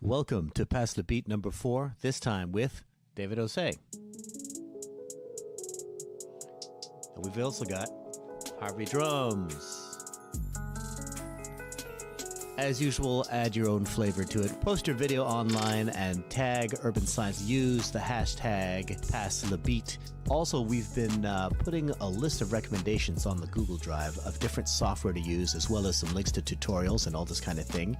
Welcome to Pass the Beat number 4, this time with David Osei. And we've also got Harvey Drums. As usual, add your own flavor to it. Post your video online and tag Urban Science. Use the hashtag #PassTheBeat. Also, we've been putting a list of recommendations on the Google Drive of different software to use, as well as some links to tutorials and all this kind of thing.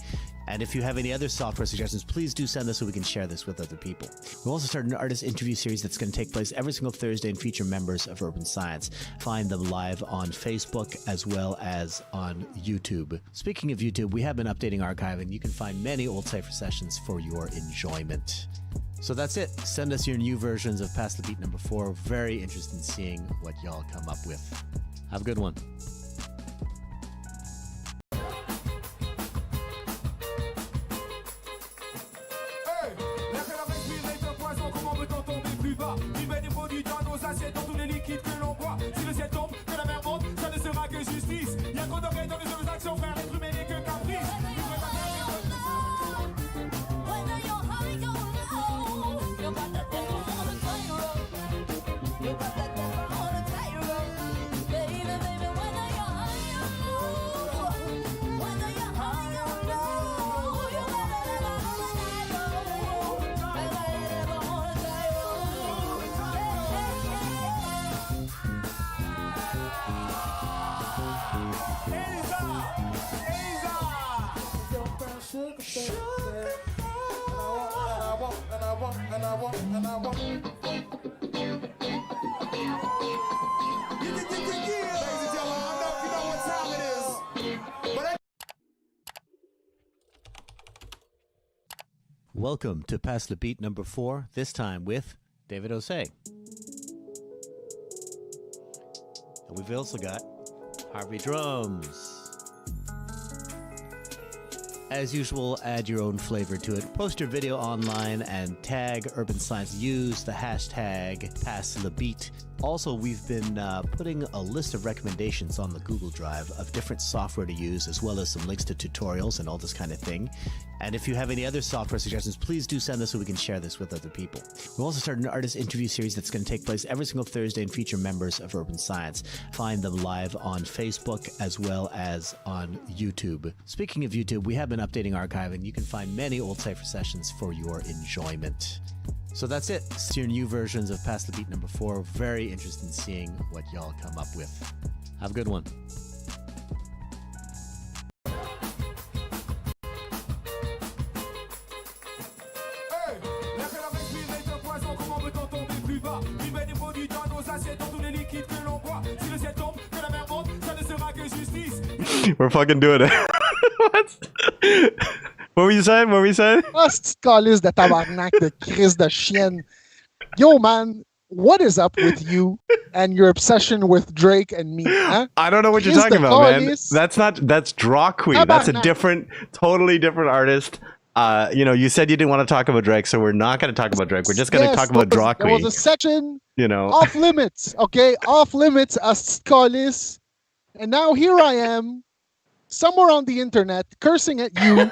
And if you have any other software suggestions, please do send us so we can share this with other people. We've also started an artist interview series that's going to take place every single Thursday and feature members of Urban Science. Find them live on Facebook as well as on YouTube. Speaking of YouTube, we have been updating archive, and you can find many old Cypher sessions for your enjoyment. So that's it. Send us your new versions of Pass the Beat number 4. Very interested in seeing what y'all come up with. Have a good one. Welcome to Pass the Beat number 4, this time with David Osei. And we've also got Harvey Drums. As usual, add your own flavor to it. Post your video online and tag Urban Science. Use the hashtag #PassTheBeat. Also, we've been putting a list of recommendations on the Google Drive of different software to use, as well as some links to tutorials and all this kind of thing. And if you have any other software suggestions, please do send us so we can share this with other people. We've also started an artist interview series that's going to take place every single Thursday and feature members of Urban Science. Find them live on Facebook as well as on YouTube. Speaking of YouTube, we have been updating archive, and you can find many old Cypher sessions for your enjoyment. So that's it. It's your new versions of Pass the Beat number 4. Very interested in seeing what y'all come up with. Have a good one. We're fucking doing it. What were you saying? What were you saying? Ah, c'est calice de tabarnak, de crise de chienne. Yo, man, what is up with you and your obsession with Drake and me? Huh? I don't know what you're talking about, man. That's Draw Queen. That's a different, totally different artist. You know, you said you didn't want to talk about Drake, so we're not going to talk about Drake. We're just going to talk about Draw Queen. There was a section, you know, off limits, okay? Off limits as calice. And now here I am, somewhere on the internet, cursing at you.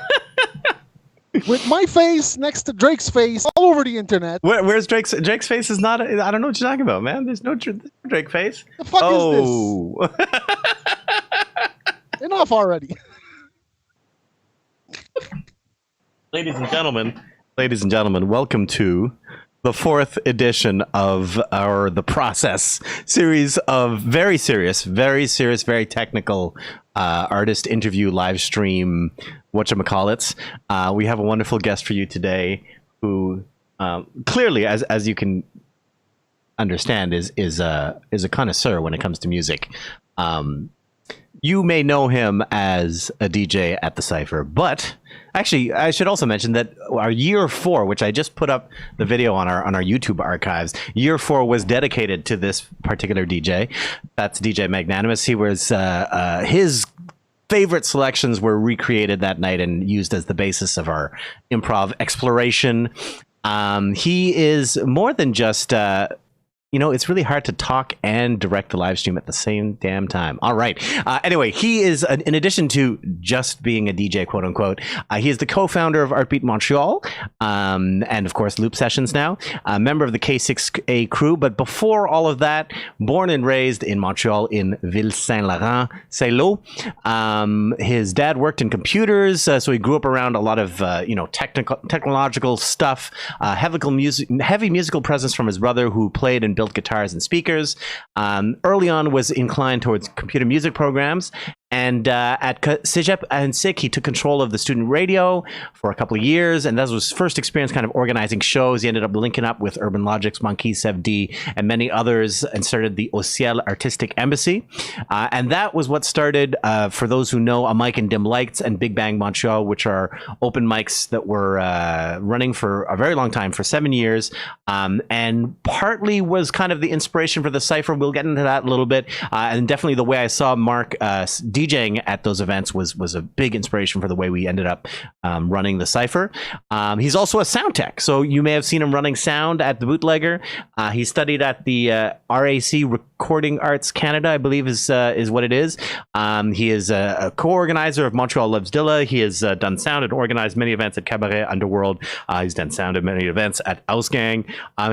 With my face next to Drake's face all over the internet. Where's Drake's face? Is not. I don't know what you're talking about, man. There's no Drake face. The fuck is this? Enough already. Ladies and gentlemen, welcome to the 4th edition of The Process series of very serious, very technical artist interview live stream, whatchamacallits. We have a wonderful guest for you today who clearly, as you can understand, is a connoisseur when it comes to music. You may know him as a DJ at the Cypher, but actually, I should also mention that our year 4, which I just put up the video on our YouTube archives, year 4 was dedicated to this particular DJ. That's DJ Magnanimous. He was his favorite selections were recreated that night and used as the basis of our improv exploration. He is more than just it's really hard to talk and direct the live stream at the same damn time. All right. Anyway, he is, in addition to just being a DJ, quote unquote, he is the co-founder of Artbeat Montreal, and of course Loop Sessions now, a member of the K6A crew. But before all of that, born and raised in Montreal in Ville-Saint-Laurent, Saint-Lô. His dad worked in computers, so he grew up around a lot of technological stuff. Heavy musical presence from his brother, who played and built guitars and speakers. Early on was inclined towards computer music programs, and at Cégep and SIC he took control of the student radio for a couple of years, and that was his first experience kind of organizing shows. He ended up linking up with Urban Logic's Monkey Sev D and many others and started the Au Ciel Artistic Embassy, and that was what started, for those who know, A Mic and Dim Lights and Big Bang Montreal, which are open mics that were running for a very long time, for 7 years, and partly was kind of the inspiration for the Cypher. We'll get into that a little bit, and definitely the way I saw Mark DJing at those events was a big inspiration for the way we ended up running the Cypher. He's also a sound tech, so you may have seen him running sound at the Bootlegger. He studied at the RAC, Recording Arts Canada, I believe is what it is. He is a co-organizer of Montreal Loves Dilla. He has done sound and organized many events at Cabaret Underworld. He's done sound at many events at Ausgang.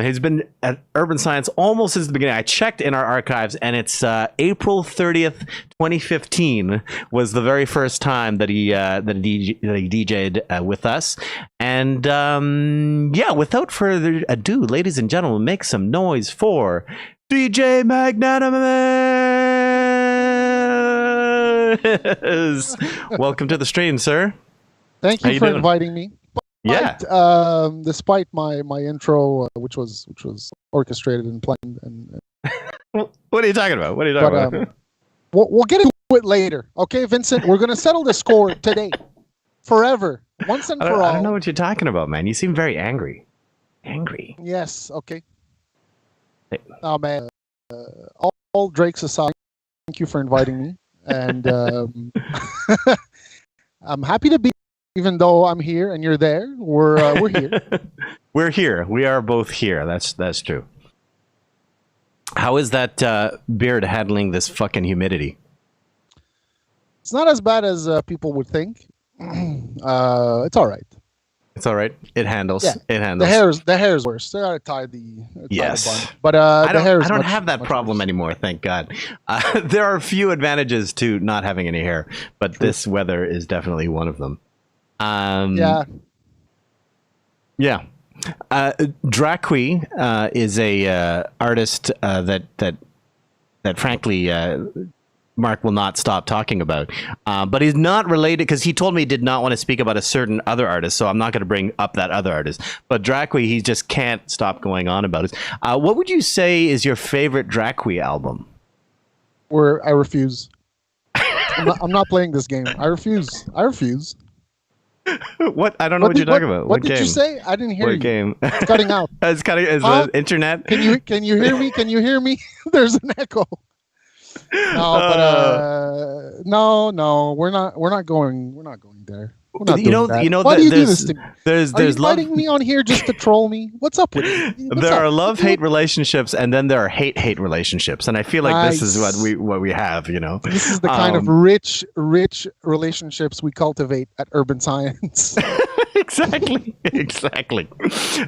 He's been at Urban Science almost since the beginning. I checked in our archives, and it's April 30th, 2015 was the very first time that he DJ'd with us. And without further ado, ladies and gentlemen, make some noise for DJ Magnanimous. Welcome to the stream, sir. Thank you for inviting me. Despite my intro, which was orchestrated and planned, and what are you talking about? About? We'll get into it later, okay, Vincent? We're gonna settle the score today, forever, once and for all. I don't know what you're talking about, man. You seem very angry. Yes. Okay. Oh man. All Drake's aside, thank you for inviting me, and I'm happy to be. Even though I'm here and you're there, we're here. We're here. We are both here. That's true. How is that beard handling this fucking humidity? It's not as bad as people would think. It's all right. It's all right. It handles. Yeah. It handles. The hair's worse. They gotta tie the yes. But I don't have that problem anymore. Thank God. There are a few advantages to not having any hair, but true. This weather is definitely one of them. Draqui is a artist that frankly Mark will not stop talking about, but he's not related, because he told me he did not want to speak about a certain other artist, so I'm not going to bring up that other artist. But Draqui, he just can't stop going on about it. What would you say is your favorite Draqui album? I refuse. I'm not playing this game. I refuse. What? I don't know what you're talking about. What did you say? I didn't hear you. What game? It's cutting out. It's cutting. Is the internet? Can you hear me? Can you hear me? There's an echo. No, we're not going there. Why do you do this to me? Are you inviting me on here just to troll me? What's up with you? There are love-hate relationships, and then there are hate-hate relationships, and I feel like this is what we have. You know, this is the kind of rich relationships we cultivate at Urban Science. Exactly.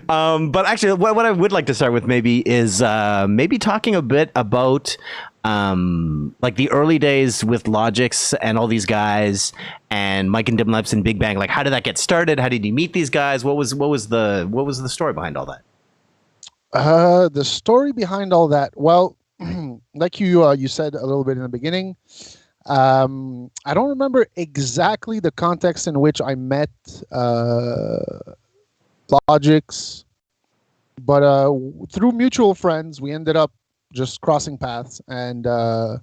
But actually, what I would like to start with maybe is maybe talking a bit about like the early days with Logix and all these guys and Mike and Dim Lights and Big Bang? Like, how did that get started? How did you meet these guys? What was the story behind all that? The story behind all that. Well, like you said a little bit in the beginning, I don't remember exactly the context in which I met Logix, but through mutual friends, we ended up just crossing paths. And I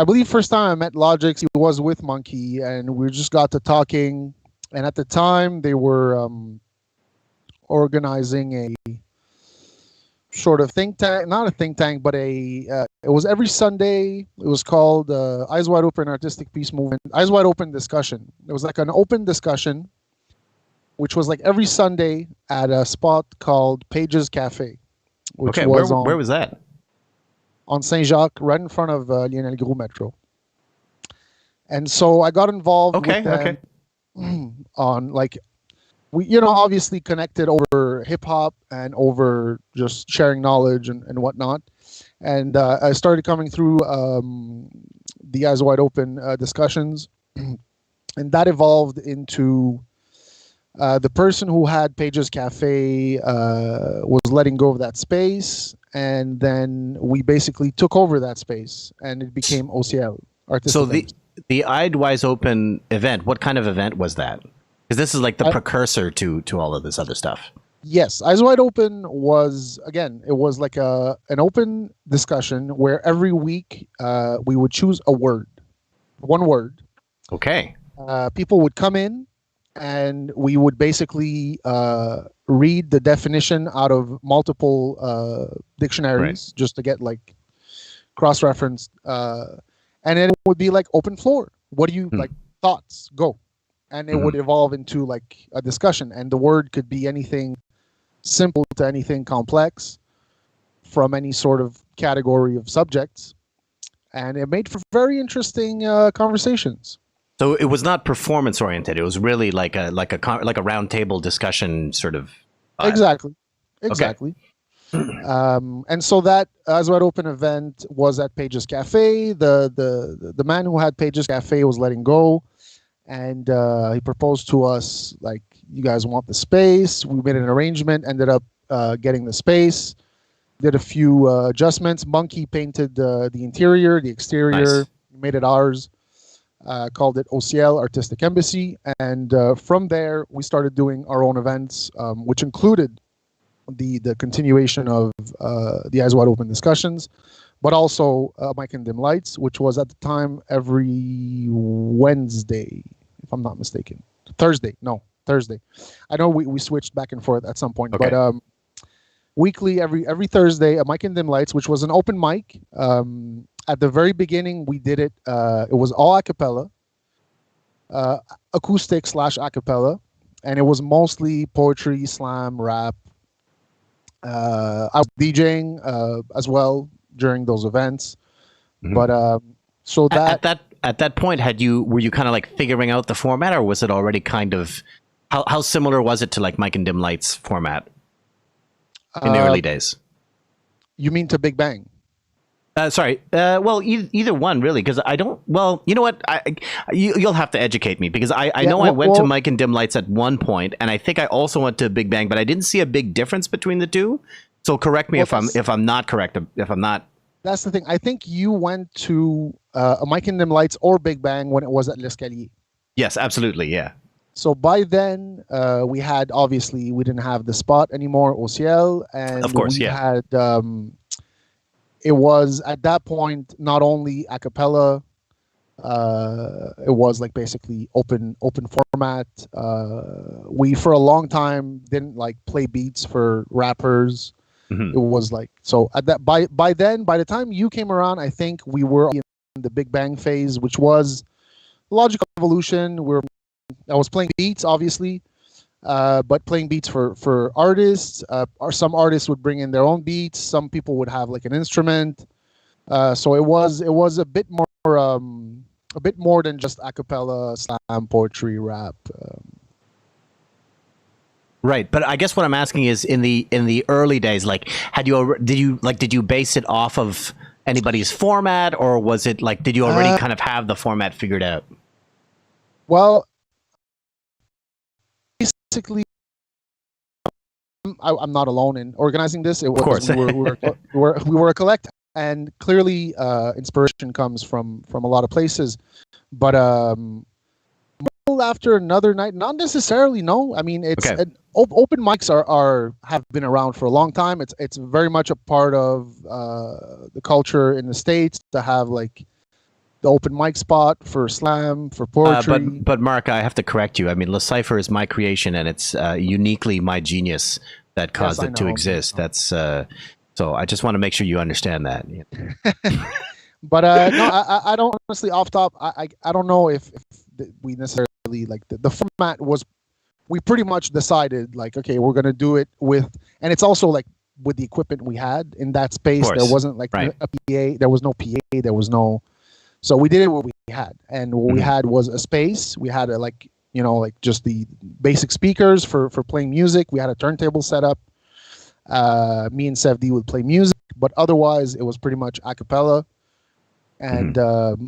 believe first time I met Logix, he was with Monkey, and we just got to talking. And at the time, they were organizing a sort of think tank, not a think tank, but it was every Sunday. It was called Eyes Wide Open Artistic Peace Movement, Eyes Wide Open Discussion. It was like an open discussion, which was like every Sunday at a spot called Pages Cafe. Which okay, was where was that? On Saint-Jacques, right in front of Lionel Gros Metro. And so I got involved with them on like, we obviously connected over hip hop and over just sharing knowledge and whatnot. And I started coming through the Eyes Wide Open discussions, and that evolved into the person who had Pages Cafe was letting go of that space, and then we basically took over that space, and it became OCL. So the Eyes Wide Open event, what kind of event was that? Because this is like the precursor to all of this other stuff. Yes, Eyes Wide Open was, again, it was like an open discussion where every week we would choose a word, one word. Okay. People would come in, and we would basically read the definition out of multiple dictionaries, just to get like cross-referenced. And then it would be like open floor. What do you like? Thoughts, go. And it would evolve into like a discussion, and the word could be anything simple to anything complex from any sort of category of subjects. And it made for very interesting conversations. So it was not performance oriented. It was really like a round table discussion sort of. Exactly. Okay. And so that Eyes Wide Open event was at Pages Cafe. The man who had Pages Cafe was letting go, and he proposed to us like, you guys want the space? We made an arrangement. Ended up getting the space. Did a few adjustments. Monkey painted the interior, the exterior. Nice. Made it ours. Called it OCL, Artistic Embassy, and from there we started doing our own events, which included the continuation of the Eyes Wide Open discussions, but also Mike and Dim Lights, which was at the time every Wednesday, if I'm not mistaken. Thursday. I know we switched back and forth at some point, okay. But weekly, every Thursday, a Mike and Dim Lights, which was an open mic. At the very beginning, we did it. It was all a cappella, acoustic / a cappella, and it was mostly poetry, slam, rap. I was DJing as well during those events, but so that at that point, were you kind of like figuring out the format, or was it already kind of how similar was it to like Mike and Dim Lights format in the early days? You mean to Big Bang? Sorry. Well, either one really, because I don't. Well, you know what? You'll have to educate me, because I know I went to Mike and Dim Lights at one point, and I think I also went to Big Bang, but I didn't see a big difference between the two. So correct me if I'm not correct. If I'm not. That's the thing. I think you went to a Mike and Dim Lights or Big Bang when it was at L'Escalier. Yes, absolutely. Yeah. So by then, we didn't have the spot anymore, OCL, and of course, we had. It was at that point not only a cappella, it was like basically open format. We for a long time didn't like play beats for rappers. It was like, so at that by then, by the time you came around, I think we were in the Big Bang phase, which was logical evolution. I was playing beats, obviously. But playing beats for artists, or some artists would bring in their own beats. Some people would have like an instrument. So it was a bit more than just a cappella, slam, poetry, rap. Right, but I guess what I'm asking is, in the early days, like, did you base it off of anybody's format, or was it like, did you already kind of have the format figured out? Well, basically, I'm not alone in organizing this. Of course. we were a collective, and clearly inspiration comes from a lot of places. But after another night, not necessarily. No, I mean it's open mics have been around for a long time. It's very much a part of the culture in the States to have like the open mic spot for slam, for poetry. But Mark, I have to correct you. I mean, Le Cypher is my creation, and it's uniquely my genius that caused it to exist. That's so I just want to make sure you understand that. But no, I don't honestly off top. I don't know if we necessarily like the format was. We pretty much decided like, okay, we're gonna do it with, and it's also like with the equipment we had in that space. There wasn't like a PA. There was no PA. There was no. So we did it what we had, and what we had was a space. We had like just the basic speakers for playing music. We had a turntable set up. Me and Sev D would play music, but otherwise it was pretty much a cappella. And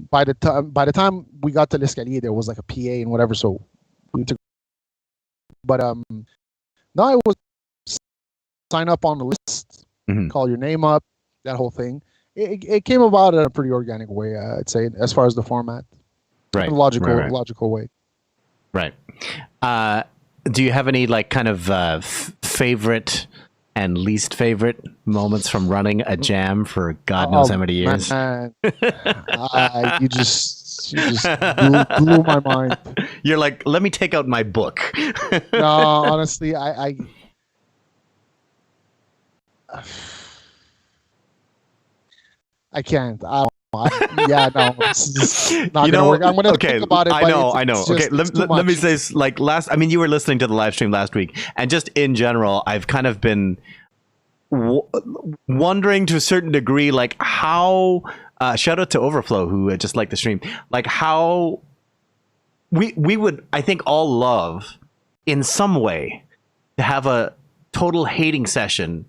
by the time we got to L'Escalier, there was like a PA and whatever. So we took. But no, it was sign up on the list, call your name up, that whole thing. It came about in a pretty organic way, I'd say, as far as the format. Right. In a logical way. Right. Do you have any like kind of favorite and least favorite moments from running a jam for God knows how many years? Man. You just blew my mind. You're like, let me take out my book. No, honestly, I can't. It's just not gonna work. I'm gonna think about it. I know. Okay, let me say this. Like you were listening to the live stream last week, and just in general, I've kind of been wondering to a certain degree, like how. Shout out to Overflow, who just liked the stream. Like how we would, I think, all love in some way to have a total hating session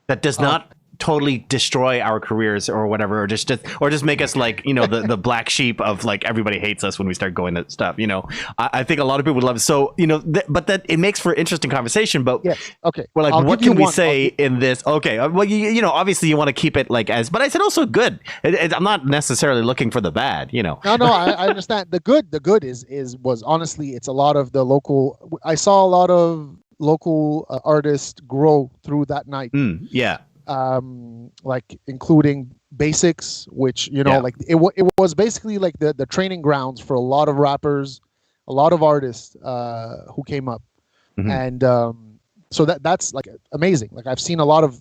that does not totally destroy our careers or whatever, or just make us like the black sheep of like everybody hates us when we start going to stuff. I think a lot of people would love it. So but that it makes for interesting conversation. But yes, okay, we're like, what can we say in this? Okay, well, you obviously you want to keep it like as, but I said also good. I'm not necessarily looking for the bad. No, I understand. The good was honestly, it's a lot of the local. I saw a lot of local artists grow through that night. Yeah. Like including basics, which like it was basically like the training grounds for a lot of rappers, a lot of artists who came up, and so that's like amazing. Like I've seen a lot of,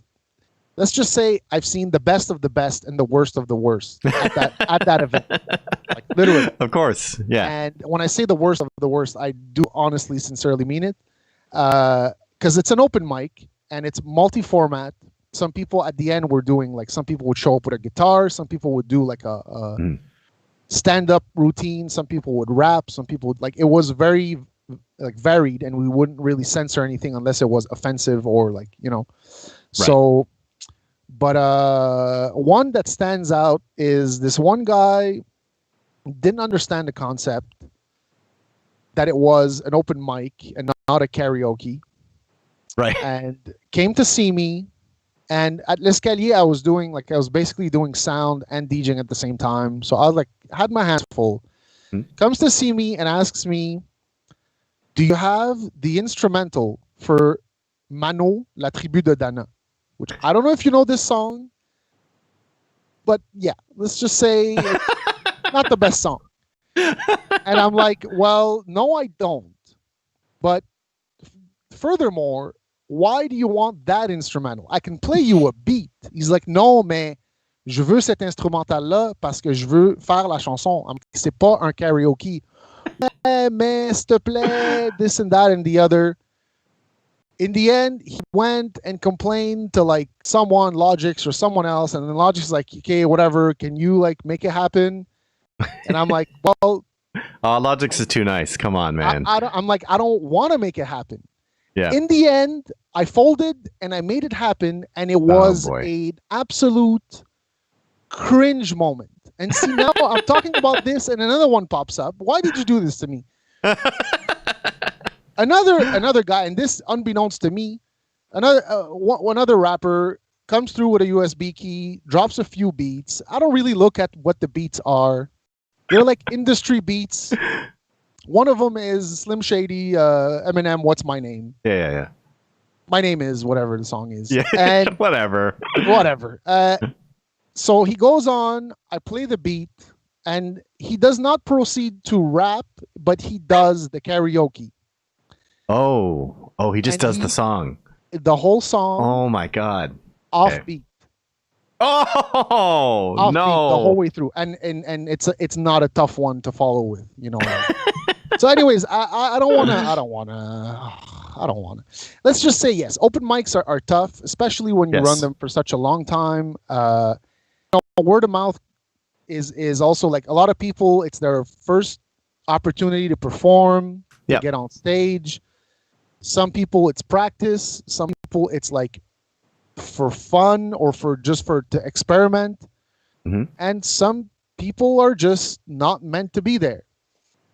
let's just say I've seen the best of the best and the worst of the worst at that event, like literally. Of course, yeah. And when I say the worst of the worst, I do honestly, sincerely mean it, because it's an open mic and it's multi-format. Some people at the end were doing like, some people would show up with a guitar, some people would do like a stand-up routine, some people would rap, some people would, like, it was very like varied, and we wouldn't really censor anything unless it was offensive or like so. But one that stands out is this one guy didn't understand the concept that it was an open mic and not a karaoke, right? And came to see me. And at L'Escalier, I was basically doing sound and DJing at the same time. So I was like, had my hands full. Comes to see me and asks me, do you have the instrumental for Mano, La Tribu de Dana? Which I don't know if you know this song, but yeah, let's just say not the best song. And I'm like, well, no, I don't. But furthermore, why do you want that instrumental? I can play you a beat. He's like, non, mais je veux cet instrumental-là parce que je veux faire la chanson. C'est pas un karaoke. Mais s'il te plaît, this and that and the other. In the end, he went and complained to like someone, Logix or someone else, and then Logix is like, okay, whatever, can you like make it happen? And I'm like, well, Logix is too nice. Come on, man. I'm like, I don't want to make it happen. Yeah. In the end, I folded and I made it happen, and it was an absolute cringe moment. And see, now I'm talking about this and another one pops up. Why did you do this to me? Another guy, and this unbeknownst to me, one other rapper comes through with a USB key, drops a few beats. I don't really look at what the beats are. They're like industry beats. One of them is Slim Shady, Eminem, What's My Name? Yeah. My name is whatever the song is. Yeah, and whatever. So he goes on, I play the beat, and he does not proceed to rap, but he does the karaoke. Oh, he just does the song. The whole song. Oh my God. Offbeat. Oh, offbeat no. the whole way through. And it's not a tough one to follow with, you know. So anyways, I don't want to. Let's just say yes. Open mics are tough, especially when you run them for such a long time. Word of mouth is also like a lot of people. It's their first opportunity to perform, to get on stage. Some people it's practice. Some people it's like for fun or to experiment. Mm-hmm. And some people are just not meant to be there.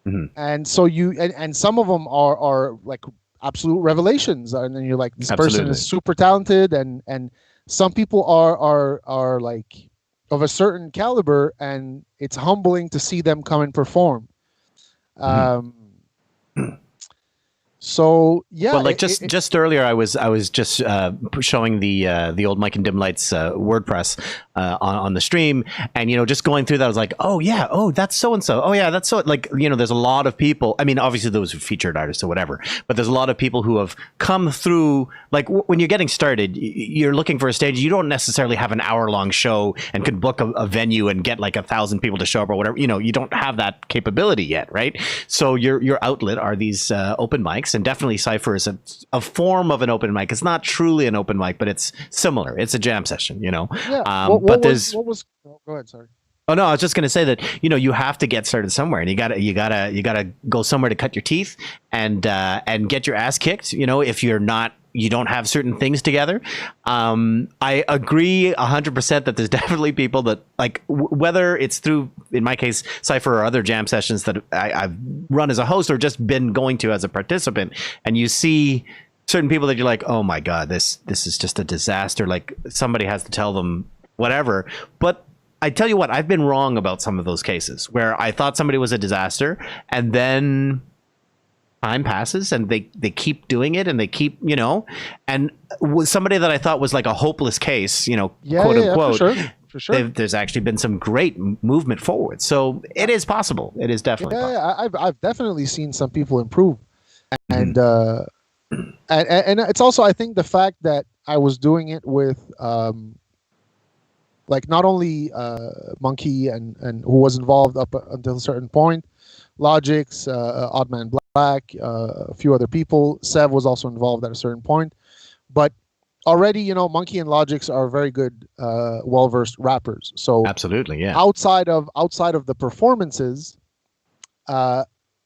Mm-hmm. And so and some of them are like absolute revelations, and then you're like, this person is super talented, and some people are like of a certain caliber, and it's humbling to see them come and perform. So yeah, well, like just earlier, I was just showing the old Mike and Dim Lights WordPress on the stream, and just going through that, I was like, oh yeah, that's so and so, oh yeah, that's so, like, there's a lot of people. I mean, obviously those are featured artists or whatever, but there's a lot of people who have come through. Like when you're getting started, you're looking for a stage. You don't necessarily have an hour-long show and could book a venue and get like 1,000 people to show up or whatever. You don't have that capability yet, right? So your outlet are these open mics. And definitely Cypher is a form of an open mic. It's not truly an open mic, but it's similar. It's a jam session, Yeah. Go ahead, sorry. Oh no, I was just going to say that you have to get started somewhere, and you gotta go somewhere to cut your teeth and get your ass kicked. If you don't have certain things together. I agree 100% that there's definitely people that, like, whether it's through, in my case, Cypher or other jam sessions that I've run as a host or just been going to as a participant, and you see certain people that you're like, oh my God, this is just a disaster. Like, somebody has to tell them whatever. But I tell you what, I've been wrong about some of those cases where I thought somebody was a disaster, and then time passes and they keep doing it, and they keep, and with somebody that I thought was like a hopeless case, quote unquote, for sure. There's actually been some great movement forward. So it is possible. It is definitely possible. I've definitely seen some people improve, and and it's also, I think, the fact that I was doing it with like not only Monkey and who was involved up until a certain point, Logix, Oddman Black, a few other people. Sev was also involved at a certain point, but already, Monkey and Logix are very good, well-versed rappers. So absolutely, yeah. Outside of the performances,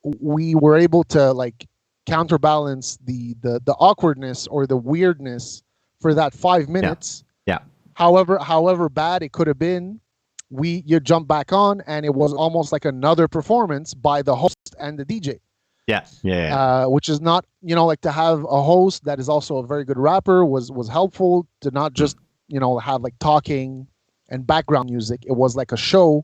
we were able to like counterbalance the awkwardness or the weirdness for that 5 minutes. Yeah. However bad it could have been, you jump back on, and it was almost like another performance by the host and the DJ. Yeah. Which is not, like, to have a host that is also a very good rapper was helpful, to not just, have like talking and background music. It was like a show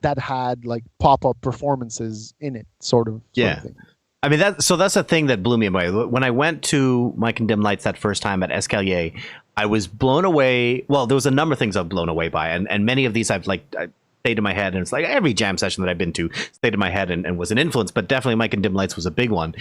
that had like pop-up performances in it, sort of thing. I mean, that's a thing that blew me away. When I went to Mike and Dim Lights that first time at Escalier, I was blown away. Well, there was a number of things I was blown away by, and many of these I stayed in my head, and it's like every jam session that I've been to stayed in my head and was an influence, but definitely Mike and Dim Lights was a big one,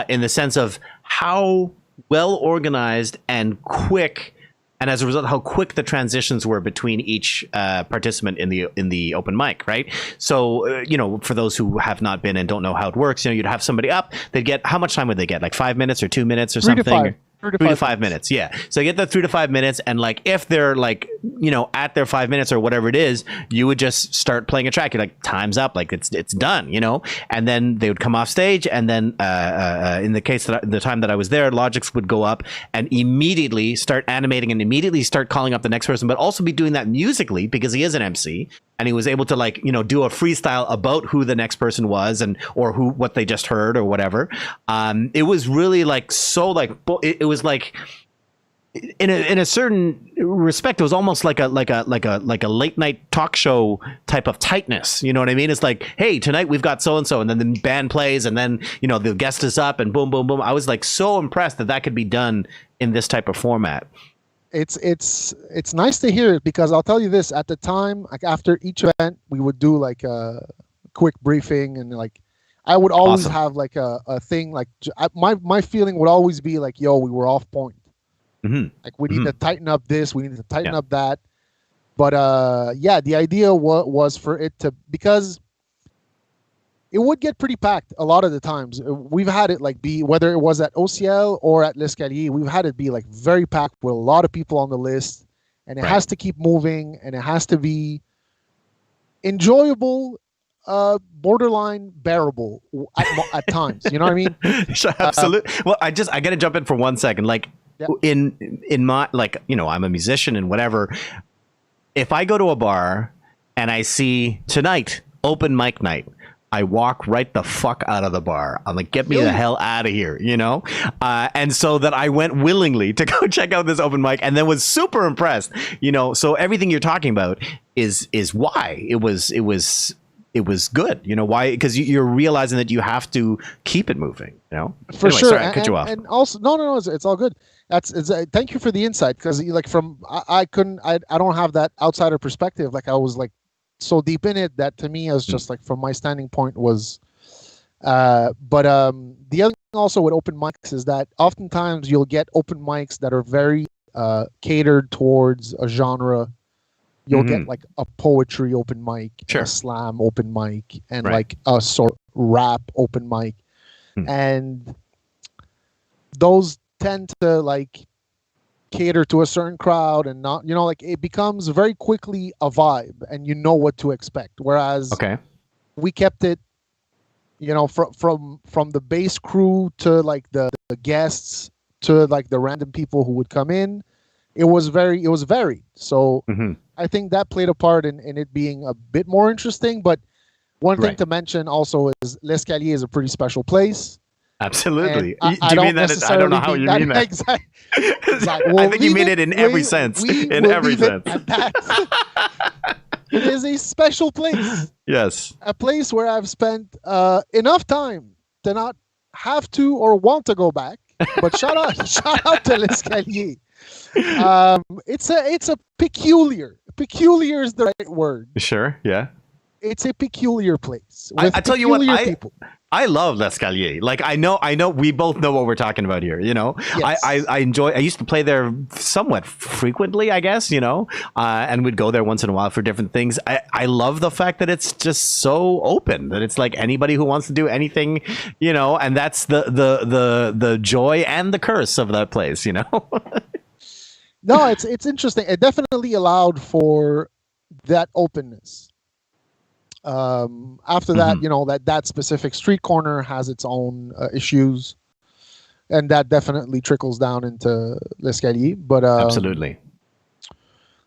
in the sense of how well organized and quick, and as a result, how quick the transitions were between each participant in the open mic, right? So, for those who have not been and don't know how it works, you'd have somebody up, they'd get, how much time would they get? Like 5 minutes or 2 minutes or something? 3 to 5 minutes. Yeah. So you get the 3 to 5 minutes, and like if they're like, at their 5 minutes or whatever it is, you would just start playing a track. You're like, time's up, like it's done, and then they would come off stage, and then in the case that the time that I was there, Logix would go up and immediately start animating and immediately start calling up the next person, but also be doing that musically because he is an MC. And he was able to do a freestyle about who the next person was or what they just heard or whatever. It was really it was like in a certain respect, it was almost like a late night talk show type of tightness. You know what I mean? It's like, hey, tonight we've got so and so, and then the band plays, and then the guest is up, and boom, boom, boom. I was like so impressed that could be done in this type of format. It's nice to hear it, because I'll tell you this, at the time, like after each event, we would do like a quick briefing, and like I would always have like a thing, like my feeling would always be like, yo, we were off point. Mm-hmm. Like we need to tighten up this, we need to tighten up that. But the idea was for it to, because it would get pretty packed a lot of the times. We've had it be, whether it was at OCL or at L'Escalier, we've had it be like very packed with a lot of people on the list, and it has to keep moving, and it has to be enjoyable, borderline bearable at times. You know what I mean? Absolutely. Well, I got to jump in for 1 second. In my, I'm a musician and whatever. If I go to a bar and I see tonight open mic night, I walk right the fuck out of the bar. I'm like, get me the hell out of here, and so that I went willingly to go check out this open mic, and then was super impressed, So everything you're talking about is why it was good, why, because you're realizing that you have to keep it moving, For anyway, sure. Sorry, I cut you off. And also, no, it's all good. Thank you for the insight, because I don't have that outsider perspective. Like I was like so deep in it that to me as just like from my standing point was but the other thing also with open mics is that oftentimes you'll get open mics that are very catered towards a genre. You'll get like a poetry open mic, a slam open mic, and like a sort of rap open mic, and those tend to like cater to a certain crowd, and not, it becomes very quickly a vibe, and what to expect. Whereas we kept it, from the bass crew to like the guests to like the random people who would come in. It was varied. So I think that played a part in it being a bit more interesting. But one thing to mention also is L'Escalier is a pretty special place. Absolutely. Do you mean that? I don't know how you mean that. Exactly. Well, I think you mean it in every sense. In every sense. It is a special place. Yes. A place where I've spent enough time to not have to or want to go back. But shout out to L'Escalier. It's a peculiar. Peculiar is the right word. Sure. Yeah. It's a peculiar place. I tell you what, I love L'Escalier. Like I know we both know what we're talking about here. Yes. I enjoy. I used to play there somewhat frequently, I guess. And we'd go there once in a while for different things. I love the fact that it's just so open, that it's like anybody who wants to do anything, and that's the joy and the curse of that place. No, it's interesting. It definitely allowed for that openness. After that, that specific street corner has its own issues, and that definitely trickles down into L'Escalier. But absolutely,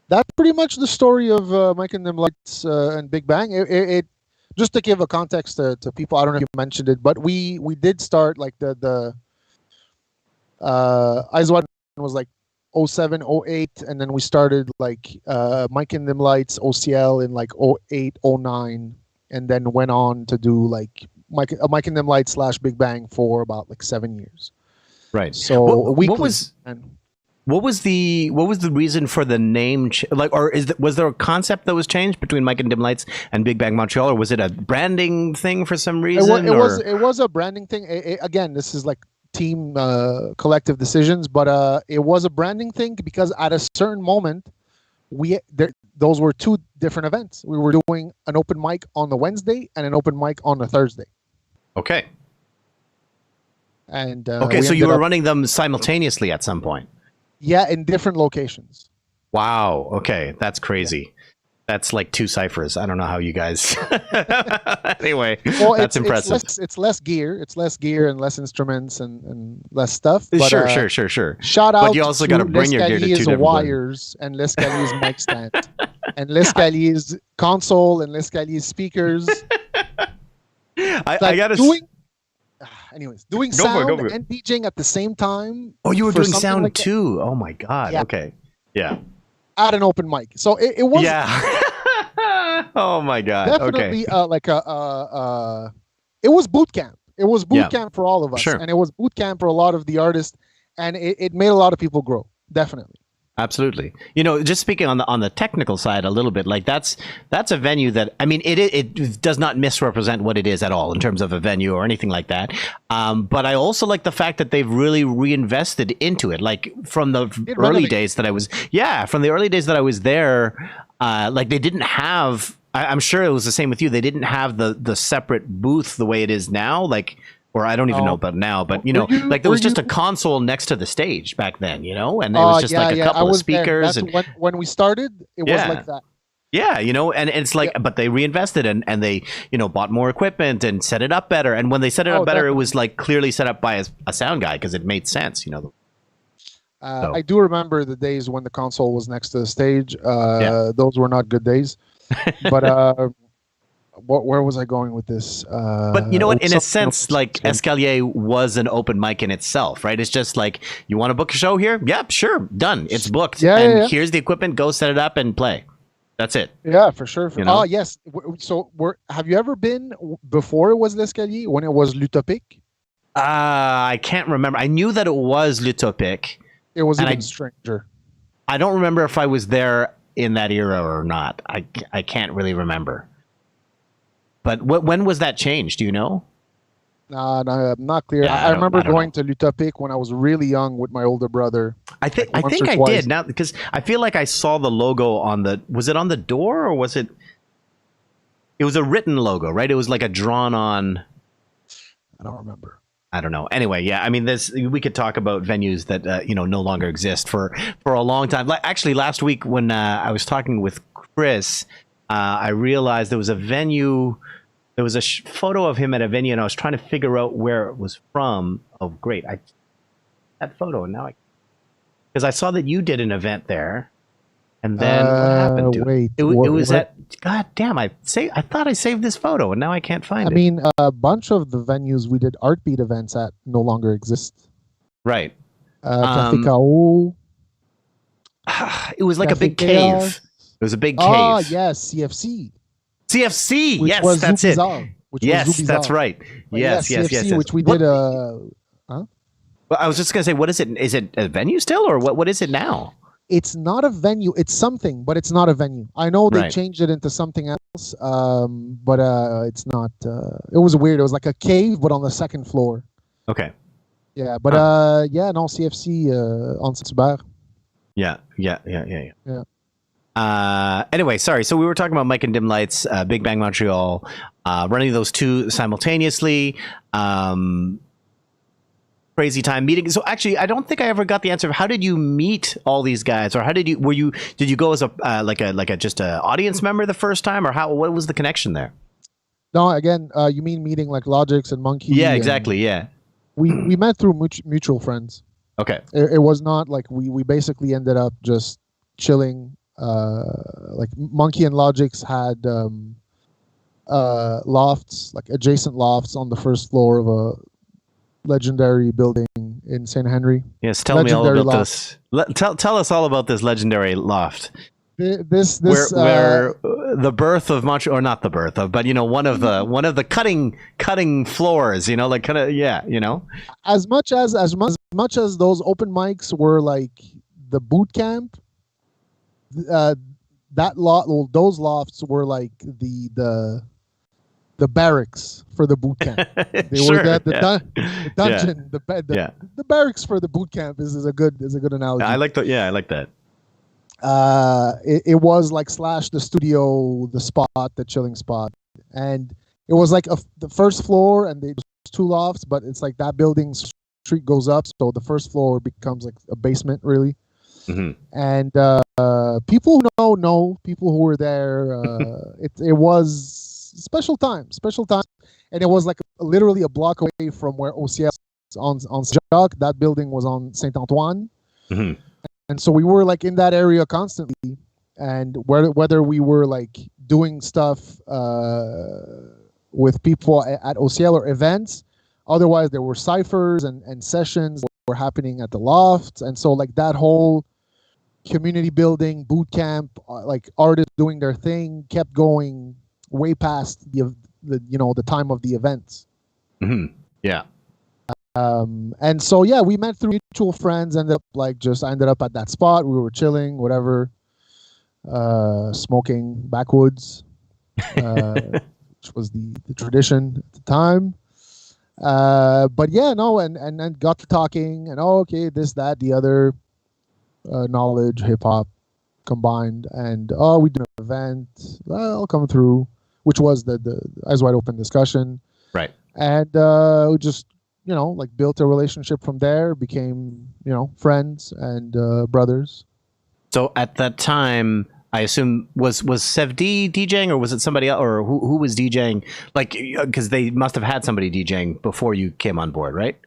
that's pretty much the story of Mike and Them Lights and Big Bang. It just to give a context to people. I don't know if you mentioned it, but we did start like the Eyes Wide was like 07, 08, and then we started like Mike and Them Lights OCL in like 08, 09, and then went on to do like Mike and Them Lights / Big Bang for about like 7 years. Right. So what was the reason for the name? Was there a concept that was changed between Mike and Dim Lights and Big Bang Montreal, or was it a branding thing for some reason? It was a branding thing. Again, this is like team collective decisions, but it was a branding thing because at a certain moment those were two different events. We were doing an open mic on the Wednesday and an open mic on the Thursday. Okay. And Okay, we so you ended were up- running them simultaneously at some point. Yeah, in different locations. Wow. Okay, that's crazy. That's like 2 ciphers. I don't know how you guys. Anyway, Well, that's impressive. It's less gear. It's less gear and less instruments and less stuff. But, Sure. Shout out! But you also got to bring your gear to 2 different wires and L'Escalier's mic stand and L'Escalier's console and L'Escalier's speakers. I Like gotta. anyways, doing Go for it, sound go for it. and DJing at the same time. Oh, you were for doing something sound like that too. Oh my god. Yeah. Okay. Yeah. at an open mic. So it was Yeah. Oh my god. definitely Okay. it was boot camp. It was boot Yeah. camp for all of us, Sure. and it was boot camp for a lot of the artists, and it made a lot of people grow. Definitely. Absolutely. You know, just speaking on the technical side a little bit, like that's a venue that, I mean, it does not misrepresent what it is at all in terms of a venue or anything like that. But I also like the fact that they've really reinvested into it. Like from the early days that I was, from the early days that I was there, like they didn't have. I'm sure it was the same with you. They didn't have the separate booth the way it is now. Like. Or I don't even know about now, but you know, like there was just a console next to the stage back then, you know, and it was just like a couple of speakers. And when we started, it was like that. Yeah, you know, and it's like, but they reinvested and they, you know, bought more equipment and set it up better. And when they set it up better, definitely. it was like clearly set up by a sound guy because it made sense, you know. I do remember the days when the console was next to the stage. Those were not good days. But where was I going with this? But you know what? In a sense, like Escalier was an open mic in itself, right? It's just like, you want to book a show here? Yep, sure, done. It's booked. Yeah. Here's the equipment. Go set it up and play. That's it. Yeah, for sure. You know? Oh, yes. So, have you ever been before it was L'Escalier, when it was L'Utopique? I can't remember. I knew that it was L'Utopique. It was even stranger. I don't remember if I was there in that era or not. I can't really remember. But when was that changed? Do you know? No, I'm not clear. Yeah, I remember going know. to L'Utopique when I was really young with my older brother. I think once or I twice. did now because I feel like I saw the logo on the. Was it on the door or was it? It was a written logo, right? It was like a drawn on. I don't remember. I don't know. Anyway, yeah. I mean, we could talk about venues that you know, no longer exist for a long time. Like actually, last week when I was talking with Chris, I realized there was a venue. There was a photo of him at a venue, and I was trying to figure out where it was from. Oh, great! That photo, and now because I saw that you did an event there, and then what happened to wait, it? It was at. God damn! I thought I saved this photo, and now I can't find it. I mean, a bunch of the venues we did Artbeat events at no longer exist. Right. Café K.O. It was like a big Café cave. Chaos. It was a big cave. Oh yes, CFC. CFC. Which Yes, was that's it. Zubizarre, which was Yes, Zubizarre. that's right. But Yes. CFC, which we did. Well, I was just gonna say, what is it? Is it a venue still, or what is it now? It's not a venue. It's something, but it's not a venue. I know they Right. changed it into something else, but it's not. It was weird. It was like a cave, but on the second floor. Okay. Yeah, but no, CFC on Saint-Hubert. Yeah. Yeah. Anyway, sorry. So we were talking about Mike and Dim Lights, Big Bang Montreal, running those two simultaneously. Crazy time meeting. So actually, I don't think I ever got the answer of how did you meet all these guys, or how did you did you go as a just a audience member the first time, or what was the connection there? No, again, you mean meeting like Logix and Monkey? Yeah, exactly. Yeah. We met through mutual friends. Okay. It was not like we basically ended up just chilling. Like Monkey and Logix had lofts, like adjacent lofts on the first floor of a legendary building in St. Henry. Yes, tell me all about this. Tell us all about this legendary loft. This where the birth of Montreal, or not the birth of, but you know, one of the cutting floors, you know, like kind of, yeah, you know. As much as those open mics were like the boot camp, those lofts were like the barracks for the boot camp. They Sure, were the dungeon, the barracks for the boot camp is a good analogy. I like that. Yeah, I like that. It was like / the studio, the spot, the chilling spot, and it was like the first floor, and they just two lofts, but it's like that building's street goes up, so the first floor becomes like a basement, really. And people who know people who were there. It was special time, and it was like literally a block away from where OCS on Chaque. That building was on Saint Antoine, and so we were like in that area constantly. And whether we were like doing stuff with people at OCL or events, otherwise there were ciphers and sessions that were happening at the lofts, and so like that whole community building boot camp, like artists doing their thing, kept going way past the time of the events. Yeah. And so yeah, we met through mutual friends. Ended up at that spot. We were chilling, whatever, smoking backwoods, which was the tradition at the time. But yeah, no, and got to talking, and okay, this, that, the other, knowledge, hip hop combined, and we did an event. I'll come through, which was the Eyes Wide Open discussion, right? And we just like built a relationship from there, became friends and brothers. So at that time, I assume was Sevdi DJing, or was it somebody else, or who was DJing? Like, because they must have had somebody DJing before you came on board, right?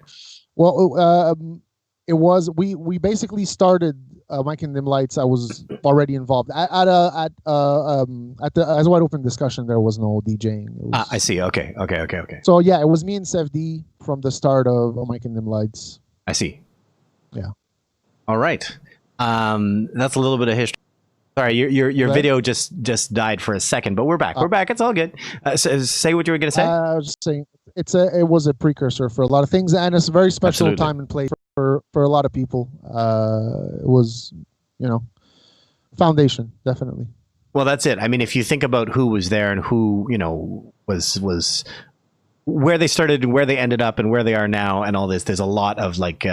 Well, it was we basically started Mike and Dim Lights. I was already involved at the Eyes Wide Open discussion. There was no DJing. I see. Okay. So yeah, it was me and Sevdi from the start of Mike and Dim Lights. I see. Yeah. All right. That's a little bit of history. Sorry, your video just died for a second, but we're back. We're back. It's all good. Say what you were going to say. I was just saying it was a precursor for a lot of things, and it's a very special time and place for a lot of people. It was, foundation, definitely. Well, that's it. I mean, if you think about who was there and who, was where they started and where they ended up and where they are now and all this, there's a lot of like,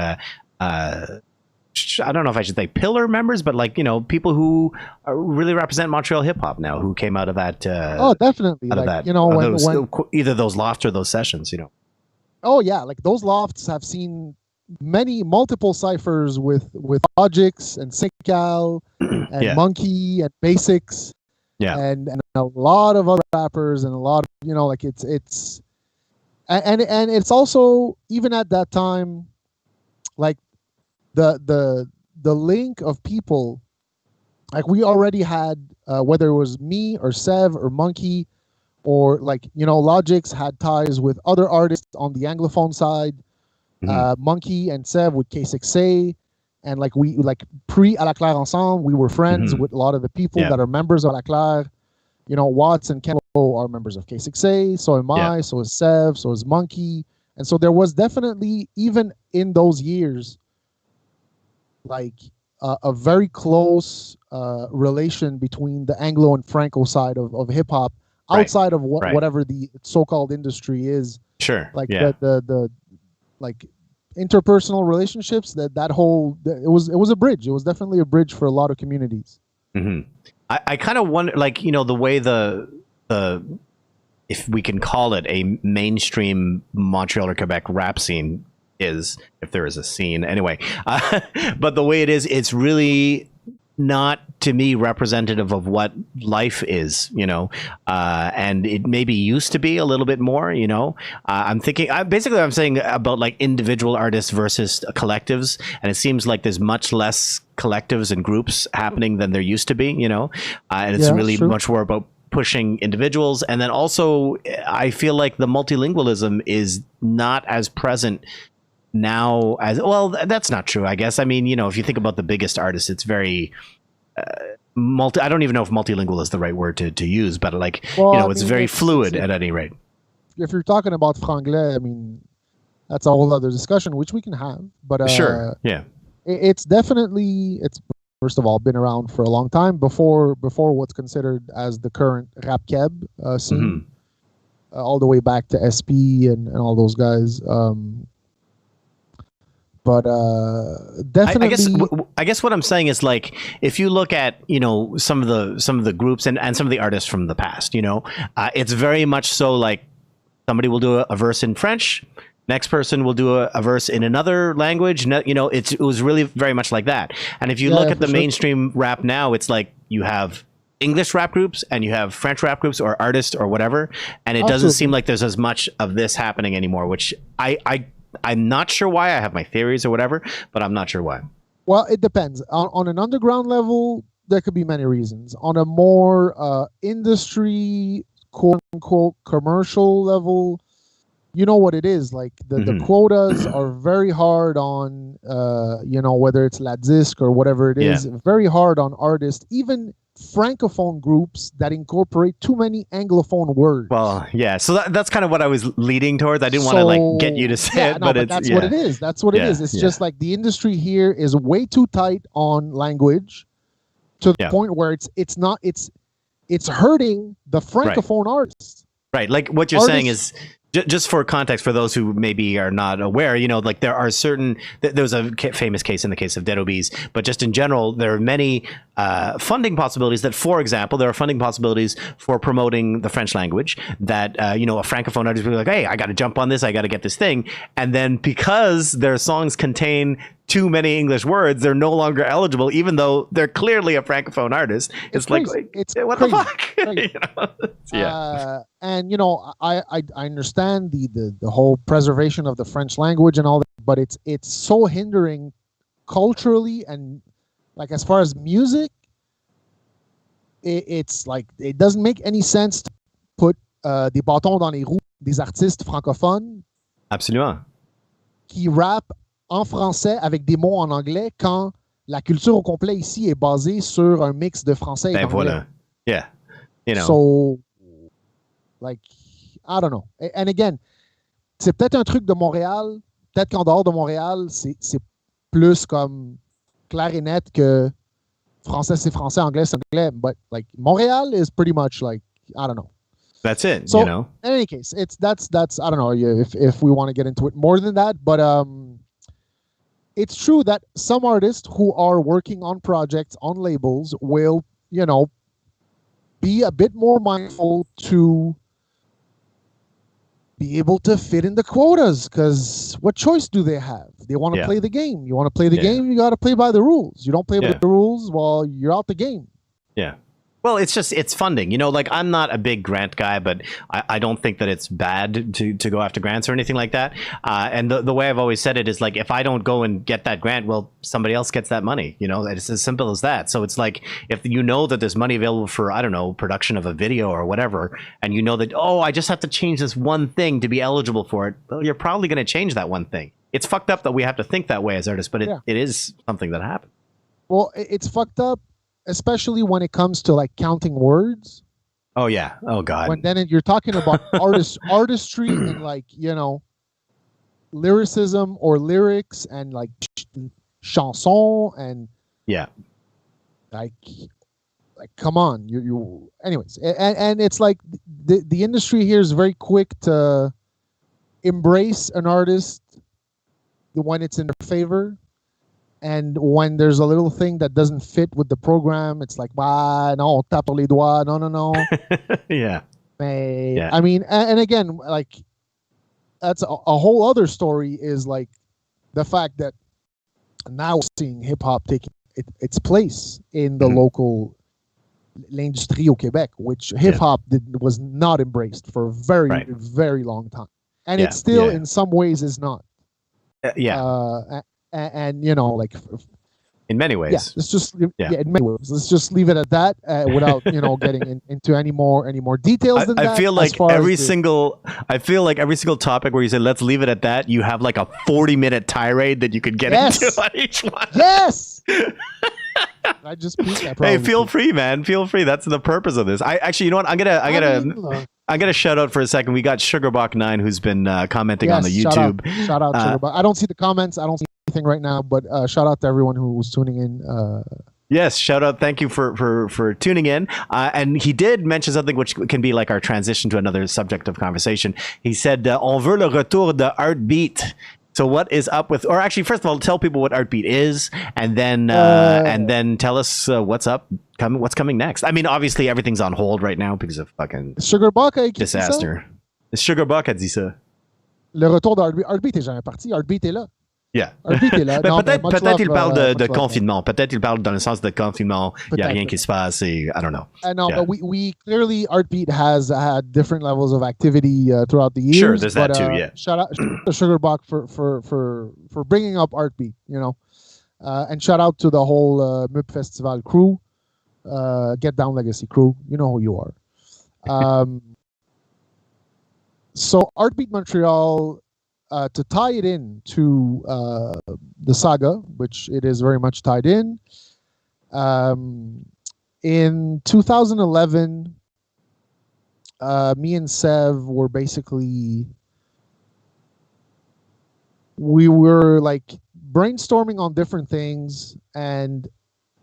I don't know if I should say pillar members, but like, people who really represent Montreal hip hop now, who came out of that. Definitely. Like, when either those lofts or those sessions, Oh yeah. Like those lofts have seen multiple ciphers with Logics and Syncal and Monkey and Basics. Yeah. And a lot of other rappers and a lot of, like it's and it's also, even at that time, like, the link of people, like we already had, whether it was me or Sev or Monkey, or like Logics had ties with other artists on the Anglophone side. Monkey and Sev with K6A, and like we pre à la Claire ensemble, we were friends with a lot of the people that are members of à la Claire. Watts and Kempo are members of K6A, so am I, so is Sev, so is Monkey, and so there was definitely, even in those years, like a very close relation between the Anglo and Franco side of hip hop, outside of whatever the so-called industry is. Sure. Like the like interpersonal relationships, that whole, it was a bridge. It was definitely a bridge for a lot of communities. I kind of wonder, like, the way the if we can call it a mainstream Montreal or Quebec rap scene is, if there is a scene anyway, but the way it is, it's really not, to me, representative of what life is, and it maybe used to be a little bit more, I'm saying about like individual artists versus collectives, and it seems like there's much less collectives and groups happening than there used to be, and it's really much more about pushing individuals. And then also, I feel like the multilingualism is not as present now as well. That's not true, I guess. I mean, if you think about the biggest artists, it's very I don't even know if multilingual is the right word to use, but like, it's very fluid at any rate. If you're talking about franglais, I mean, that's a whole other discussion, which we can have, but sure, yeah, it's definitely, it's first of all been around for a long time, before what's considered as the current rap keb scene, all the way back to SP and all those guys. But definitely, I guess what I'm saying is, like, if you look at some of the groups and some of the artists from the past, it's very much so like somebody will do a verse in French. Next person will do a verse in another language. It was really very much like that. And if you look at the mainstream rap now, it's like you have English rap groups and you have French rap groups or artists or whatever. And it doesn't seem like there's as much of this happening anymore, which I'm not sure why. I have my theories or whatever, but I'm not sure why. Well, it depends. On an underground level, there could be many reasons. On a more industry, quote unquote, commercial level, you know what it is. Like the quotas are very hard on, whether it's La Disque or whatever it is, very hard on artists, even francophone groups that incorporate too many anglophone words. Well, yeah. So that's kind of what I was leading towards. I didn't want to like get you to say it, but that's what it is. That's what it is. It's just like the industry here is way too tight on language to the point where it's hurting the francophone artists. Right. Like what you're saying is, just for context, for those who maybe are not aware, like there are certain, there was a famous case in the case of Dead Obies, but just in general, there are many funding possibilities that, for example, there are funding possibilities for promoting the French language that, a Francophone artist would be like, hey, I got to jump on this, I got to get this thing. And then because their songs contain too many English words, they're no longer eligible, even though they're clearly a Francophone artist. It's like, what the fuck? And I understand the whole preservation of the French language and all that, but it's so hindering culturally, and like as far as music, it's like it doesn't make any sense to put des bâtons dans les roues des artistes francophones. Absolument. Qui rappent en français avec des mots en anglais quand la culture au complet ici est basée sur un mix de français et d'anglais. Voilà. Yeah. So, like, I don't know. And again, c'est peut-être un truc de Montréal. Peut-être qu'en dehors de Montréal, c'est plus comme clair et net que français c'est français, anglais c'est anglais. But like Montréal is pretty much like, I don't know. That's it. So, in any case, that's I don't know if we want to get into it more than that, but it's true that some artists who are working on projects on labels will, be a bit more mindful to be able to fit in the quotas, because what choice do they have? They want to play the game. You want to play the game, you got to play by the rules. You don't play by the rules, well, you're out the game. Yeah. Well, it's funding. Like I'm not a big grant guy, but I don't think that it's bad to go after grants or anything like that. And the way I've always said it is like, if I don't go and get that grant, well, somebody else gets that money. It's as simple as that. So it's like, if that there's money available for, I don't know, production of a video or whatever, and that, I just have to change this one thing to be eligible for it, well, you're probably going to change that one thing. It's fucked up that we have to think that way as artists, but it is something that happens. Well, it's fucked up, especially when it comes to like counting words. Oh yeah. Oh god. When then you're talking about artistry and like, lyricism or lyrics and like chanson and like come on, you anyways. And it's like the industry here is very quick to embrace an artist when it's in their favor. And when there's a little thing that doesn't fit with the program, it's like, non, on tape les doigts, no. Yeah. I mean, and again, like, that's a whole other story, is like the fact that now we're seeing hip-hop taking its place in the local l'industrie au Québec, which hip-hop was not embraced for a very, very long time. And it still, in some ways, is not. And like in many ways, let's just in many ways, let's just leave it at that without getting into any more details than that. I feel like every single topic where you say let's leave it at that, you have like a 40-minute tirade that you could get into on each one. Yes. I just hey, feel free, man. Feel free. That's the purpose of this. I actually, you know what? I'm gonna shout out for a second. We got Sugarbuck9 who's been commenting on the YouTube. Shout out Sugarbuck. I don't see the comments. I don't see anything right now, but shout out to everyone who was tuning in. Yes, shout out. Thank you for tuning in. And he did mention something which can be like our transition to another subject of conversation. He said, "On veut le retour de Heartbeat." So what is up with, or actually, first of all, tell people what Heartbeat is, and then tell us what's coming next. I mean, obviously everything's on hold right now because of fucking Sugarbuck disaster. Sugarbuck a dit ça. Le retour de Heartbeat. Heartbeat est jamais parti. Heartbeat est là. Yeah. Heartbeat est là. Ben, peut-être il parle de much love. confinement. Peut-être il parle dans le sens de confinement. Il n'y a rien qui se passe et I don't know. No, Yeah. but we clearly Heartbeat has had different levels of activity throughout the years. Sure, there's that too. Yeah. Shout out to Sugarbuck for bringing up Heartbeat. You know, and shout out to the whole MUP Festival crew, Get Down Legacy crew. You know who you are. So Heartbeat Montreal. To tie it in to the saga, which it is very much tied in 2011, me and Sev were basically, we were like brainstorming on different things, and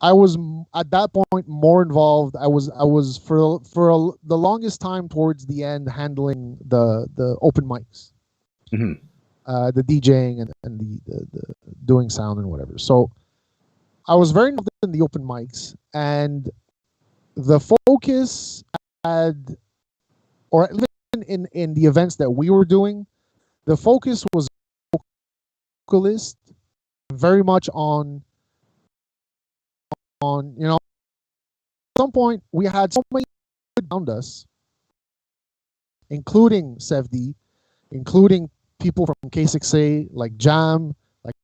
I was at that point more involved. I was for the longest time towards the end handling the open mics. Mm-hmm. The DJing and the doing sound and whatever. So I was very involved in the open mics, and the focus had, or even in the events that we were doing, the focus was vocalist, very much on you know, at some point we had so many around us, including Sevdi, including people from K6A, like Jam, like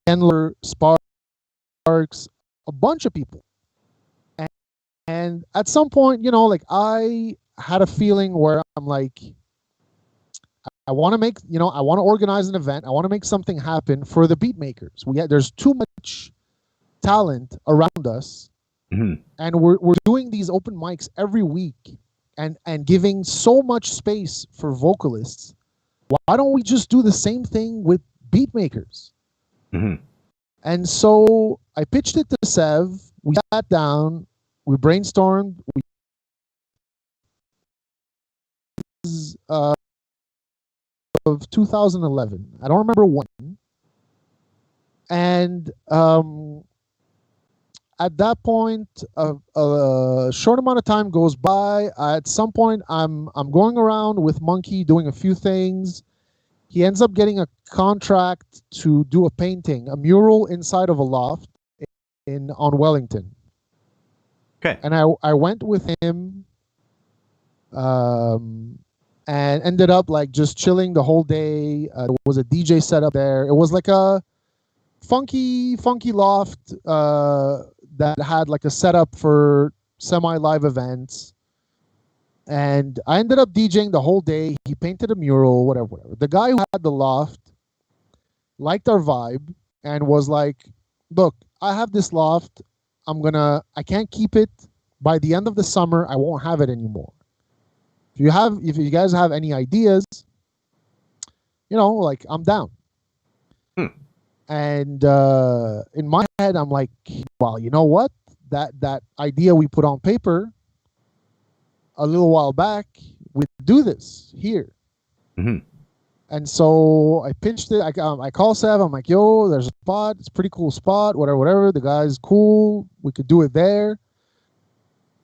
Endler, Sparks, a bunch of people. And at some point, you know, like I had a feeling where I'm like, I want to make, you know, I want to organize an event. I want to make something happen for the beat makers. There's too much talent around us. Mm-hmm. And we're doing these open mics every week. And giving so much space for vocalists, why don't we just do the same thing with beat makers? Mm-hmm. And so I pitched it to Sev. We sat down, we brainstormed. Of 2011, I don't remember when. And at that point, a short amount of time goes by. At some point, I'm going around with Monkey doing a few things. He ends up getting a contract to do a painting, a mural inside of a loft on Wellington. Okay. And I went with him, and ended up like just chilling the whole day. There was a DJ set up there. It was like a funky loft that had like a setup for semi-live events. And I ended up DJing the whole day. He painted a mural, whatever. The guy who had the loft liked our vibe and was like, look, I have this loft. I can't keep it. By the end of the summer, I won't have it anymore. If you guys have any ideas, you know, like I'm down. And in my head, I'm like, well, you know what? That idea we put on paper a little while back, we do this here. Mm-hmm. And so I pitched it. I call Sev. I'm like, yo, there's a spot. It's a pretty cool spot. Whatever. The guy's cool. We could do it there.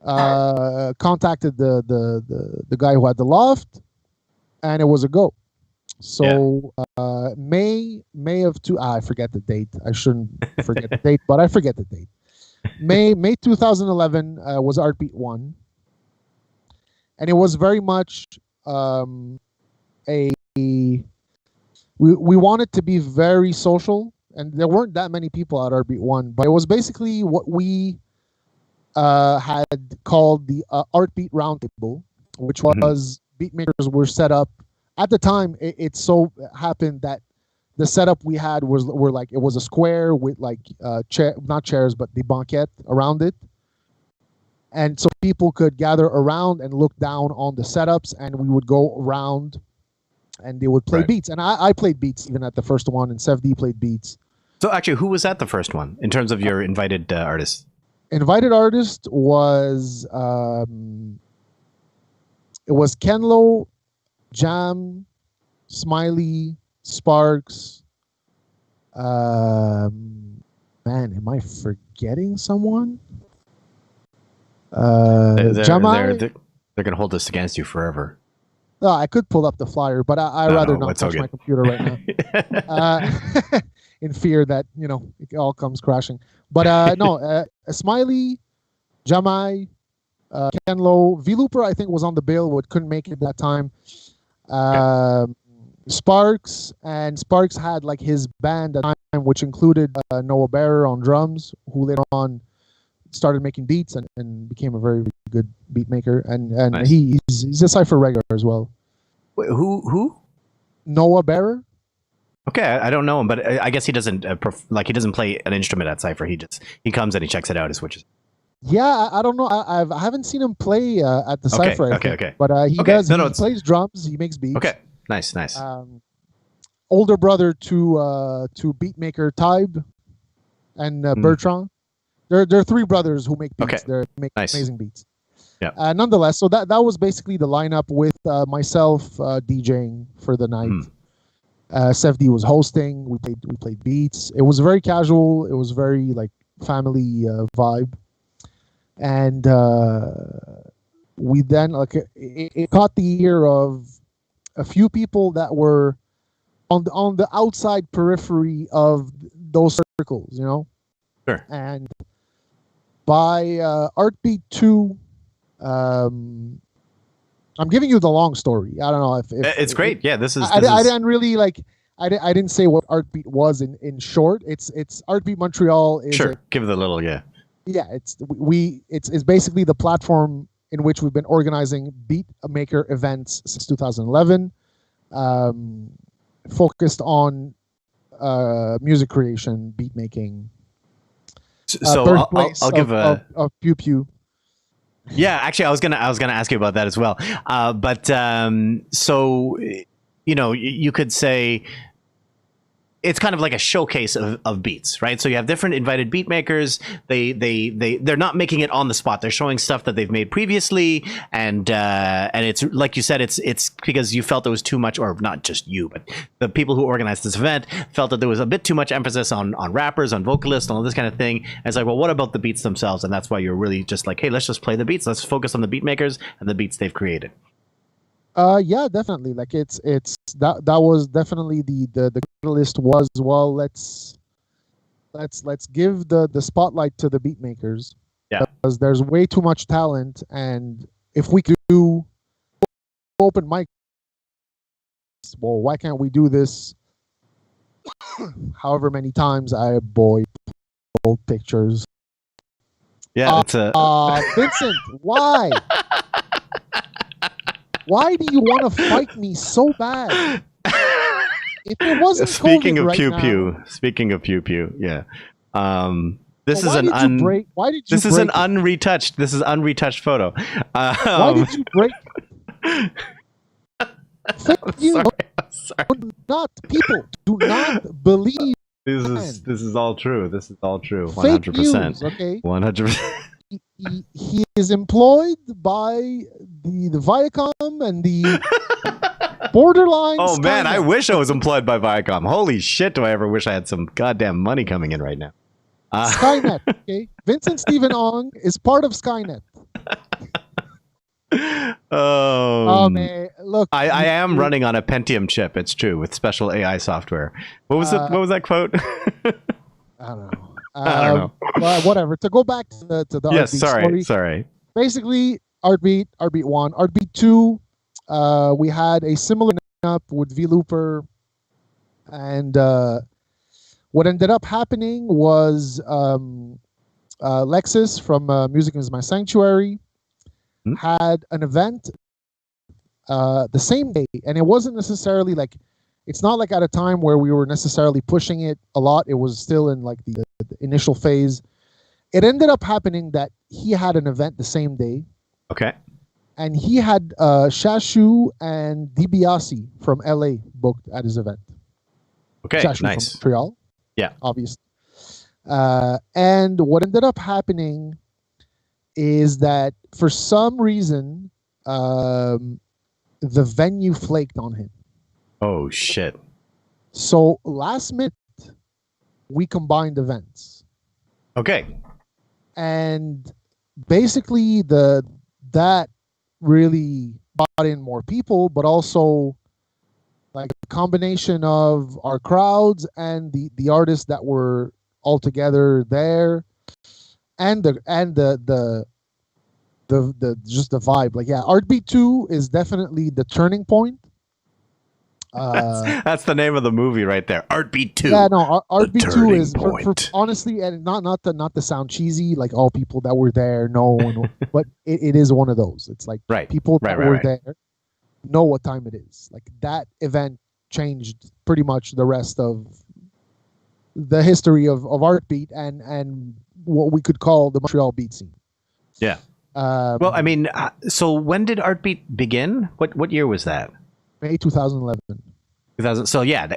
Contacted the guy who had the loft, and it was a go. So May of I forget the date. I shouldn't forget the date, but I forget the date. May 2011 was Heartbeat 1, and it was very much we wanted to be very social, and there weren't that many people at Heartbeat 1, but it was basically what we had called the Heartbeat Roundtable, which was beatmakers were set up. At the time, it so happened that the setup we had it was a square with like not chairs, but the banquette around it. And so people could gather around and look down on the setups, and we would go around and they would play beats. And I played beats even at the first one, and Sev D played beats. So actually, who was at the first one in terms of your invited artists? Invited artist was it was Kenlo, Jam, Smiley, Sparks. Man, am I forgetting someone? Jamai. They're gonna hold this against you forever. No, I could pull up the flyer, but I rather not touch my computer right now. In fear that, you know, it all comes crashing. But no, Smiley, Jamai, Ken Lo, V-Looper, I think, was on the bill, but couldn't make it that time. Sparks, and Sparks had like his band at the time, which included Noah Bearer on drums, who later on started making beats and became a very good beat maker. And Nice. he's a Cypher regular as well. Wait, who? Noah Bearer. Okay, I don't know him, but I guess he doesn't he doesn't play an instrument at Cypher. He comes and he checks it out and switches. Yeah, I don't know. I haven't seen him play at the Cypher. Okay. But he does. He plays drums. He makes beats. Okay, nice. Older brother to beatmaker Tybe and Bertrand. They're three brothers who make beats. They make amazing beats. Yeah. Nonetheless, so that was basically the lineup with myself DJing for the night. Sefdi was hosting. We played beats. It was very casual. It was very like family vibe, and we then it caught the ear of a few people that were on the outside periphery of those circles, you know. Sure. And by Artbeat 2, I'm giving you the long story. I don't know if it's great. Yeah, this is. I didn't really like. I didn't say what Artbeat was in short. It's Artbeat Montreal. Give it a little. Yeah. It's basically the platform in which we've been organizing beat maker events since 2011, focused on music creation, beat making. So I'll give a Pew Pew. Yeah, actually, I was gonna ask you about that as well. So you know, you could say it's kind of like a showcase of beats, right? So you have different invited beat makers. They're not making it on the spot. They're showing stuff that they've made previously, and it's like you said, it's because you felt there was too much, or not just you, but the people who organized this event felt that there was a bit too much emphasis on rappers, on vocalists, and all this kind of thing. And it's like, well, what about the beats themselves? And that's why you're really just like, hey, let's just play the beats. Let's focus on the beat makers and the beats they've created. Yeah, definitely. Like it's that was definitely the catalyst was, well, let's give the spotlight to the beat makers. Yeah. Because there's way too much talent, and if we do open mic, well, why can't we do this however many times I old pictures. Yeah, it's Vincent, why? Why do you want to fight me so bad? If it wasn't speaking COVID of right pew now, pew, speaking of pew pew, yeah. This well, is an why did you this is break an unretouched. This is unretouched photo. Why did you break? Sorry. Do not believe. This is all true. This is all true. 100%. Okay. 100%. He is employed by the Viacom and the borderline. Oh man, Skynet. I wish I was employed by Viacom. Holy shit, do I ever wish I had some goddamn money coming in right now. Skynet. Okay, Vincent Stephen-Ong is part of Skynet. Oh man, look, I am running on a Pentium chip. It's true, with special AI software. What was it? What was that quote? I don't know. I don't know. But whatever. To go back to the yes, Artbeat sorry. Basically, Artbeat 1, Artbeat 2. We had a similar lineup with V-Looper, and what ended up happening was Lexus from Music Is My Sanctuary had an event the same day, and it wasn't necessarily like, it's not like at a time where we were necessarily pushing it a lot. It was still in like the initial phase. It ended up happening that he had an event the same day. Okay. And he had Shashu and DiBiase from LA booked at his event. Okay, Shashu nice. From Montreal. Yeah. Obviously. And what ended up happening is that for some reason, the venue flaked on him. Oh, shit. So last minute, we combined events. Okay. And basically that really brought in more people, but also like a combination of our crowds and the artists that were all together there, and the just the vibe. Like, yeah, Artbeat 2 is definitely the turning point. That's the name of the movie right there. Artbeat 2. Yeah, no, Artbeat 2 is for honestly, and not to sound cheesy, like all people that were there know, but it is one of those. It's like people that were there know what time it is. Like that event changed pretty much the rest of the history of Artbeat and what we could call the Montreal beat scene. Yeah. Well, I mean, so when did Artbeat begin? What year was that? May 2011. 2000. So yeah,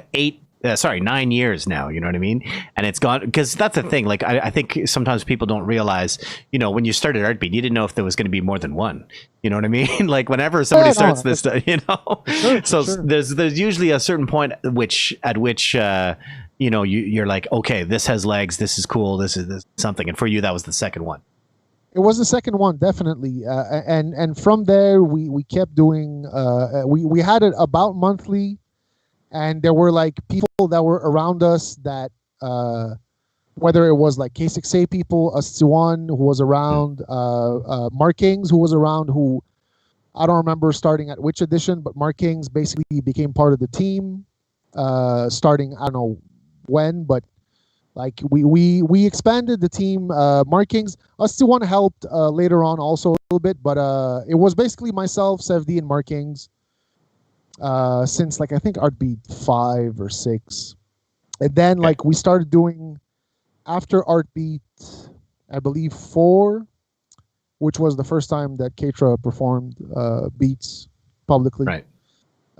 9 years now. You know what I mean? And it's gone, because that's the thing. Like I think sometimes people don't realize, when you started Artbeat, you didn't know if there was going to be more than one. You know what I mean? Like whenever somebody starts this, Sure. There's usually a certain point at which you're like, okay, this has legs. This is cool. This is something. And for you, that was the second one. It was the second one, definitely, and from there we kept doing. We had it about monthly, and there were like people that were around us that, whether it was like K6A people, Us2One who was around, Markings who was around, who I don't remember starting at which edition, but Markings basically became part of the team, starting I don't know when, but. Like we expanded the team. Markings, Us2One helped later on also a little bit, but it was basically myself, Sevdi, and Markings since like I think Artbeat 5 or 6, and then like we started doing after Artbeat, I believe 4, which was the first time that Keitra performed beats publicly. Right.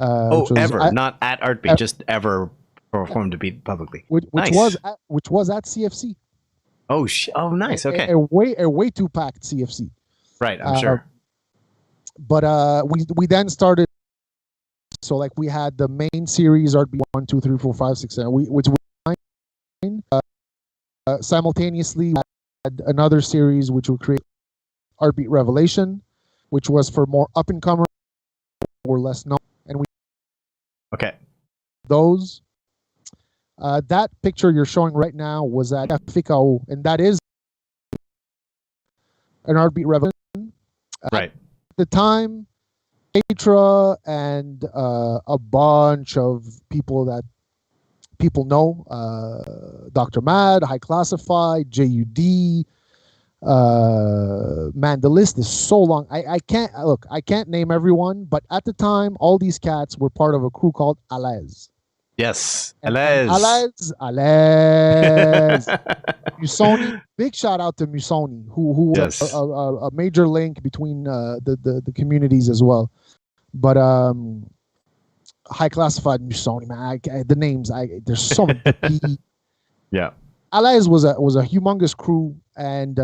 Ever, not at Artbeat, just ever. Performed to beat publicly, which was at CFC. Oh, nice. Okay, a way too packed CFC. Right, I'm sure. But we then started. So like we had the main series Artbeat 1, 2, 3, 4, 5, 6, 7, which simultaneously we had another series which would create Artbeat Revelation, which was for more up and comers or less known, and we those. That picture you're showing right now was at FICAO, and that is an Artbeat Revelation. Right. At the time, Keitra and a bunch of people that people know, Dr. Mad, High Classified, JUD, man, the list is so long. I can't name everyone, but at the time, all these cats were part of a crew called Alaise. Yes, Alaise. Musoni, big shout out to Musoni, who was a major link between the communities as well. But High Classified, Musoni, man, the names, there's so many. Yeah. Alaise was a humongous crew and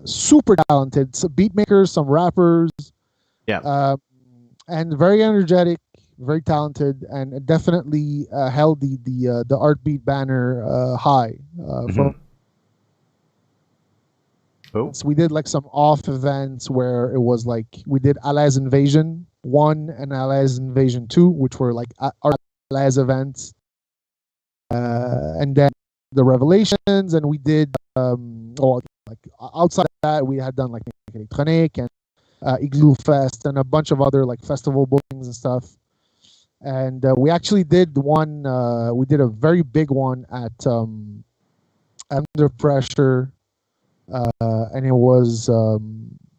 super talented. Some beat makers, some rappers. Yeah. And very energetic. Very talented, and definitely held the Artbeat banner high. So we did like some off events where it was like we did Alaise Invasion 1 and Alaise Invasion 2, which were like our Alaise events, and then the Revelations, and we did like outside of that we had done like Electronic and Igloo Fest and a bunch of other like festival bookings and stuff. And we actually did one. We did a very big one at Under Pressure, and it was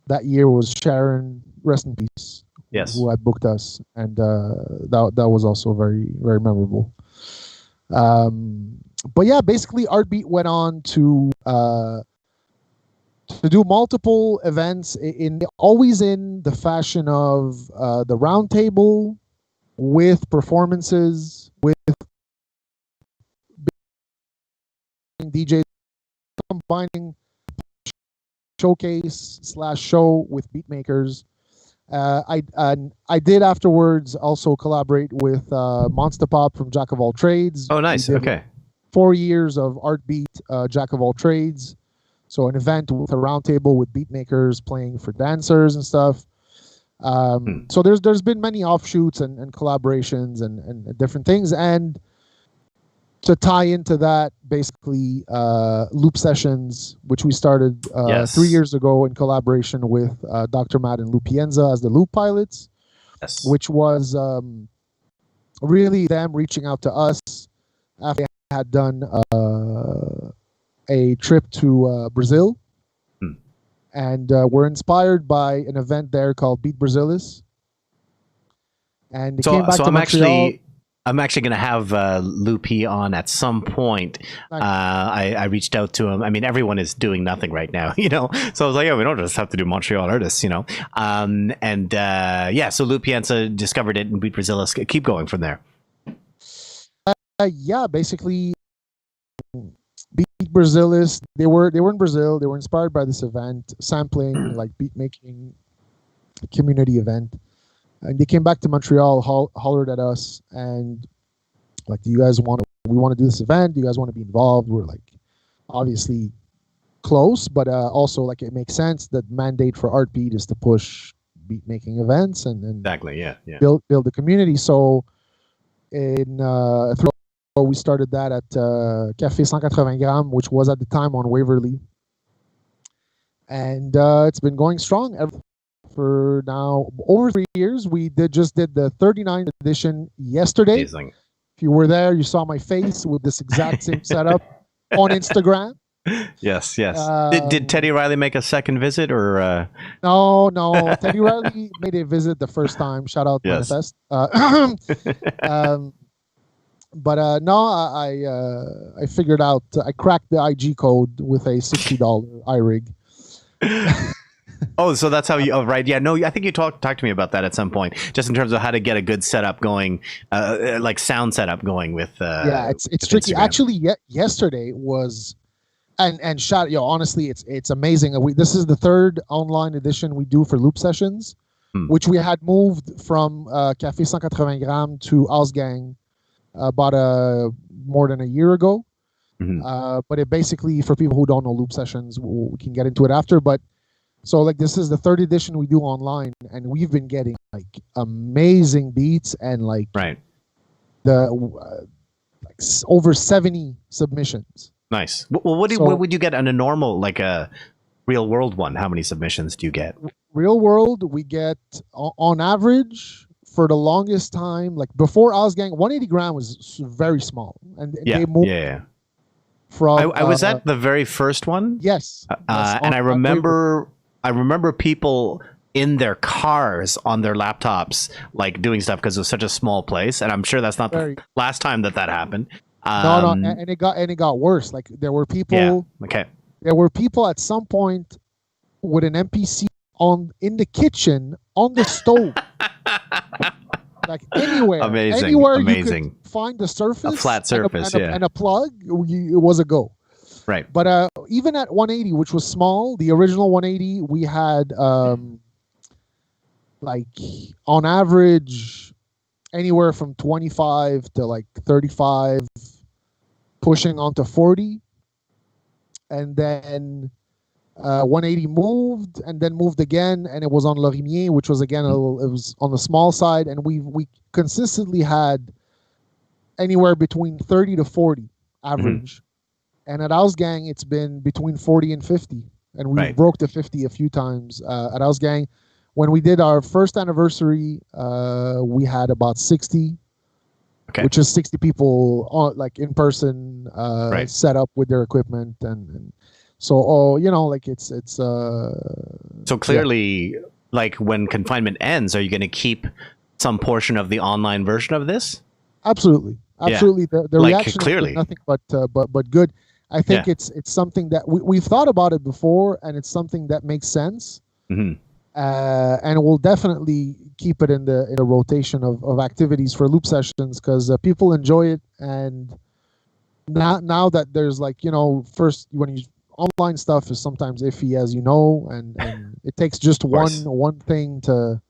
that year was Sharon, rest in peace. Yes, who had booked us, and that was also very very memorable. But yeah, basically, Artbeat went on to do multiple events always in the fashion of the round table. With performances, with DJs, combining showcase/show with beat makers. I did afterwards also collaborate with Monster Pop from Jack of All Trades. Oh, nice. Okay. 4 years of Artbeat, Jack of All Trades. So an event with a round table with beat makers playing for dancers and stuff. So there's been many offshoots and collaborations and different things. And to tie into that, basically, loop sessions, which we started 3 years ago in collaboration with Dr. Matt and Lou Pienza as the loop pilots, which was really them reaching out to us after they had done a trip to Brazil. And we're inspired by an event there called Beat Brazilis. And they came back to Montreal. I'm actually going to have Loopy on at some point. I reached out to him. I mean, everyone is doing nothing right now, you know? So I was like, yeah, we don't just have to do Montreal artists, you know? So Lou Pienza discovered it in Beat Brazilis. Keep going from there. Basically, Beat Brazilis, they were in Brazil. They were inspired by this event, sampling, like beat making community event. And they came back to Montreal, hollered at us, and like, we want to do this event. Do you guys want to be involved? We're like, obviously close, but also like it makes sense that mandate for Artbeat is to push beat making events and exactly, build the community. So we started that at Café 180 Grammes, which was at the time on Waverly, and it's been going strong for now over 3 years. We just did the 39th edition yesterday. Amazing. If you were there, you saw my face with this exact same setup on Instagram. Yes. Did Teddy Riley make a second visit or? No. Teddy Riley made a visit the first time. Shout out Manifest. But no, I figured out. I cracked the IG code with a $60 iRig. Oh, so that's how you? Oh, right. Yeah. No, I think you talked to me about that at some point, just in terms of how to get a good setup going, like sound setup going with. It's tricky. Instagram. Actually, yesterday was, and honestly, it's amazing. This is the third online edition we do for loop sessions, which we had moved from Café 180 Grammes to Ausgang about more than a year ago. But it basically, for people who don't know loop sessions, we can get into it after. But so like this is the third edition we do online, and we've been getting like amazing beats and like over 70 submissions. Nice. Well, what would you get on a normal, like a real world one? How many submissions do you get? Real world, we get on average for the longest time, like before Ausgang, 180 gram was very small, and they moved. From I was at the very first one. Yes. And I remember people in their cars on their laptops, like doing stuff because it was such a small place. And I'm sure that's not the last time that happened. No, and it got worse. Like there were people. Yeah. Okay. There were people at some point with an MPC in the kitchen on the stove. Like anywhere. Anywhere you could find the surface. A flat surface, and a plug, it was a go. Right. But even at 180, which was small, the original 180, we had like on average anywhere from 25 to like 35, pushing onto 40. And then 180 moved and then moved again, and it was on Lorimier, which was again it was on the small side, and we consistently had anywhere between 30 to 40 average. And at Ausgang, it's been between 40 and 50. And we broke the 50 a few times at Ausgang. When we did our first anniversary, we had about 60, which is 60 people on, like in person, set up with their equipment. And so, like it's so clearly, like when confinement ends, are you going to keep some portion of the online version of this? Absolutely. The like, reaction clearly has been nothing but good. I think it's something that we've thought about it before, and it's something that makes sense. And we'll definitely keep it in the rotation of activities for loop sessions, because people enjoy it. And now that there's like, first when you online stuff is sometimes iffy, as you know, and it takes just one thing to,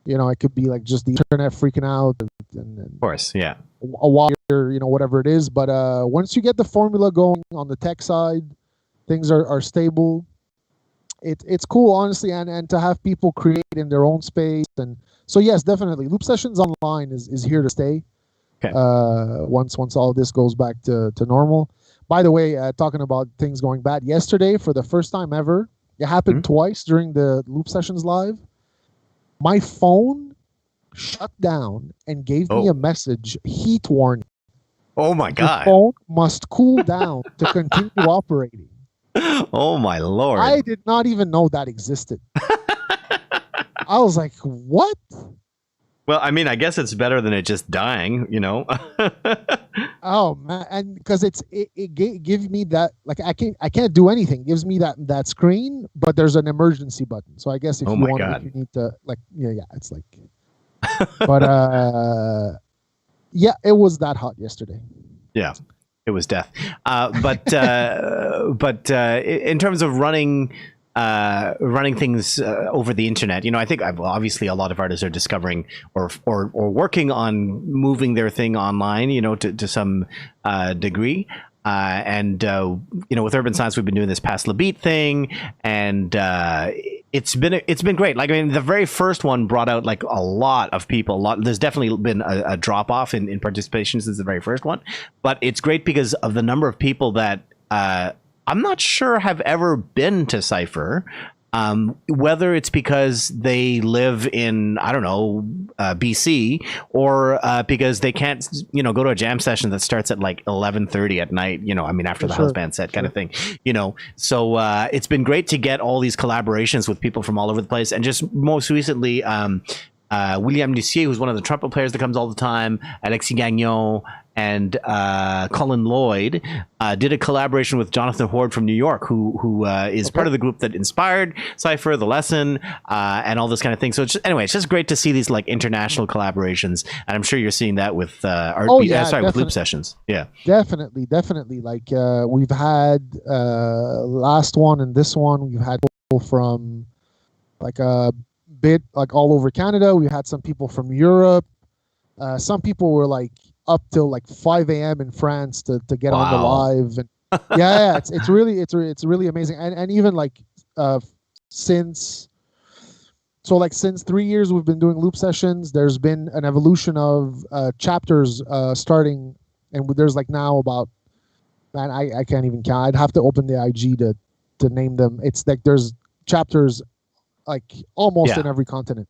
it could be like just the internet freaking out, and of course, a wire, whatever it is. But once you get the formula going on the tech side, things are stable. it's cool, honestly, and to have people create in their own space. And so yes, definitely loop sessions online is here to stay. Okay. Once all this goes back to normal. By the way, talking about things going bad, yesterday for the first time ever, it happened twice during the loop sessions live. My phone shut down and gave me a message, heat warning. Oh my God. Your phone must cool down to continue operating. Oh my Lord. I did not even know that existed. I was like, what? Well, I mean, I guess it's better than it just dying, you know. Oh man, and because it gives me that, like, I can't do anything. It gives me that screen, but there's an emergency button. So I guess if you want, if you need to, like, yeah, it's like, but yeah, it was that hot yesterday. Yeah, it was death. But in terms of running things over the internet, you know, I think obviously a lot of artists are discovering or working on moving their thing online, you know, to some degree. And you know, with Urban Science, we've been doing this Pass the Beat thing, and it's been great. Like, I mean, the very first one brought out like a lot of people. There's definitely been a drop off in participation since the very first one, but it's great because of the number of people that I'm not sure have ever been to Cypher. Whether it's because they live in, I don't know, BC, or because they can't, you know, go to a jam session that starts at like 11:30 at night, you know, I mean, after the house band set kind of thing, you know. So it's been great to get all these collaborations with people from all over the place. And just most recently, William Lucier, who's one of the trumpet players that comes all the time, Alexis Gagnon, and Colin Lloyd did a collaboration with Jonathan Horde from New York, who is part of the group that inspired Cypher, The Lesson, and all this kind of thing. So it's just great to see these like international collaborations, and I'm sure you're seeing that with with Loop Sessions. Yeah, definitely. Like we've had last one and this one, we've had people from like a bit like all over Canada. We had some people from Europe. Some people were like up till like 5 a.m. in France to get on the live, and yeah, it's really amazing. And even like since 3 years we've been doing loop sessions, there's been an evolution of chapters starting, and there's like now about, man, I can't even count. I'd have to open the IG to name them. It's like there's chapters like almost in every continent.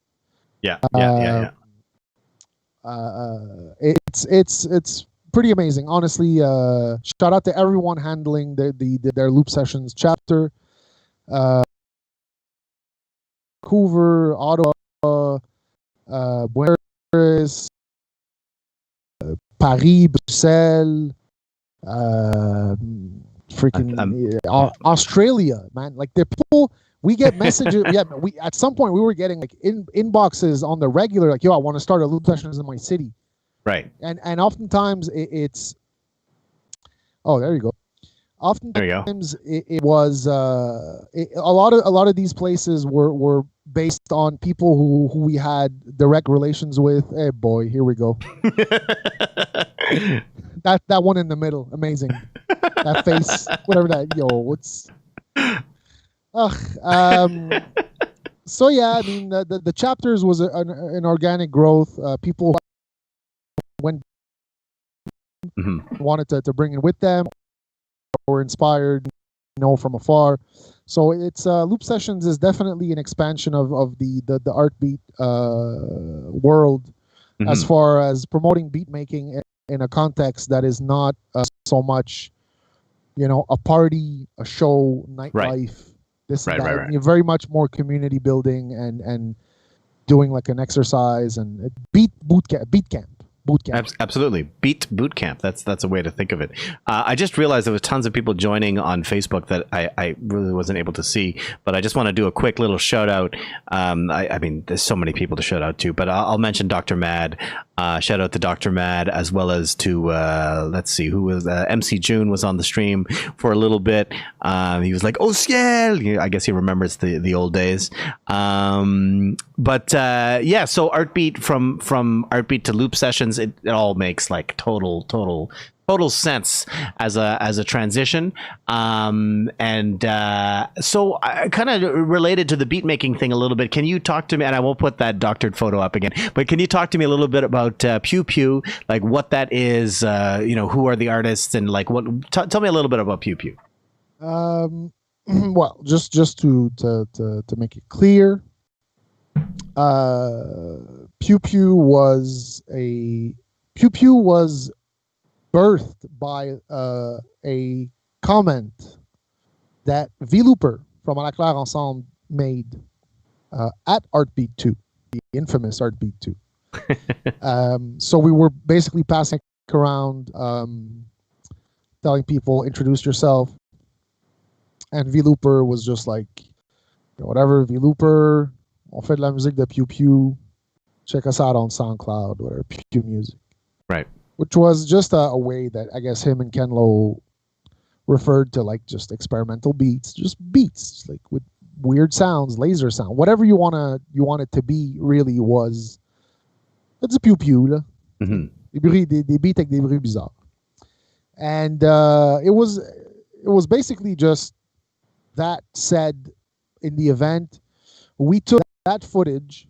It's pretty amazing, honestly. Shout out to everyone handling their loop sessions chapter. Vancouver, Ottawa, Buenos Aires, Paris, Bruxelles, Australia, man. Like, the people, we get messages. Yeah, we at some point we were getting like inboxes on the regular, like, yo, I want to start a loop sessions in my city. Right. And oftentimes it's there you go. Oftentimes it was a lot of these places were based on people who we had direct relations with. Hey boy, here we go. that one in the middle, amazing. That face, whatever that. Yo, what's? So yeah, I mean the chapters was an organic growth. People went wanted to bring it with them, or inspired, you know, from afar. So it's loop sessions is definitely an expansion of the art beat world, as far as promoting beat making in a context that is not so much, you know, a party, a show, nightlife. Right. You're very much more community building and doing like an exercise and beat camp. Absolutely. Beat boot camp. That's a way to think of it. I just realized there was tons of people joining on Facebook that I really wasn't able to see, but I just want to do a quick little shout out. I mean, there's so many people to shout out to, but I'll mention Dr. Mad. Shout out to Dr. Mad, as well as to, let's see, who was MC June was on the stream for a little bit. He was like, oh, ciel! I guess he remembers the old days. But yeah, so Artbeat, from Artbeat to Loop Sessions, it all makes like total total sense as a transition. So kind of related to the beat making thing a little bit. Can you talk to me? And I won't put that doctored photo up again. But can you talk to me a little bit about Pew Pew, like what that is? Who are the artists, and like what? Tell me a little bit about Pew Pew. Well, just to make it clear, Pew Pew was birthed by a comment that V-Looper from À la Claire Ensemble made at Artbeat 2, the infamous Artbeat 2. So we were basically passing around, telling people, introduce yourself. And V-Looper was just like, whatever, V-Looper, on fait de la musique de Pew Pew, check us out on SoundCloud, whatever, Pew Music. Right. Which was just a way that I guess him and Ken Lo referred to, like, just experimental beats, just beats, like with weird sounds, laser sound, whatever you want it to be. Really was, it's a Pew Pew là. Mm-hmm. Des beats avec des bruits bizarres, and it was basically just that. Said in the event, we took that footage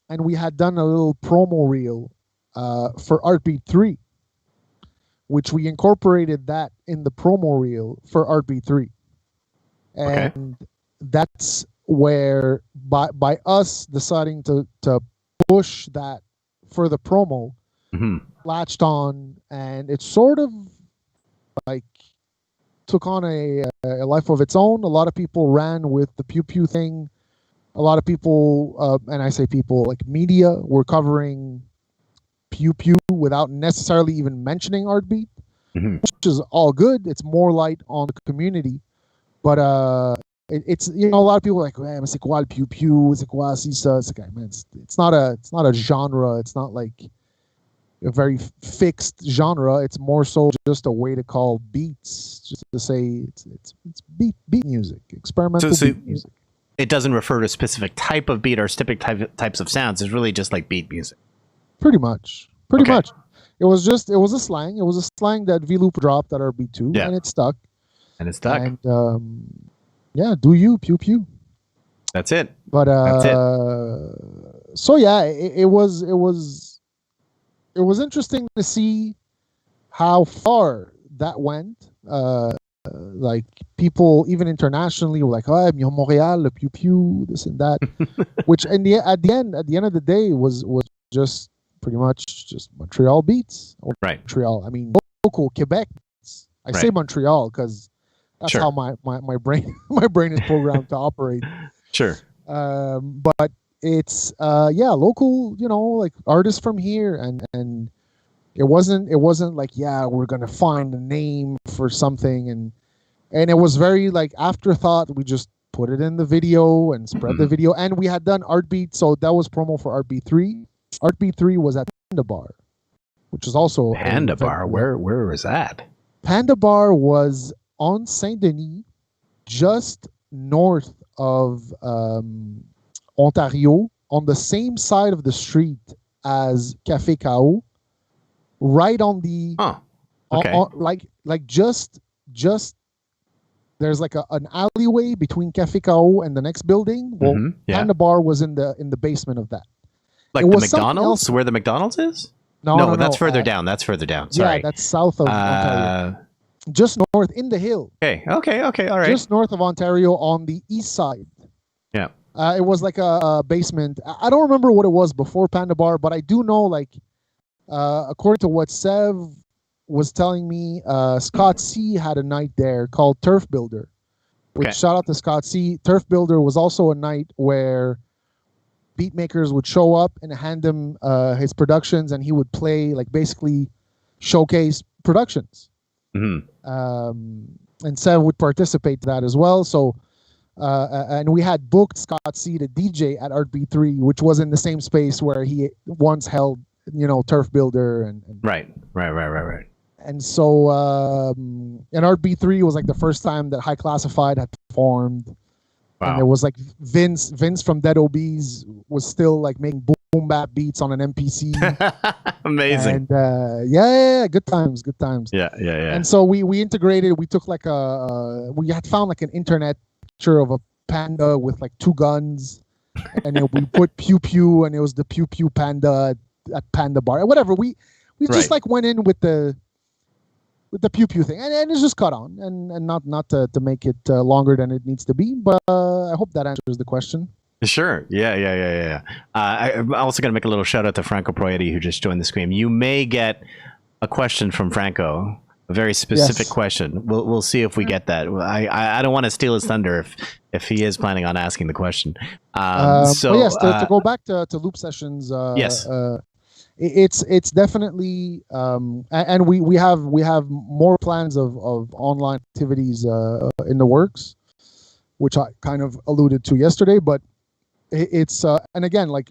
and we had done a little promo reel for Artbeat 3, which we incorporated that in the promo reel for Artbeat 3. And that's where, by us deciding to push that for the promo, latched on, and it sort of like took on a life of its own. A lot of people ran with the Pew Pew thing. A lot of people, and I say people, like media, were covering Pew Pew without necessarily even mentioning Artbeat, which is all good. It's more light on the community. But it's, a lot of people are like, man, c'est quoi le Pew Pew? C'est quoi si ça? It's like, man, it's not a genre. It's not like a very fixed genre. It's more so just a way to call beats, just to say it's beat music, experimental beat music. It doesn't refer to a specific type of beat or specific types of sounds. It's really just like beat music. Pretty much. It was a slang. It was a slang that V-Loop dropped at Artbeat 2, and it stuck. And do you, Pew Pew. That's it. But that's it. So yeah, it was interesting to see how far that went. Like people, even internationally, were like, "Oh, Montreal, le Pew Pew, this and that," which at the end of the day was just pretty much just Montreal beats. Right. Montreal. I mean, local Quebec beats. I say Montreal because that's how my brain is programmed to operate. Sure. But it's local, like artists from here, and it wasn't like, we're gonna find a name for something, and it was very like afterthought. We just put it in the video and spread the video, and we had done Artbeat, so that was promo for Artbeat 3. Artbeat 3 was at Panda Bar, which is also Panda Bar. Where was that? Panda Bar was on Saint Denis, just north of Ontario, on the same side of the street as Café K.O., right on the like just there's like an alleyway between Café K.O. and the next building. Well, Panda Bar was in the basement of that. Like the McDonald's, where the McDonald's is? No, that's further down. That's further down. Sorry. Yeah, that's south of Ontario. Just north in the hill. Okay, all right. Just north of Ontario on the east side. Yeah. It was like a basement. I don't remember what it was before Panda Bar, but I do know, like, according to what Sev was telling me, Scott C had a night there called Turf Builder. Which, shout out to Scott C. Turf Builder was also a night where beat makers would show up and hand him his productions, and he would play, like, basically showcase productions. And Sev would participate to that as well. So, and we had booked Scott C to DJ at Artbeat 3, which was in the same space where he once held, Turf Builder and right. And so, and Artbeat 3 was like the first time that High Classified had performed. Wow. And there was like Vince from Dead OBs was still like making boom bap beats on an MPC. Amazing. And yeah, good times. Yeah. And so we integrated. We took like we had found like an internet picture of a panda with like 2 guns, and then we put pew pew, and it was the pew pew panda at Panda Bar, whatever. We just like went in with the pew pew thing, and it's just caught on, and not to make it longer than it needs to be. But I hope that answers the question. Sure. Yeah. I'm also going to make a little shout out to Franco Proietti, who just joined the stream. You may get a question from Franco, a very specific question. We'll see if we get that. I don't want to steal his thunder if he is planning on asking the question. So yes, to go back to loop sessions. Yes. It's definitely and we have more plans of online activities in the works, which I kind of alluded to yesterday, but it's and again, like,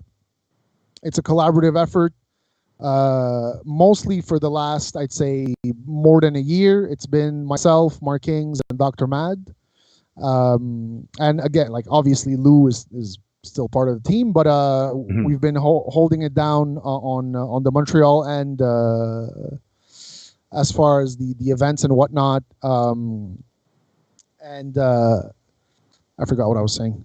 it's a collaborative effort, mostly for the last, I'd say, more than a year. It's been myself, Mark Kings, and Dr. Mad, and again, like, obviously Lou is still part of the team, but we've been holding it down on the Montreal end, as far as the events and whatnot, and I forgot what I was saying.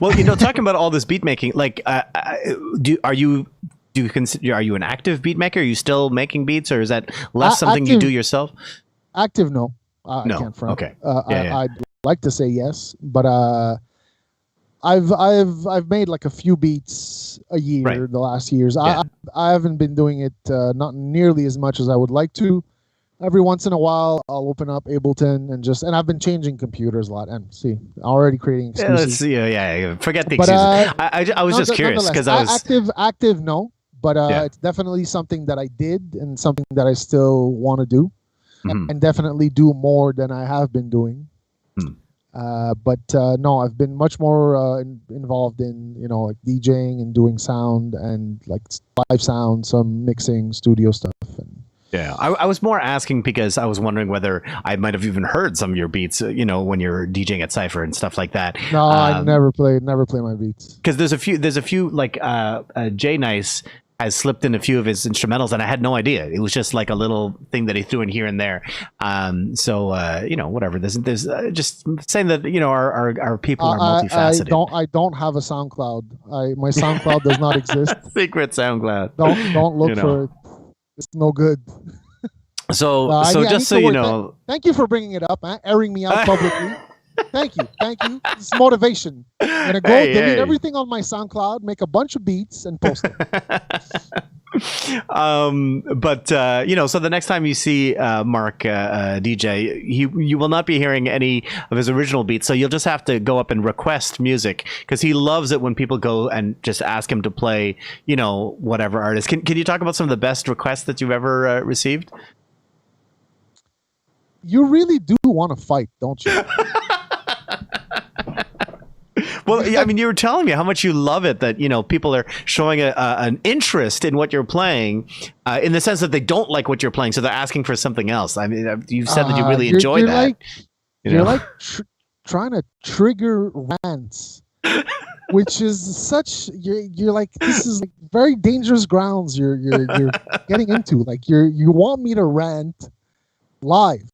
Well, talking about all this beat making, like, are you an active beat maker? Are you still making beats, or is that less something you do yourself? Active, no. No. I can't front. Okay. I'd like to say yes, but I've made like a few beats a year the last years. I haven't been doing it not nearly as much as I would like to. Every once in a while, I'll open up Ableton and I've been changing computers a lot. And see, already creating excuses. Forget the excuses. I was just curious because I was active. No, but it's definitely something that I did and something that I still want to do, and definitely do more than I have been doing. But no, I've been much more involved in like DJing and doing sound and like live sound, some mixing, studio stuff. Yeah, I was more asking because I was wondering whether I might have even heard some of your beats, when you're DJing at Cypher and stuff like that. No, I never play my beats. Because there's a few like Jay Nice has slipped in a few of his instrumentals, and I had no idea. It was just like a little thing that he threw in here and there. So whatever. There's just saying that our people are multifaceted. I don't have a SoundCloud. My SoundCloud does not exist. Secret SoundCloud. Don't look for it. It's no good. So just so you know, thank you for bringing it up, airing me out publicly. Thank you. It's motivation. I'm gonna go delete everything on my SoundCloud, make a bunch of beats, and post them. But so the next time you see Mark DJ, you will not be hearing any of his original beats. So you'll just have to go up and request music, because he loves it when people go and just ask him to play, whatever artist. Can you talk about some of the best requests that you've ever received? You really do want to fight, don't you? Well, I mean, you were telling me how much you love it, that people are showing an interest in what you're playing, in the sense that they don't like what you're playing, so they're asking for something else. I mean, you've said that you really enjoy that. You're like trying to trigger rants, which is such. You're like, this is like very dangerous grounds. You're getting into. Like you want me to rant live.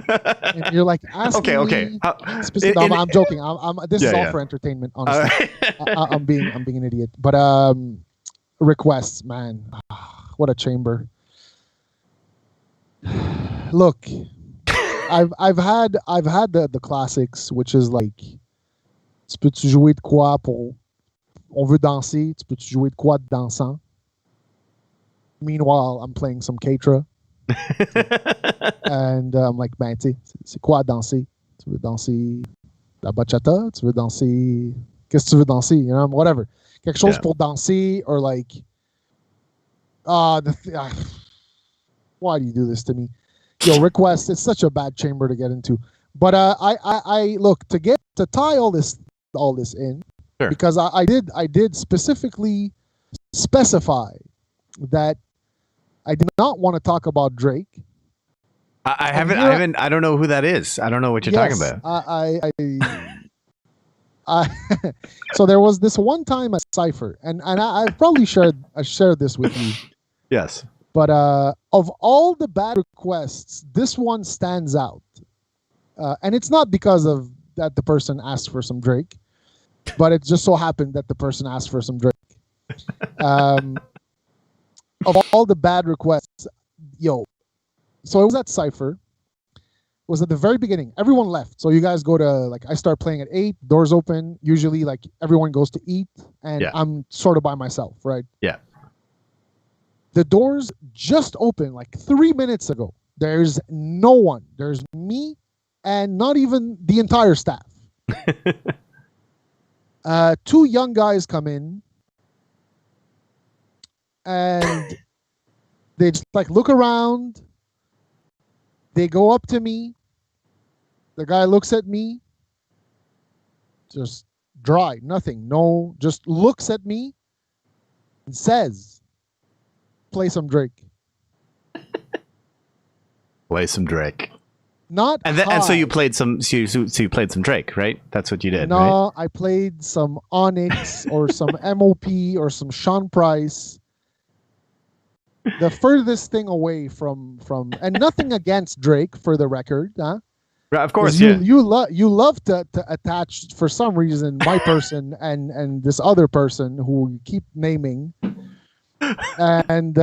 And you're like asking me. I'm joking. This is all for entertainment. Honestly, I'm being an idiot. But requests, man, what a chamber. Look, I've had the classics, which is like, tu peux-tu jouer de quoi pour? On veut danser. Tu peux-tu jouer de quoi de dansant? Meanwhile, I'm playing some Katra. And I'm like, ben, tu sais, c'est quoi danser? Tu veux danser la bachata? Tu veux danser... Qu'est-ce que tu veux danser? Whatever. Quelque chose pour danser, or like... why do you do this to me? Request, it's such a bad chamber to get into. But I look, to tie all this in, sure. Because I did specifically specify that I did not want to talk about Drake. I don't know who that is. I don't know what you're talking about. So there was this one time at Cypher, and I probably shared this with you. Yes. But of all the bad requests, this one stands out. And it's not because of that the person asked for some Drake, but it just so happened that the person asked for some Drake. Of all the bad requests, so it was at Cypher. It was at the very beginning. Everyone left. So you guys go to, like, I start playing at 8, doors open. Usually, like, everyone goes to eat, and I'm sort of by myself, right? Yeah. The doors just opened like 3 minutes ago. There's no one. There's me and not even the entire staff. 2 young guys come in, and they just like look around. They go up to me. The guy looks at me. Just dry, nothing. No, just looks at me and says, "Play some Drake." Play some Drake. Not and so you played some. So you played some Drake, right? That's what you did. No, right? I played some Onyx or some MOP or some Sean Price. The furthest thing away from and nothing against Drake, for the record, huh? Of course, you love to attach, for some reason, my person and this other person who you keep naming. And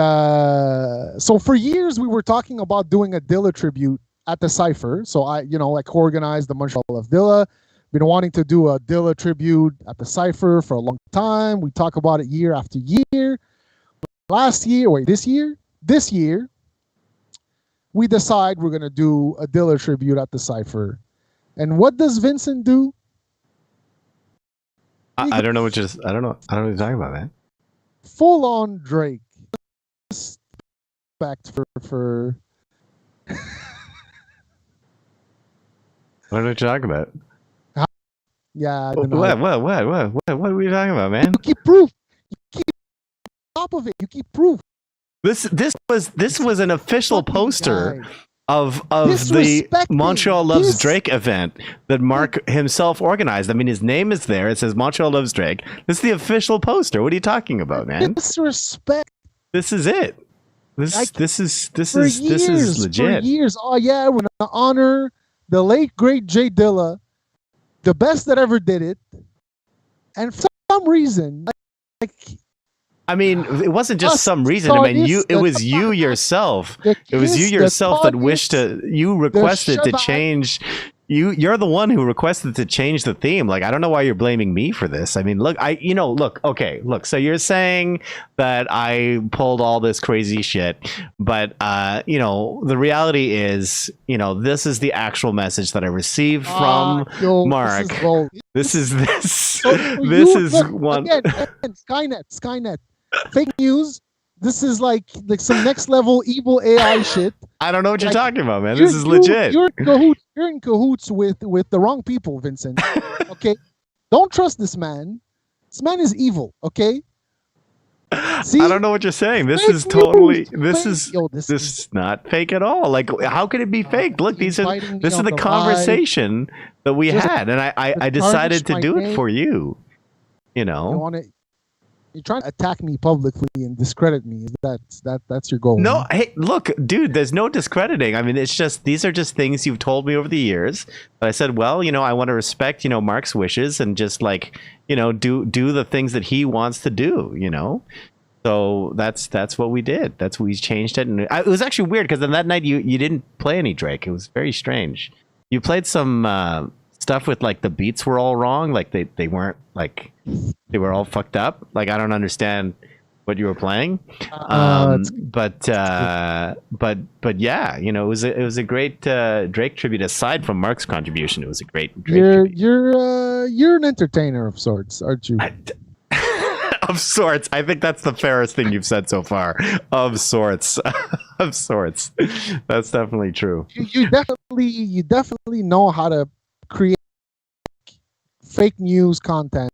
so for years we were talking about doing a Dilla tribute at the Cypher. So I, like, organized the Montreal of Dilla. Been wanting to do a Dilla tribute at the Cypher for a long time. We talk about it year after year. This year, we decide we're gonna do a Dilla tribute at the Cypher. And what does Vincent do? I don't know what you're talking about, man. Full on Drake. Respect for What are you talking about? Yeah, I don't know. What are we talking about, man? You keep proof. You keep top of it. You keep proof. This was an official Fucking poster guy. of the Montreal Loves Drake event that Mark himself organized. I mean, his name is there. It says Montreal Loves Drake. This is the official poster. What are you talking about, man? Disrespect. This is it. This is legit. For years. Oh yeah, we're gonna honor the late great Jay Dilla, the best that ever did it. And for some reason, like, I mean, it wasn't just some reason. I mean, it was you yourself. It was you yourself that wished to. You requested to change. You're the one who requested to change the theme. Like, I don't know why you're blaming me for this. I mean, look, look. So you're saying that I pulled all this crazy shit, but the reality is, this is the actual message that I received from Mark. This is one. Again, Skynet. Fake news. This is like some next level evil AI shit. I don't know what you're talking about, man. This is legit. You're in cahoots with the wrong people, Vincent. Okay, don't trust this man. This man is evil. Okay. See? I don't know what you're saying. This is totally. This is not fake at all. Like, how could it be fake? Look, this is the conversation that we had, and I decided to do it for you. You're trying to attack me publicly and discredit me. That's your goal? No, hey, look, dude. There's no discrediting. I mean, it's just these are just things you've told me over the years. But I said, well, I want to respect, Mark's wishes and just like, do the things that he wants to do. So that's what we did. That's we changed it, and it was actually weird because then that night you didn't play any Drake. It was very strange. You played some stuff with like the beats were all wrong. Like they weren't like. They were all fucked up. Like, I don't understand what you were playing. But yeah, it was a great Drake tribute. Aside from Mark's contribution, it was a great Drake tribute. You're an entertainer of sorts, aren't you? Of sorts. I think that's the fairest thing you've said so far. Of sorts. Of sorts. That's definitely true. You definitely know how to create fake news content.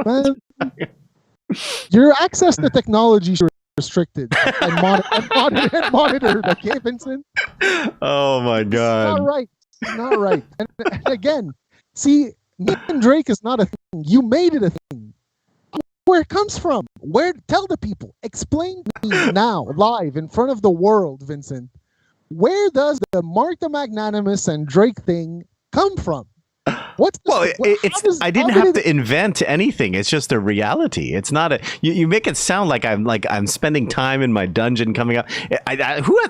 Man, your access to technology is restricted and monitored. Okay, Vincent? Oh my God. It's not right. not right. And again, see, me and Drake is not a thing. You made it a thing. Where it comes from? Where? Tell the people. Explain to me now, live in front of the world, Vincent. Where does the Martha Magnanimous and Drake thing come from? What's the, well, I didn't have to invent anything. It's just a reality. It's not a. You make it sound like I'm spending time in my dungeon coming up.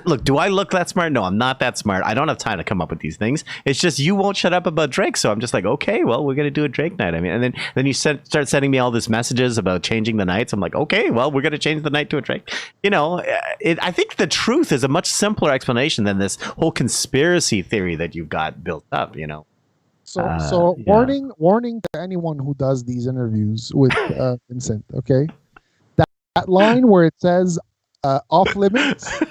Look? Do I look that smart? No, I'm not that smart. I don't have time to come up with these things. It's just you won't shut up about Drake. So I'm just like, okay, well, we're gonna do a Drake night. I mean, and then you start sending me all these messages about changing the nights. I'm like, okay, well, we're gonna change the night to a Drake. You know, I think the truth is a much simpler explanation than this whole conspiracy theory that you've got built up. You know. So yeah. warning to anyone who does these interviews with Vincent, okay? That line where it says off limits,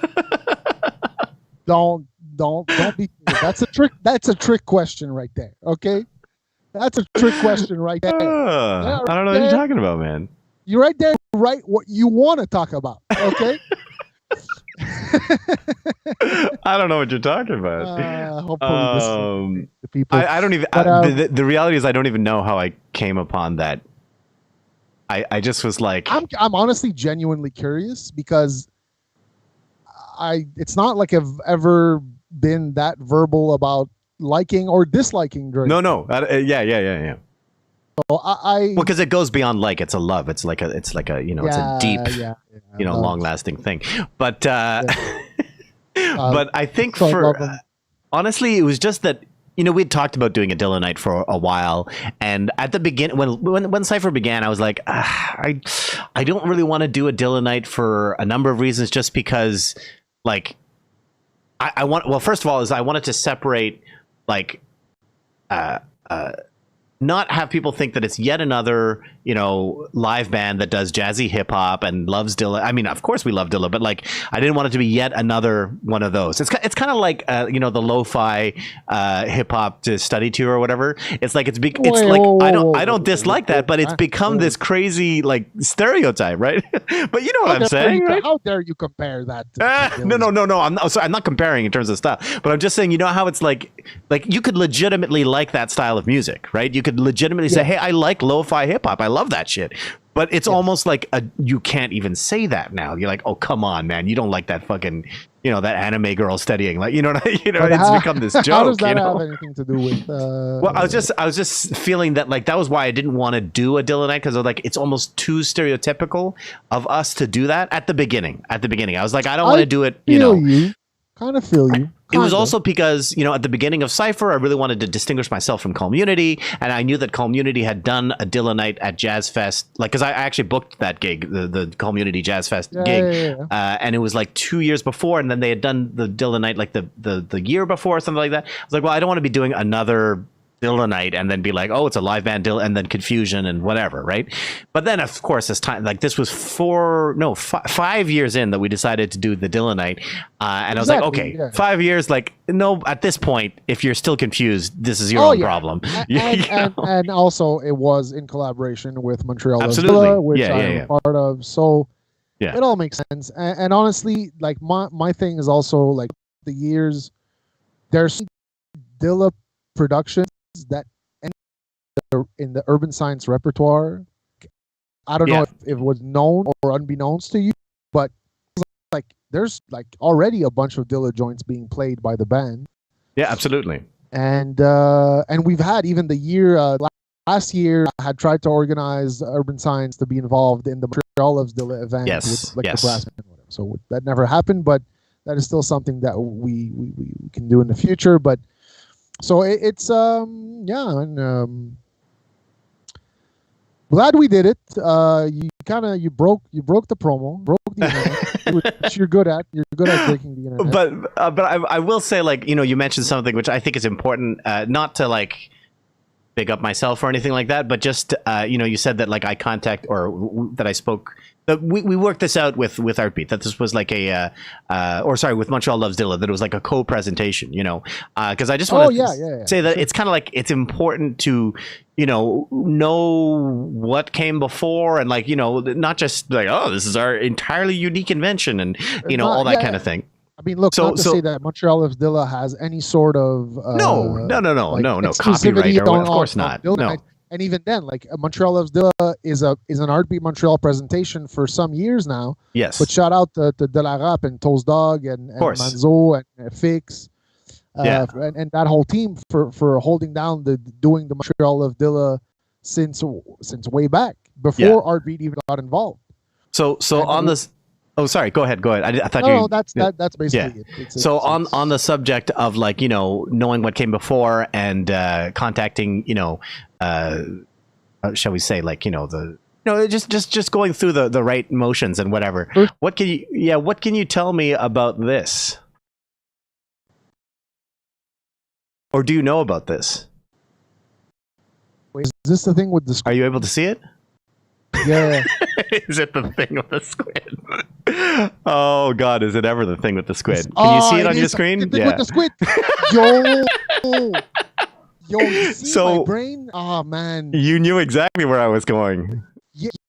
don't be. That's a trick question right there, okay? That's a trick question right there. I don't know what you're talking about, man. You're right there, right? What you want to talk about, okay? I don't know what you're talking about. Hopefully the people. I don't even. The reality is, I don't even know how I came upon that. I just was like, I'm honestly genuinely curious because it's not like I've ever been that verbal about liking or disliking Drake. No. Yeah. So well, because it goes beyond like. It's a love. It's like a it's a deep, long lasting thing. But but I think honestly, it was just that we had talked about doing a Dilla night for a while, and at the beginning when Cypher began, I was like, I don't really want to do a Dilla night for a number of reasons, just because like I want. Well, first of all, is I wanted to separate like not have people think that it's yet another, live band that does jazzy hip hop and loves Dilla. I mean, of course we love Dilla, but like, I didn't want it to be yet another one of those. It's kind of like, the lo-fi hip hop to study tour or whatever. It's like, I don't dislike that, but it's become this crazy like stereotype, right? But you know what I'm saying, right? How dare you compare that? No. I'm not comparing in terms of style, but I'm just saying, how it's like you could legitimately like that style of music, right? You could legitimately say, hey, I like lo-fi hip hop. I love that shit. But it's almost like you can't even say that now. You're like, oh, come on, man. You don't like that fucking, that anime girl studying. Like, it's become this joke. How does that have anything to do with? Well, I was just feeling that like that was why I didn't want to do a Dilla night, because I was like, it's almost too stereotypical of us to do that at the beginning. I was like, I don't want to do it. Kind of feel you. It was also because, at the beginning of Cypher, I really wanted to distinguish myself from Community, and I knew that Community had done a Dilla night at Jazz Fest, like, because I actually booked that gig, the Community Jazz Fest gig, and it was like 2 years before, and then they had done the Dilla night like the year before or something like that. I was like, well, I don't want to be doing another Dilla night and then be like, oh, it's a live band Dilla, and then confusion and whatever, right? But then, of course, as time, like, this was 5 years in that we decided to do the Dilla night, and I was like, okay, 5 years, like, no, at this point, if you're still confused, this is your own problem. And also, it was in collaboration with Montreal, Absolutely. which I'm part of, so it all makes sense. And honestly, like, my thing is also, like, the years, there's Dilla productions that in the urban science repertoire. I don't know if it was known or unbeknownst to you, but like there's like already a bunch of Dilla joints being played by the band. Yeah, absolutely. And we've had even the year last year I had tried to organize urban science to be involved in the Montreal Loves Dilla event with like the brass band. So that never happened, but that is still something that we can do in the future. But so it's glad we did it. You broke the promo, broke the internet, which you're good at. You're good at breaking the internet. But I will say, like, you mentioned something which I think is important, not to like big up myself or anything like that, but just you said that like I contact or that I spoke. We worked this out with Artbeat, that this was like with Montreal Loves Dilla, that it was like a co-presentation, because I just want to say that it's kind of like it's important to, know what came before and like, not just like, oh, this is our entirely unique invention and, all that kind of thing. I mean, look, not to say that Montreal of Dilla has any sort of no exclusivity copyright, of course not. No. And even then, like Montreal of Dilla is an Heartbeat Montreal presentation for some years now. Yes. But shout out to De La Rap and Toast Dog and Manzo and Fix. And that whole team for holding down doing the Montreal of Dilla since way back before Heartbeat even got involved. So on this. Oh, sorry. Go ahead. I thought No, that's basically it. So on the subject of like knowing what came before and contacting shall we say like just going through the right motions and whatever. Sure. What can you tell me about this? Or do you know about this? Wait, is this the thing with the squid? Are you able to see it? Yeah. Is it the thing with the squid? Oh God, is it ever the thing with the squid? Can you see it on your screen? The thing with the squid. Yo, you see my brain? Oh man. You knew exactly where I was going.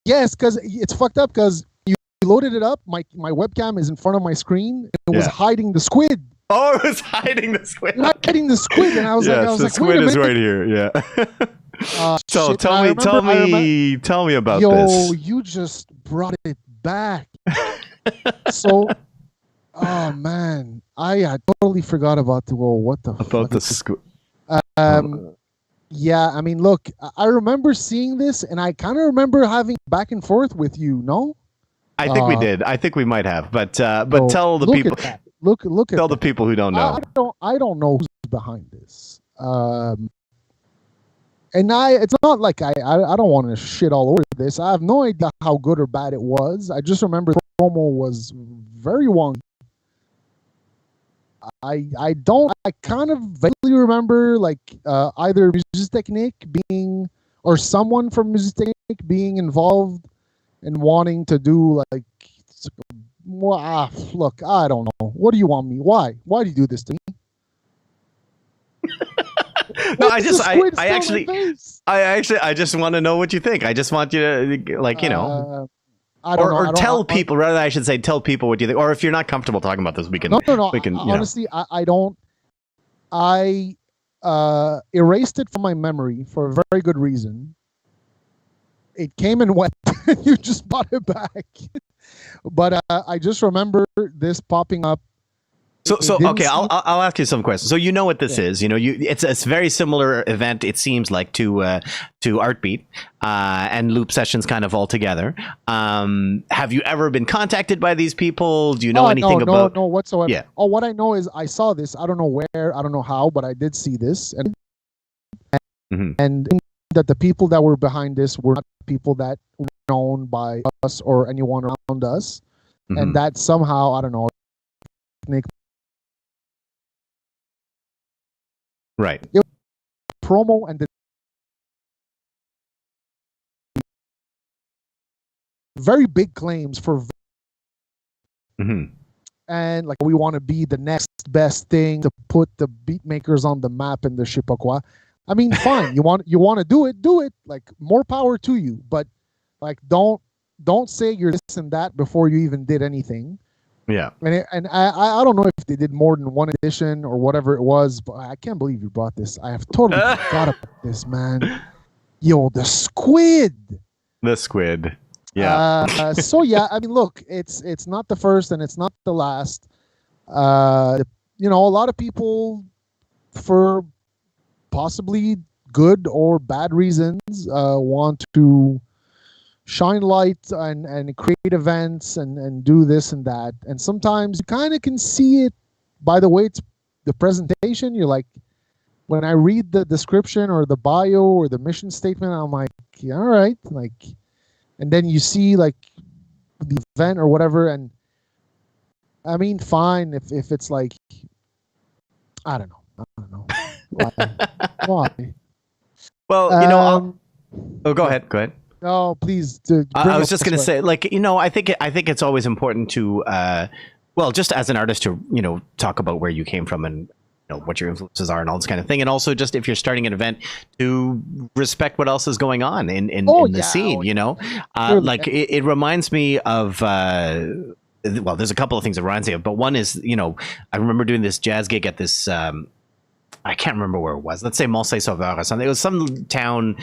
Yes, because it's fucked up because you loaded it up. My webcam is in front of my screen and it was hiding the squid. Oh, it was hiding the squid. Hiding the squid, and I was like, the squid is right here. Yeah. So shit, tell me about this. Yo, you just brought it back. So, oh man, I totally forgot about the squid. Yeah, I mean, look, I remember seeing this, and I kind of remember having back and forth with you. No, I think we did. I think we might have, but tell the people. Look at tell the people who don't know. I don't know who's behind this. And it's not like I don't want to shit all over this. I have no idea how good or bad it was. I just remember the promo was very wonky. I kind of vaguely remember like either Music Technique being or someone from Music Technique being involved and wanting to do like look, I don't know. What do you want me? Why do you do this to me? No, I just want to know what you think. I just want you to like, I don't know. Or tell people, rather than I should say tell people what you think. Or if you're not comfortable talking about this, we can. No. We can, honestly, I don't. I erased it from my memory for a very good reason. It came and went. You just brought it back. But I just remember this popping up. So okay, I'll ask you some questions. So you know what this is? It's a very similar event. It seems like to Heartbeat and Loop Sessions kind of all together. Have you ever been contacted by these people? Do you know anything about? No, whatsoever. Yeah. Oh, what I know is I saw this. I don't know where. I don't know how, but I did see this, and that the people that were behind this were not people that were known by us or anyone around us, and that somehow I don't know. Right. It was promo and the very big claims for and like we want to be the next best thing to put the beat makers on the map and the je sais pas quoi. I mean, fine. you want to do it. Like more power to you, but like don't say you're this and that before you even did anything. Yeah, and I don't know if they did more than one edition or whatever it was, but I can't believe you brought this. I have totally forgot about this, man. Yo, the squid. The squid. Yeah. So yeah, I mean, look, it's not the first and it's not the last. A lot of people, for possibly good or bad reasons, want to shine light and create events and do this and that. And sometimes you kind of can see it by the way it's the presentation. You're like, when I read the description or the bio or the mission statement, I'm like, yeah, all right. Like, and then you see like the event or whatever. And I mean, fine. If it's like, I don't know. Why? Well, go ahead. No, please. I was just going to say, like, I think it's always important to, just as an artist to, talk about where you came from and what your influences are and all this kind of thing. And also just if you're starting an event to respect what else is going on in the scene, Like it reminds me of, well, there's a couple of things that reminds me of, but one is, I remember doing this jazz gig at this, I can't remember where it was. Let's say Mont-Sauveur or something. It was some town,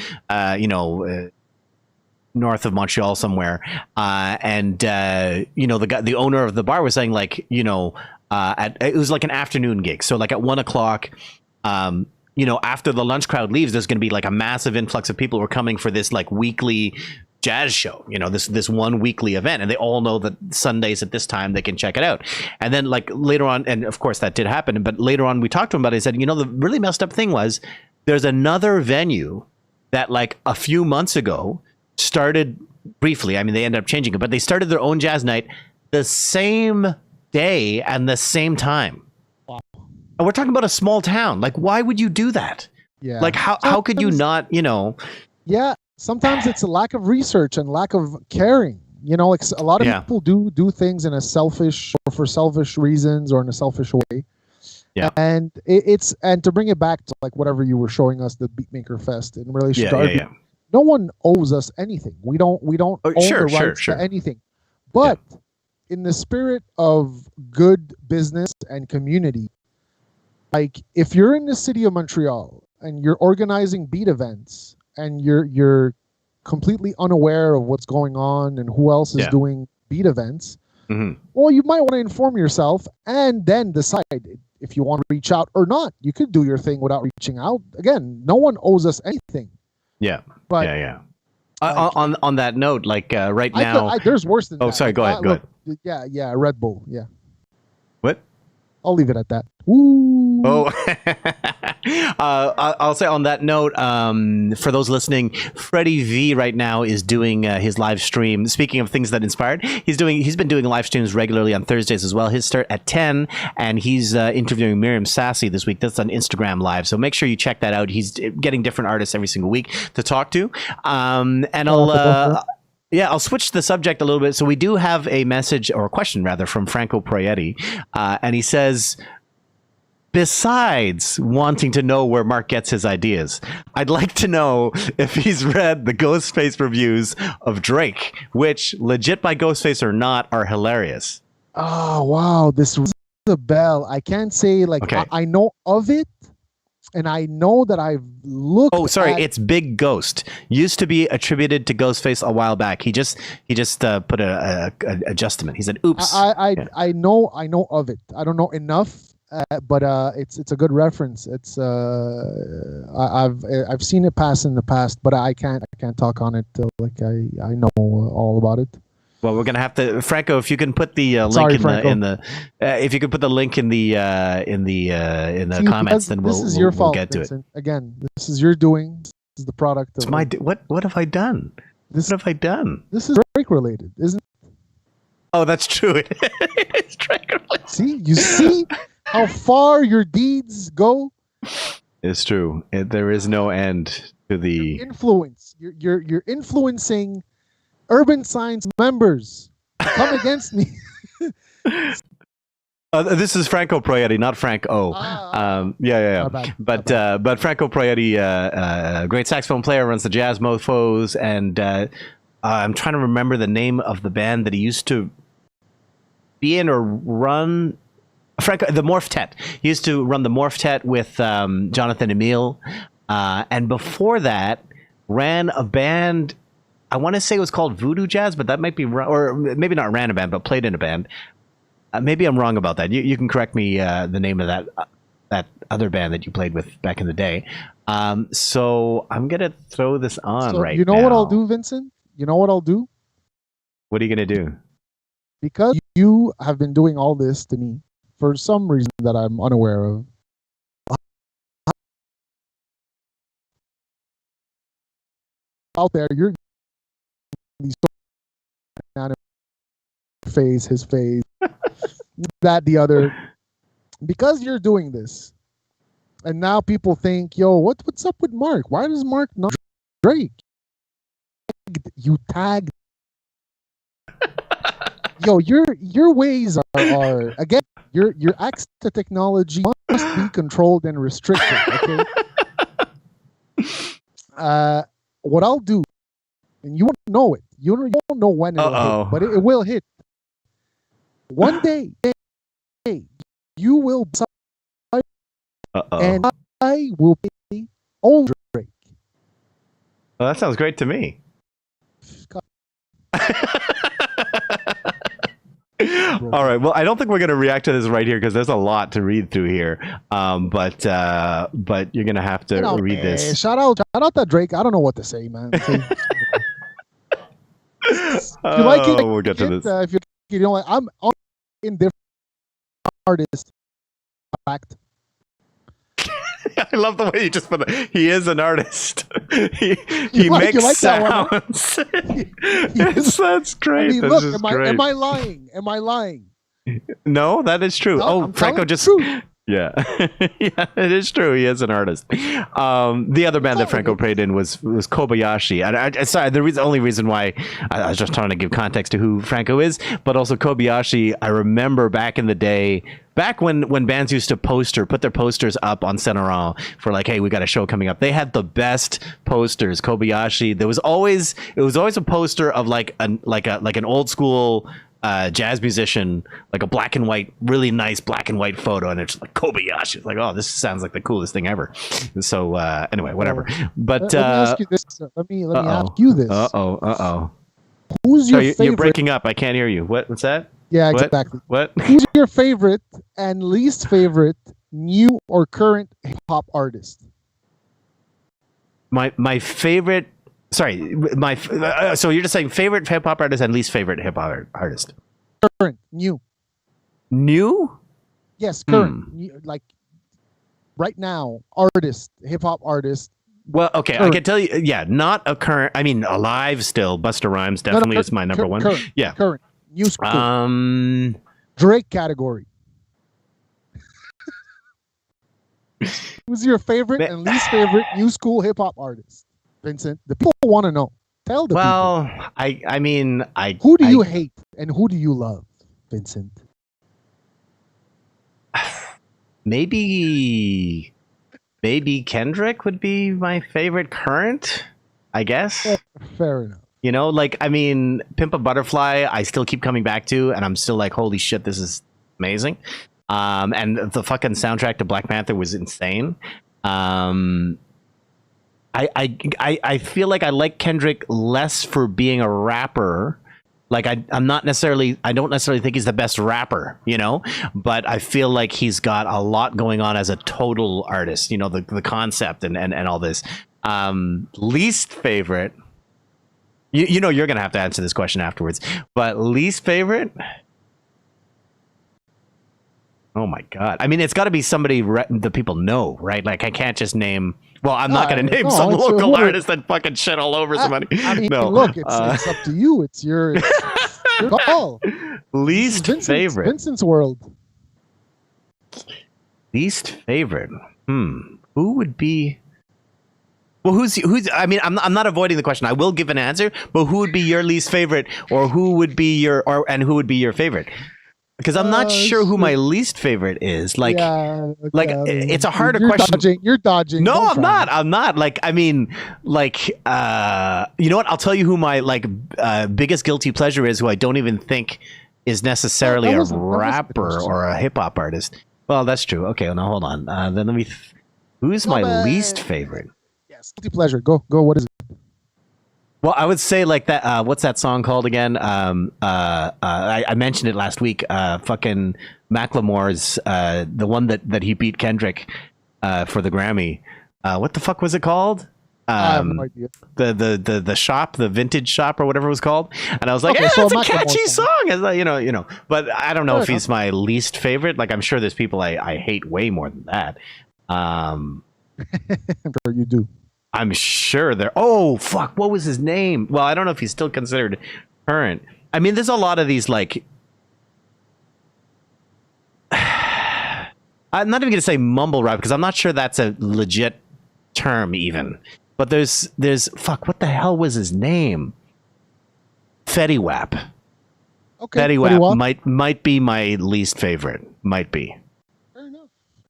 north of Montreal somewhere. The owner of the bar was saying like, it was like an afternoon gig. So like at 1 o'clock, after the lunch crowd leaves, there's going to be like a massive influx of people who are coming for this like weekly jazz show, this one weekly event, and they all know that Sundays at this time they can check it out. And then like later on, and of course that did happen, but later on we talked to him about it. He said, the really messed up thing was there's another venue that like a few months ago started briefly. I mean, they ended up changing it, but they started their own jazz night the same day and the same time. Wow. And we're talking about a small town. Like, why would you do that? Yeah. Like, how could you not, Yeah. Sometimes it's a lack of research and lack of caring. Like a lot of people do things in a selfish or for selfish reasons or in a selfish way. Yeah. And and to bring it back to like whatever you were showing us, the Beatmaker Fest in relation to our no one owes us anything. We don't own the rights to anything. But in the spirit of good business and community, like if you're in the city of Montreal and you're organizing beat events and you're completely unaware of what's going on and who else is doing beat events, well, you might want to inform yourself and then decide if you want to reach out or not. You could do your thing without reaching out. Again, no one owes us anything. Yeah. But on that note, like right now, there's worse than that. Oh, sorry. Go ahead. Yeah. Red Bull. Yeah. What? I'll leave it at that. Ooh. Oh, I'll say on that note, for those listening, Freddie V right now is doing his live stream. Speaking of things that inspired, he's been doing live streams regularly on Thursdays as well. His start at 10, and he's interviewing Miriam Sassy this week. That's on Instagram Live, so make sure you check that out. He's getting different artists every single week to talk to, and I'll switch the subject a little bit. So we do have a message, or a question rather, from Franco Proietti, and he says, besides wanting to know where Mark gets his ideas, I'd like to know if he's read the Ghostface reviews of Drake, which, legit by Ghostface or not, are hilarious. Oh, wow. This rings a bell. I can't say, like, I know of it, and I know that I've looked it's Big Ghost. Used to be attributed to Ghostface a while back. He just put a adjustment. He said, oops. I know of it. I don't know enough. But it's a good reference. It's I've seen it pass in the past, but I can't talk on it like I know all about it. Well, we're gonna have to, Franco, if you can put the link if you could put the link in the comments, then we'll get to Vincent. Again, this is your doing. This is the product. It's what have I done? What have I done? This is Drake related, isn't it? Oh, that's true. It's Drake related. See, you see how far your deeds go. It's true. There is no end to the influence. You're influencing Urban Science members to come against me. This is Franco Proietti, not Frank O. But Franco Proietti, great saxophone player, runs the Jazz Mofos, and I'm trying to remember the name of the band that he used to be in or run. Franco, the Morph-Tet. He used to run the Morph-Tet with Jonathan Emile, and before that ran a band. I want to say it was called Voodoo Jazz, but that might be wrong, or maybe not ran a band, but played in a band. Maybe I'm wrong about that. You can correct me the name of that other band that you played with back in the day. So I'm gonna throw this on right now. You know what I'll do, Vincent? You know what I'll do? What are you gonna do? Because you have been doing all this to me for some reason that I'm unaware of. Out there, you're phase, his phase, that, the other. Because you're doing this, and now people think, yo, what's up with Mark? Why does Mark not Drake? You tagged. Yo, your ways are again, your access to technology must be controlled and restricted. Okay. What I'll do, and you won't know it. You don't know when it'll hit, but it will hit. One day, you will and I will pay only Drake. Well, that sounds great to me. All right. Well, I don't think we're going to react to this right here because there's a lot to read through here. But you're going to have to read this. Shout out that Drake. I don't know what to say, man. If you like it, we'll get to this. If you don't like, I'm indifferent artist. Fact. I love the way you just put it. He is an artist. he makes sounds. Yes, that's great. I mean, that's look, am I lying? Am I lying? No, that is true. No, Franco just... Yeah. Yeah, it is true. He is an artist. The other band that Franco played in was Kobayashi. And sorry, the only reason why I was just trying to give context to who Franco is, but also Kobayashi. I remember back in the day, back when bands used to put their posters up on Saint Laurent for like, hey, we got a show coming up. They had the best posters. Kobayashi. It was always a poster of like an old school jazz musician, like a black and white, really nice black and white photo, and it's just like Kobayashi. It's like, oh, this sounds like the coolest thing ever. So anyway, whatever. But let me ask you this. Let me ask you this. Who's your favorite? You're breaking up. I can't hear you. What's that? Yeah, exactly. What? Who's your favorite and least favorite new or current hip hop artist? My favorite. Sorry, so you're just saying favorite hip hop artist and least favorite hip hop artist? Current, new. New? Yes, current. New, like right now, artist, hip hop artist. Well, okay, current. I can tell you, yeah, not a current. I mean, alive still. Busta Rhymes definitely is my number one. Current, yeah, current, new school. Drake category. Who's your favorite and least favorite new school hip hop artist? Vincent, the people want to know. Tell the people. I mean, who do you hate and who do you love, Vincent? Maybe Kendrick would be my favorite current, I guess. Fair enough. You know, like, I mean, Pimp a Butterfly, I still keep coming back to, and I'm still like, holy shit, this is amazing. And the fucking soundtrack to Black Panther was insane. I feel like I like Kendrick less for being a rapper. Like I don't necessarily think he's the best rapper, you know, but I feel like he's got a lot going on as a total artist, you know, the concept and all this. Least favorite, you know, you're going to have to answer this question afterwards, but least favorite. Oh my God. I mean, it's got to be somebody that people know, right? Like I can't just name. Well, I'm not going to name some local artist that fucking shit all over somebody. I mean, no. Look, it's up to you. It's your call. Least favorite. Vincent's world. Least favorite. Who would be? Well, who's? I mean, I'm not avoiding the question. I will give an answer. But who would be your least favorite, or who would be your, and who would be your favorite? Because I'm not sure who my least favorite is. Like, it's a harder question. You're dodging. No, I'm not. I'm not. Like, I mean, like, you know what? I'll tell you who my biggest guilty pleasure is. Who I don't even think is necessarily a rapper or a hip hop artist. Well, that's true. Okay, now hold on. Then let me. Who's my least favorite? Yes, guilty pleasure. Go. What is it? Well, I would say like that. What's that song called again? I mentioned it last week. Fucking Macklemore's, the one that he beat Kendrick for the Grammy. What the fuck was it called? I have no idea. The shop, the vintage shop, or whatever it was called. And I was like, okay, that's a catchy song. It's like, you know. But I don't know if he's my least favorite. Like I'm sure there's people I hate way more than that. I'm sure you do. I'm sure there. Oh fuck! What was his name? Well, I don't know if he's still considered current. I mean, there's a lot of these like. I'm not even gonna say mumble rap because I'm not sure that's a legit term even. But there's fuck. What the hell was his name? Fetty Wap. Okay. Fetty Wap might be my least favorite. Might be. Fair enough.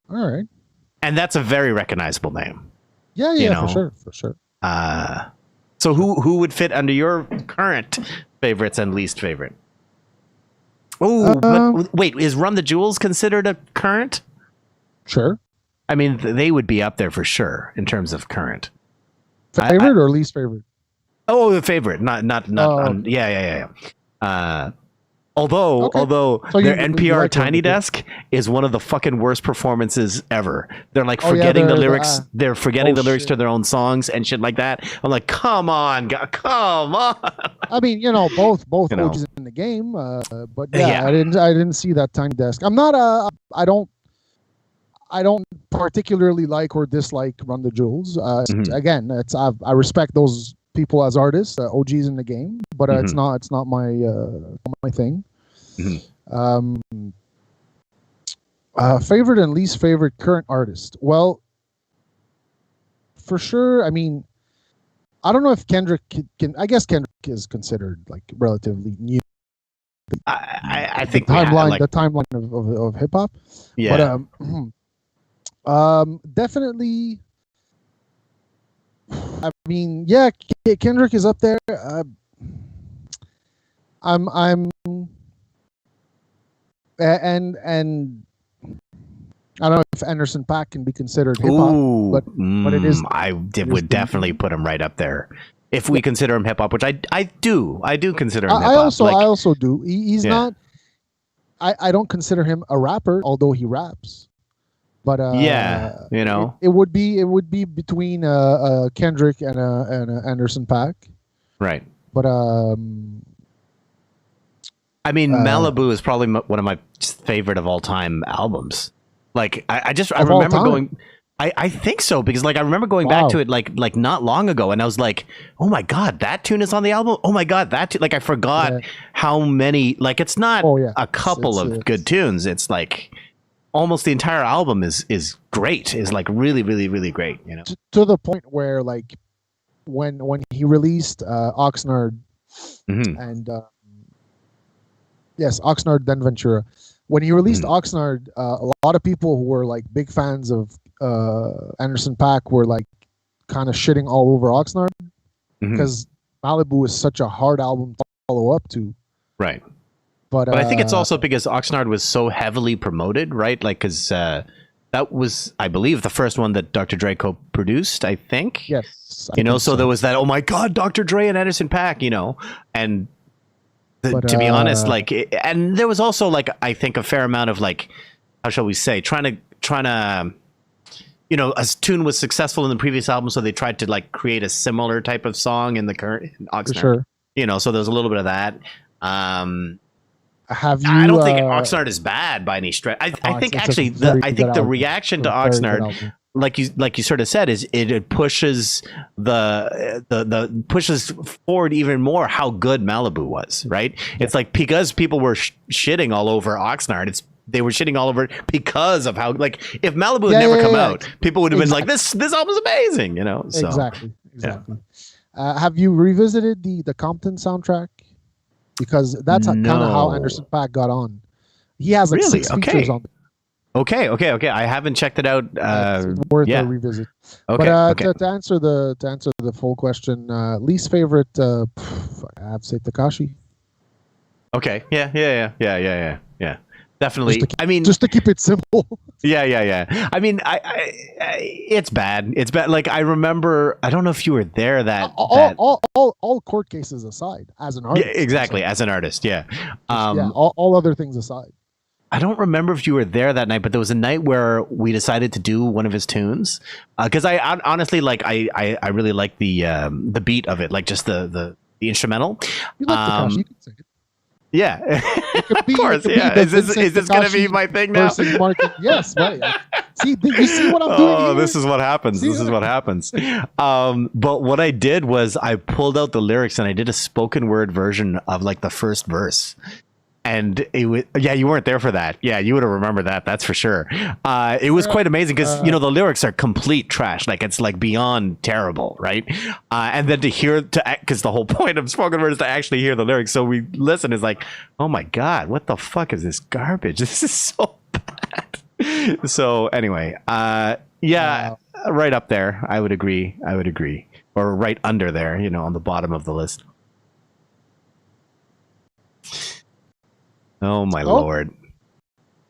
All right. And that's a very recognizable name. Yeah, you know? for sure. So who would fit under your current favorites and least favorite? Oh, but wait, is Run the Jewels considered a current? Sure. I mean, they would be up there for sure in terms of current. Favorite or least favorite? Oh, the favorite, not. Yeah. Although So their you NPR like Tiny it. Desk is one of the fucking worst performances ever. They're like Oh, yeah, forgetting the they're- lyrics. They're forgetting oh, the lyrics shit. to their own songs and shit like that. I'm like, come on, come on. I mean, both You know. OGs in the game, but Yeah. I didn't see that Tiny Desk. I'm not I don't particularly like or dislike Run the Jewels. Mhm. Again, I respect those people as artists, OGs in the game, but it's not my thing. Mhm. Favorite and least favorite current artist. Well, for sure. I mean, I don't know if Kendrick can. I guess Kendrick is considered like relatively new. I think the timeline, like, the timeline of hip hop. yeah. But definitely. I mean, yeah, Kendrick is up there. I'm and I don't know if Anderson .Paak can be considered hip hop, Ooh, but it is. would definitely put him right up there if we consider him hip hop, which I do consider him hip I hop. also do. He's not. I don't consider him a rapper, although he raps. But it would be between Kendrick and Anderson .Paak. Right. But I mean, Malibu is probably one of my favorite of all time albums. Like I remember going. I think so, because like I remember going back to it like not long ago, and I was like, oh my god, that tune is on the album. Oh my god, that tune. Like I forgot how many. Like it's not a couple of good tunes. It's like almost the entire album is great. Is like really great. You know, to the point where like when he released Oxnard and yes, Oxnard then Ventura. When he released Oxnard, a lot of people who were like big fans of Anderson .Paak were like kind of shitting all over Oxnard because Malibu is such a hard album to follow up to. Right. But I think it's also because Oxnard was so heavily promoted, right? Like, because that was, I believe, the first one that Dr. Dre co-produced, I think. Yes. So there was that, oh my God, Dr. Dre and Anderson .Paak, and to be honest, like, and there was also like, I think a fair amount of like, how shall we say, trying to, a tune was successful in the previous album, so they tried to like create a similar type of song in the current Oxnard. For sure. So there's a little bit of that. Have you? I don't think Oxnard is bad by any stretch. I think actually the reaction to Oxnard, like you sort of said, is it pushes the pushes forward even more how good Malibu was, right? It's like because people were shitting all over Oxnard, they were shitting all over it because of how, like, if Malibu had never come out, people would have been like, this album's amazing, So, exactly. Have you revisited the Compton soundtrack? Because that's kind of how Anderson .Paak got on. He has like 6 features on it. Okay. I haven't checked it out. It's worth a revisit. Okay. But to answer the full question, least favorite, I have to say Tekashi. Okay. Yeah. Definitely. Just to keep it simple. Yeah. I mean, it's bad. It's bad. Like I remember, I don't know if you were there all court cases aside, as an artist. Yeah, exactly. As an artist, yeah. All other things aside. I don't remember if you were there that night, but there was a night where we decided to do one of his tunes because I honestly like I really like the beat of it, like just the instrumental. You like Tekashi, you can sing it. Yeah, of course. Yeah, is this going to be my thing now? Yes, right. See, you see what I'm doing? Oh, this is what happens. But what I did was I pulled out the lyrics and I did a spoken word version of like the first verse. And it was, you weren't there for that. Yeah, you would have remembered that. That's for sure. It was quite amazing because, the lyrics are complete trash. Like it's like beyond terrible, right? And then because the whole point of spoken word is to actually hear the lyrics. So we listen, it's like, oh my God, what the fuck is this garbage? This is so bad. So anyway, right up there. I would agree. Or right under there, on the bottom of the list. Oh my lord.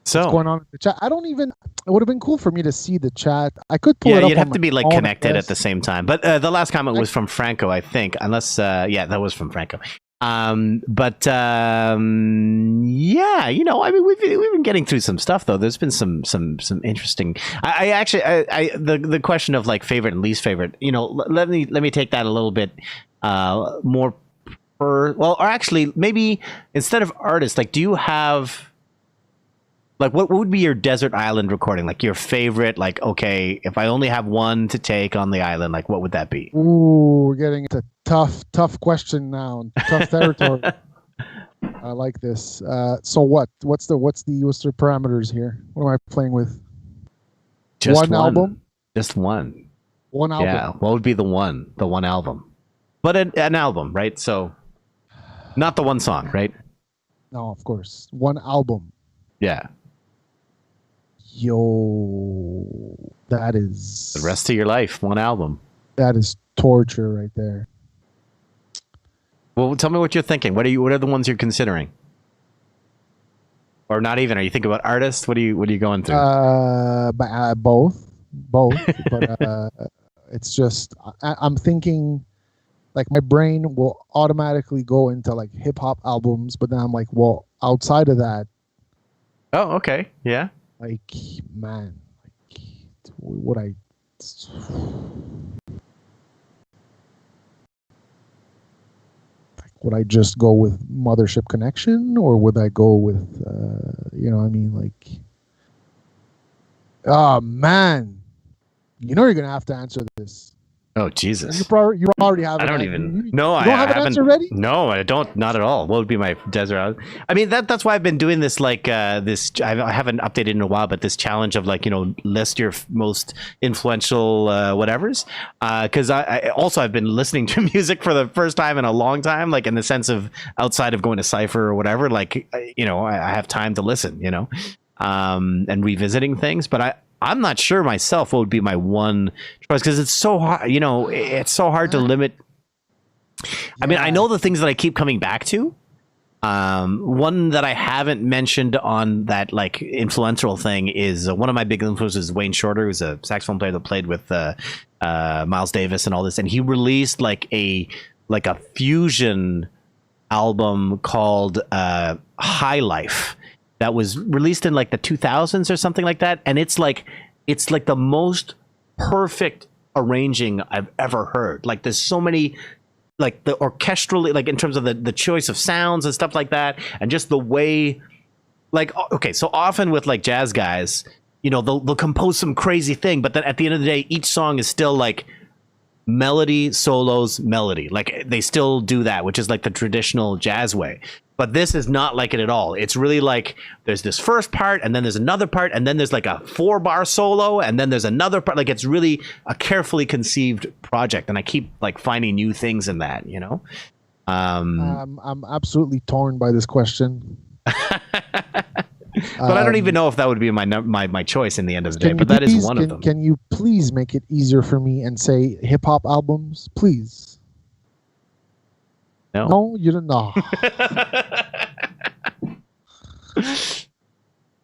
So what's going on in the chat? I don't even. It would have been cool for me to see the chat. I could pull it up. You'd have on to be my like phone, connected I at the guess. same time. But the last comment was from Franco, I think. Unless, that was from Franco. Yeah, you know, I mean, we've been getting through some stuff though. There's been some interesting. I actually, the question of like favorite and least favorite. You know, let me take that a little bit more. Or actually, maybe instead of artists, like, do you have like what would be your desert island recording? Like your favorite? Like, okay, if I only have one to take on the island, like what would that be? Ooh, we're getting into tough question now, tough territory. I like this. So what's the parameters here? What am I playing with? Just one album? Just one. One album. Yeah. What would be the one album? But an album, right? So not the one song, right? No, of course. One album. Yeah. Yo, that is The rest of your life, one album. That is torture right there. Well, tell me what you're thinking. What are the ones you're considering? Or not even? Are you thinking about artists? What are you going through? Both. But it's just I'm thinking like my brain will automatically go into like hip hop albums, but then I'm like, well, outside of that. Oh, okay. Yeah. Like, man, like, would I? Would I just go with Mothership Connection, or would I go with, you know, what I mean, like, oh man, you know, you're gonna have to answer this. Oh Jesus! You already have. I don't even. No, I don't have an answer ready. No, I don't. Not at all. What would be my desert island? I mean, that's why I've been doing this. Like this, I haven't updated in a while, but this challenge of like, you know, list your most influential whatevers. Because I've been listening to music for the first time in a long time, like in the sense of outside of going to Cypher or whatever. Like, you know, I have time to listen. You know, and revisiting things, but I'm not sure myself what would be my one choice, because it's so hard, you know, it's so hard to limit. I mean, I know the things that I keep coming back to. One that I haven't mentioned on that like influential thing is one of my big influences is Wayne Shorter, who's a saxophone player that played with Miles Davis and all this. And he released like a fusion album called High Life. That was released in like the 2000s or something like that, and it's like the most perfect arranging I've ever heard. Like there's so many, like the orchestrally, like in terms of the choice of sounds and stuff like that, and just the way, like, okay, so often with like jazz guys, you know, they'll compose some crazy thing, but then at the end of the day, each song is still like melody, solos, melody. Like they still do that, which is like the traditional jazz way. But this is not like it at all. It's really like there's this first part, and then there's another part, and then there's like a 4-bar solo, and then there's another part. Like it's really a carefully conceived project, and I keep like finding new things in that, you know. I'm absolutely torn by this question. But I don't even know if that would be my choice in the end of the day. But that is one of them. Can you please make it easier for me and say hip hop albums, please? No, you don't know.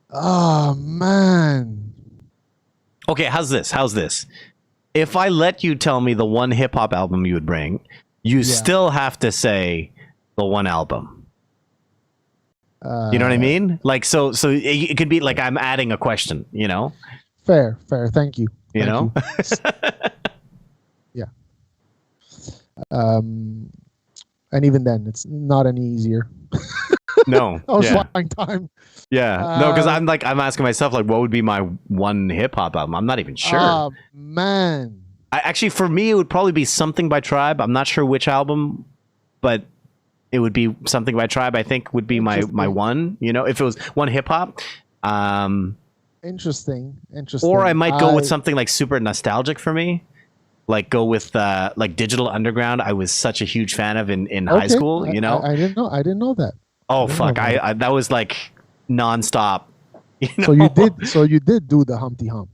Oh man. Okay, how's this? If I let you tell me the one hip hop album you would bring, you still have to say the one album. You know what I mean? Like so it could be like I'm adding a question, you know? Fair. Thank you. You know? Yeah. And even then, it's not any easier. No. I was flying time. Yeah. No, because I'm asking myself, like, what would be my one hip hop album? I'm not even sure. Oh, man. Actually, for me, it would probably be Something by Tribe. I'm not sure which album, but it would be Something by Tribe, I think, would be my one, you know, if it was one hip hop. Interesting. Or I might go with something like super nostalgic for me. Like go with like Digital Underground. I was such a huge fan of in high school, you know. I didn't know that. Oh fuck! I that was like nonstop. You know? So you did do the Humpty Hump.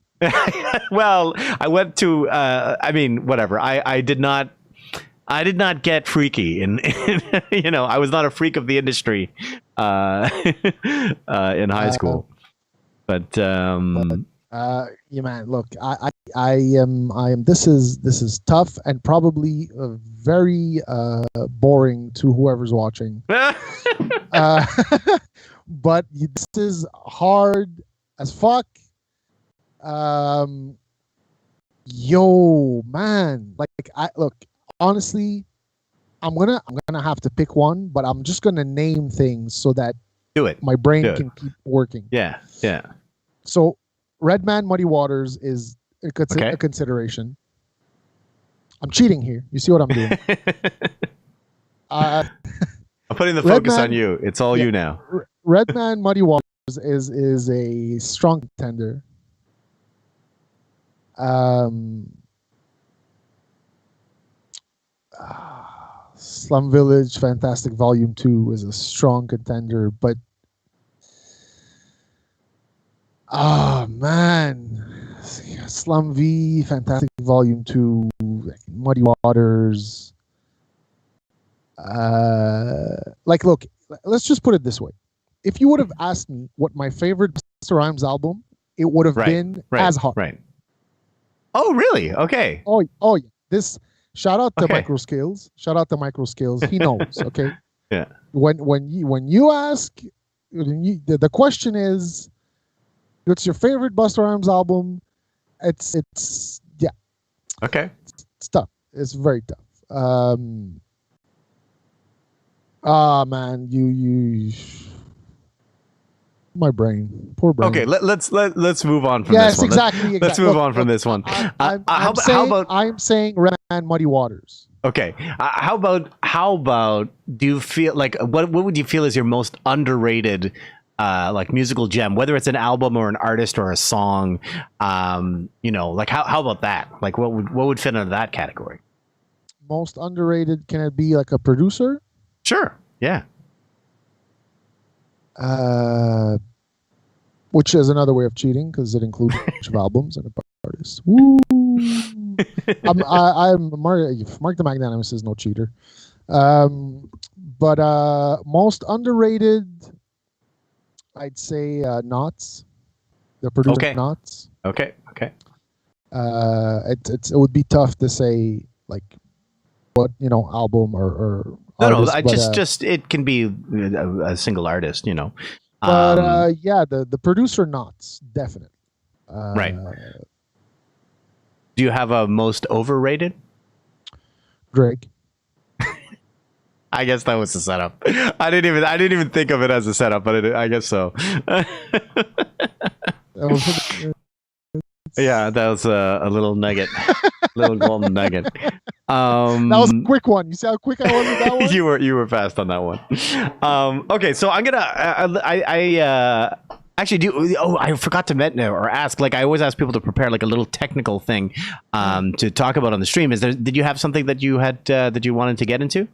Well, I went to I mean, whatever. I did not I did not get freaky, and I was not a freak of the industry in high school. But yeah, man, look, I am. This is tough and probably very boring to whoever's watching. But this is hard as fuck. Yo, man, look, honestly, I'm gonna have to pick one, but I'm just gonna name things so that my brain can keep working. Yeah. So, Redman Muddy Waters is a consideration. I'm cheating here. You see what I'm doing? I'm putting the focus on you. It's all you now. Redman Muddy Waters is a strong contender. Slum Village Fantastic Volume 2 is a strong contender, but man, Slum V Fantastic Volume 2, Muddy Waters. Look, let's just put it this way. If you would have asked me what my favorite Busta Rhymes album, it would have been As Hard. Right. Oh, really? Okay. Oh, yeah. This shout out to Micro Skills. Shout out to Micro Skills. He knows. Okay. Yeah. When you ask, the question is, what's your favorite Busta Rhymes album? It's yeah. Okay. It's tough. It's very tough. Man, you. My brain, poor brain. Okay, let's move on from this one. Exactly. Let's move on from this one. I'm saying Redman Muddy Waters. Okay. How about? Do you feel like what would you feel is your most underrated musical gem? Whether it's an album or an artist or a song, how about that? Like what would fit into that category? Most underrated? Can it be like a producer? Sure. Yeah. Which is another way of cheating because it includes a bunch of albums and a bunch of artists. Woo! I'm Mark the Magnanimous is no cheater. But most underrated, I'd say Knots, the producer Knots. Okay. It would be tough to say like what album or artist, no. Just it can be a single artist, But the producer Knots definitely. Right. Do you have a most overrated? Drake. I guess that was the setup. I didn't even think of it as a setup, but I guess so. Yeah, that was a little nugget, little golden nugget. That was a quick one. You see how quick I was with that one? you were fast on that one. Okay, so I'm gonna actually do. Oh, I forgot to ask. Like I always ask people to prepare like a little technical thing to talk about on the stream. Did you have something that you had that you wanted to get into?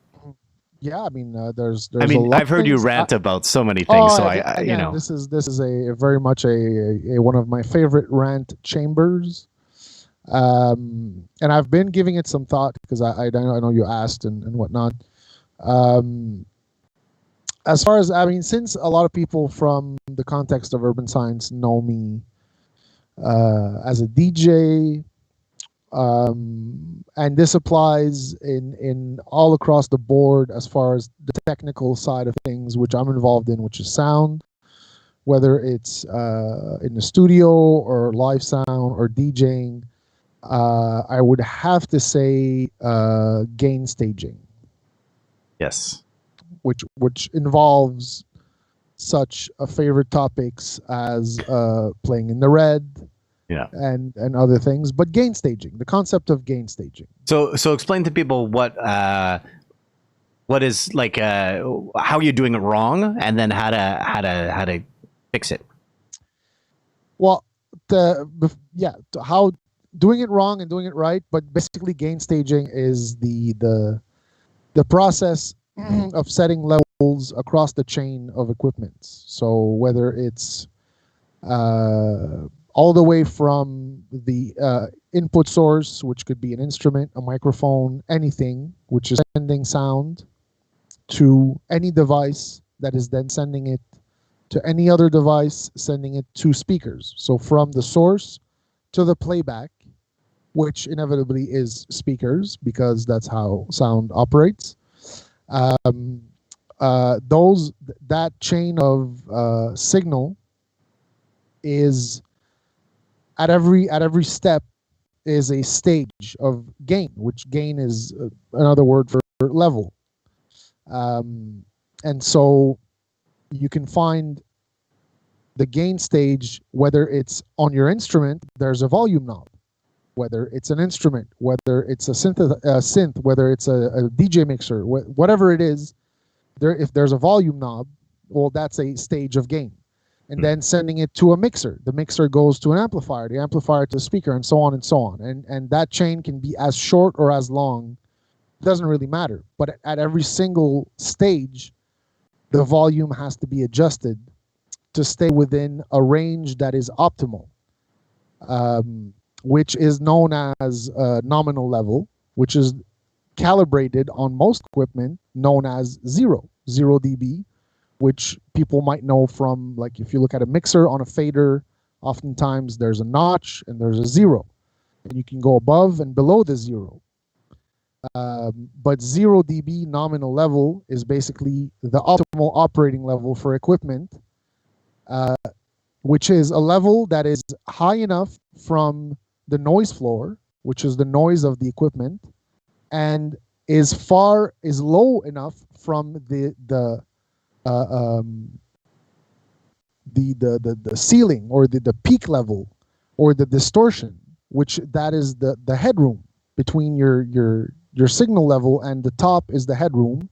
Yeah, I mean, there's. I've heard you rant about so many things, so this is a very much a one of my favorite rant chambers, and I've been giving it some thought because I know you asked and whatnot. As far as since a lot of people from the context of urban science know me as a DJ. And this applies in all across the board as far as the technical side of things, which I'm involved in, which is sound, whether it's in the studio or live sound or DJing. I would have to say gain staging. Yes. Which involves such favorite topics as playing in the red. Yeah, and other things, but gain staging, the concept of gain staging. So explain to people what is like how you're doing it wrong, and then how to fix it. Well, how doing it wrong and doing it right, but basically gain staging is the process of setting levels across the chain of equipments. So whether it's all the way from the input source, which could be an instrument, a microphone, anything, which is sending sound to any device that is then sending it to any other device, sending it to speakers. So from the source to the playback, which inevitably is speakers because that's how sound operates. That chain of signal is at every step is a stage of gain, which gain is another word for level. And so you can find the gain stage, whether it's on your instrument, there's a volume knob. Whether it's an instrument, whether it's a synth, whether it's a DJ mixer, whatever it is, if there's a volume knob, well, that's a stage of gain. And then sending it to a mixer. The mixer goes to an amplifier, the amplifier to a speaker, and so on and so on. And that chain can be as short or as long. It doesn't really matter. But at every single stage, the volume has to be adjusted to stay within a range that is optimal. Which is known as nominal level, which is calibrated on most equipment, known as 0 dB, which people might know from, like, if you look at a mixer on a fader, oftentimes there's a notch and there's a 0. And you can go above and below the 0. But 0 dB nominal level is basically the optimal operating level for equipment, which is a level that is high enough from the noise floor, which is the noise of the equipment, and is low enough from the ceiling or the peak level or the distortion, which that is the headroom between your signal level and the top is the headroom,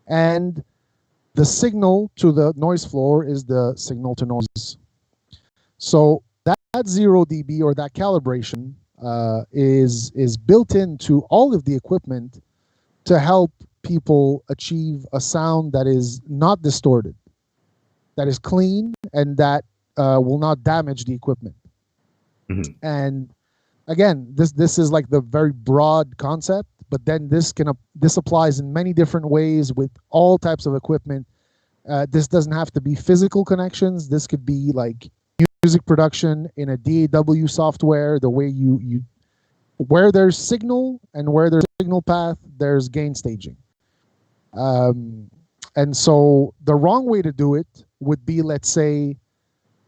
and the signal to the noise floor is the signal to noise. So that 0 dB or that calibration is built into all of the equipment to help people achieve a sound that is not distorted, that is clean, and that will not damage the equipment. Mm-hmm. And again, this is like the very broad concept, but then this applies in many different ways with all types of equipment. This doesn't have to be physical connections. This could be like music production in a DAW software, the way you where there's signal and where there's signal path, there's gain staging. And so the wrong way to do it would be, let's say,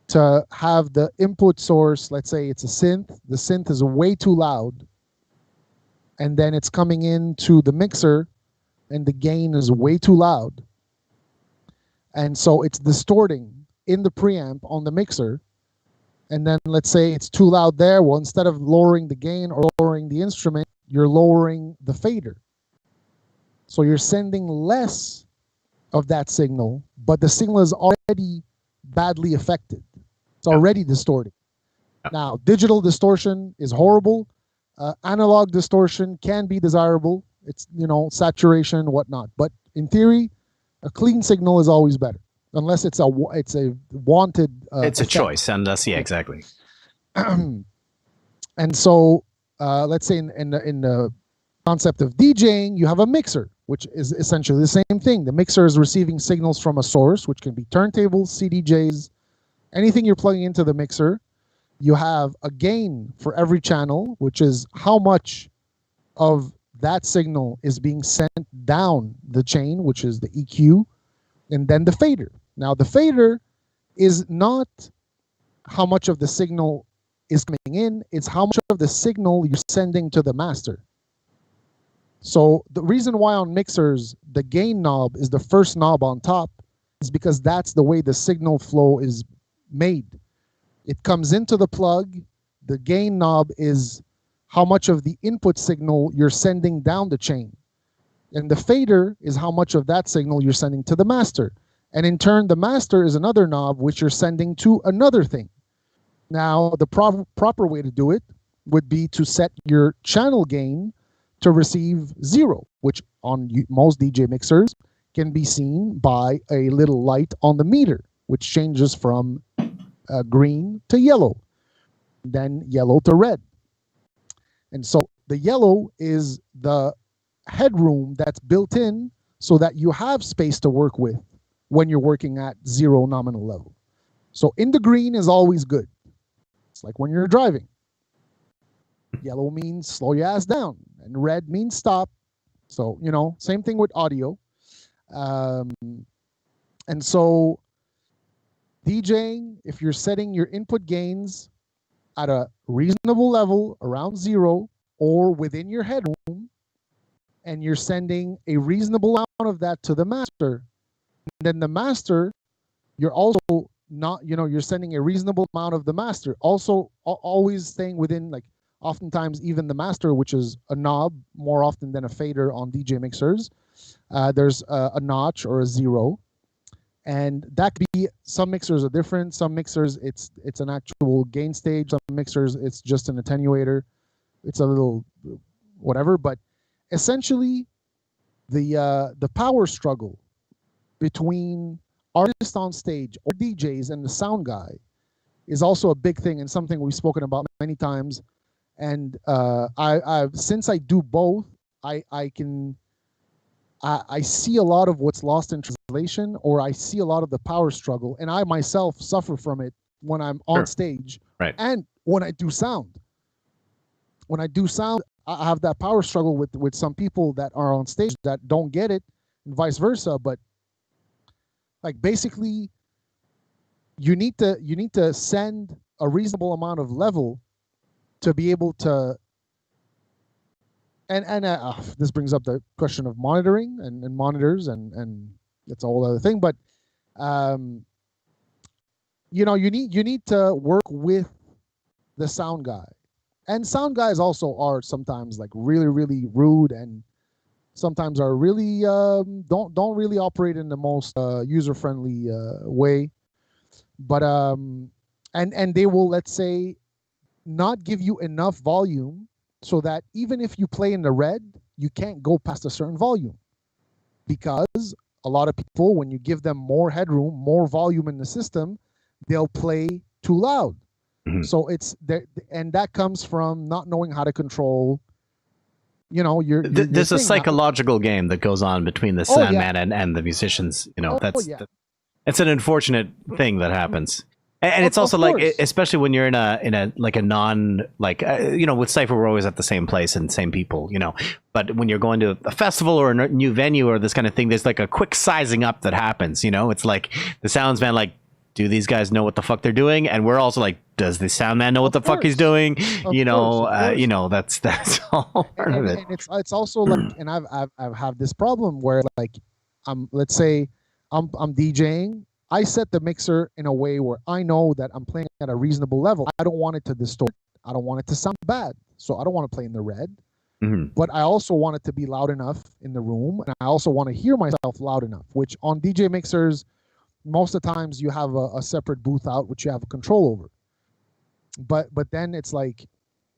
to have the input source, let's say it's a synth, the synth is way too loud, and then it's coming into the mixer and the gain is way too loud. And so it's distorting in the preamp on the mixer. And then let's say it's too loud there. Well, instead of lowering the gain or lowering the instrument, you're lowering the fader. So you're sending less of that signal, but the signal is already badly affected. It's already distorting. Now, digital distortion is horrible. Analog distortion can be desirable. It's, saturation, whatnot. But in theory, a clean signal is always better. Unless it's a wanted. It's a choice, unless exactly. And so, let's say in the concept of DJing, you have a mixer, which is essentially the same thing. The mixer is receiving signals from a source, which can be turntables, CDJs, anything you're plugging into the mixer. You have a gain for every channel, which is how much of that signal is being sent down the chain, which is the EQ, and then the fader. Now, the fader is not how much of the signal is coming in, it's how much of the signal you're sending to the master. So the reason why on mixers, the gain knob is the first knob on top is because that's the way the signal flow is made. It comes into the plug, the gain knob is how much of the input signal you're sending down the chain. And the fader is how much of that signal you're sending to the master. And in turn, the master is another knob which you're sending to another thing. Now, the proper way to do it would be to set your channel gain to receive 0, which on most DJ mixers can be seen by a little light on the meter, which changes from green to yellow, then yellow to red. And so the yellow is the headroom that's built in so that you have space to work with when you're working at 0 nominal level. So in the green is always good. It's like when you're driving. Yellow means slow your ass down, and red means stop. So, you know, same thing with audio. And so DJing, if you're setting your input gains at a reasonable level around 0 or within your headroom, and you're sending a reasonable amount of that to the master, then the master, you're also not, you know, you're sending a reasonable amount of the master. Also, always staying within, like, oftentimes even the master, which is a knob more often than a fader on DJ mixers. There's a notch or a 0. And that could be, some mixers are different. Some mixers, it's an actual gain stage. Some mixers, it's just an attenuator. It's a little whatever. But essentially, the power struggle between artists on stage or DJs and the sound guy is also a big thing and something we've spoken about many times. And I've since I do both, I see a lot of what's lost in translation, or I see a lot of the power struggle, and I myself suffer from it when I'm on stage, right? And when I do sound. When I do sound, I have that power struggle with some people that are on stage that don't get it, and vice versa. But like basically, you need to send a reasonable amount of level to be able to. And this brings up the question of monitoring and monitors, and it's a whole other thing. But you know, you need to work with the sound guy, and sound guys also are sometimes like really, really rude, and sometimes are really don't really operate in the most user friendly way. But and they will, let's say, not give you enough volume, so that even if you play in the red, you can't go past a certain volume. Because a lot of people, when you give them more headroom, more volume in the system, they'll play too loud. Mm-hmm. So it's there, and that comes from not knowing how to control, you know, there's a psychological game that goes on between the sound man and the musicians. You know, it's an unfortunate thing that happens. And it's also like, especially when you're in a like a non, like, you know, with Cypher, we're always at the same place and same people, you know, but when you're going to a festival or a new venue or this kind of thing, there's like a quick sizing up that happens, you know. It's like the sounds man, like, do these guys know what the fuck they're doing? And we're also like, does the sound man know what the fuck he's doing? You know, that's all part of it. And it's also like, and I've had this problem where, like, let's say I'm DJing. I set the mixer in a way where I know that I'm playing at a reasonable level. I don't want it to distort. I don't want it to sound bad. So I don't want to play in the red. Mm-hmm. But I also want it to be loud enough in the room. And I also want to hear myself loud enough, which on DJ mixers, most of the times you have a separate booth out, which you have control over. But then it's like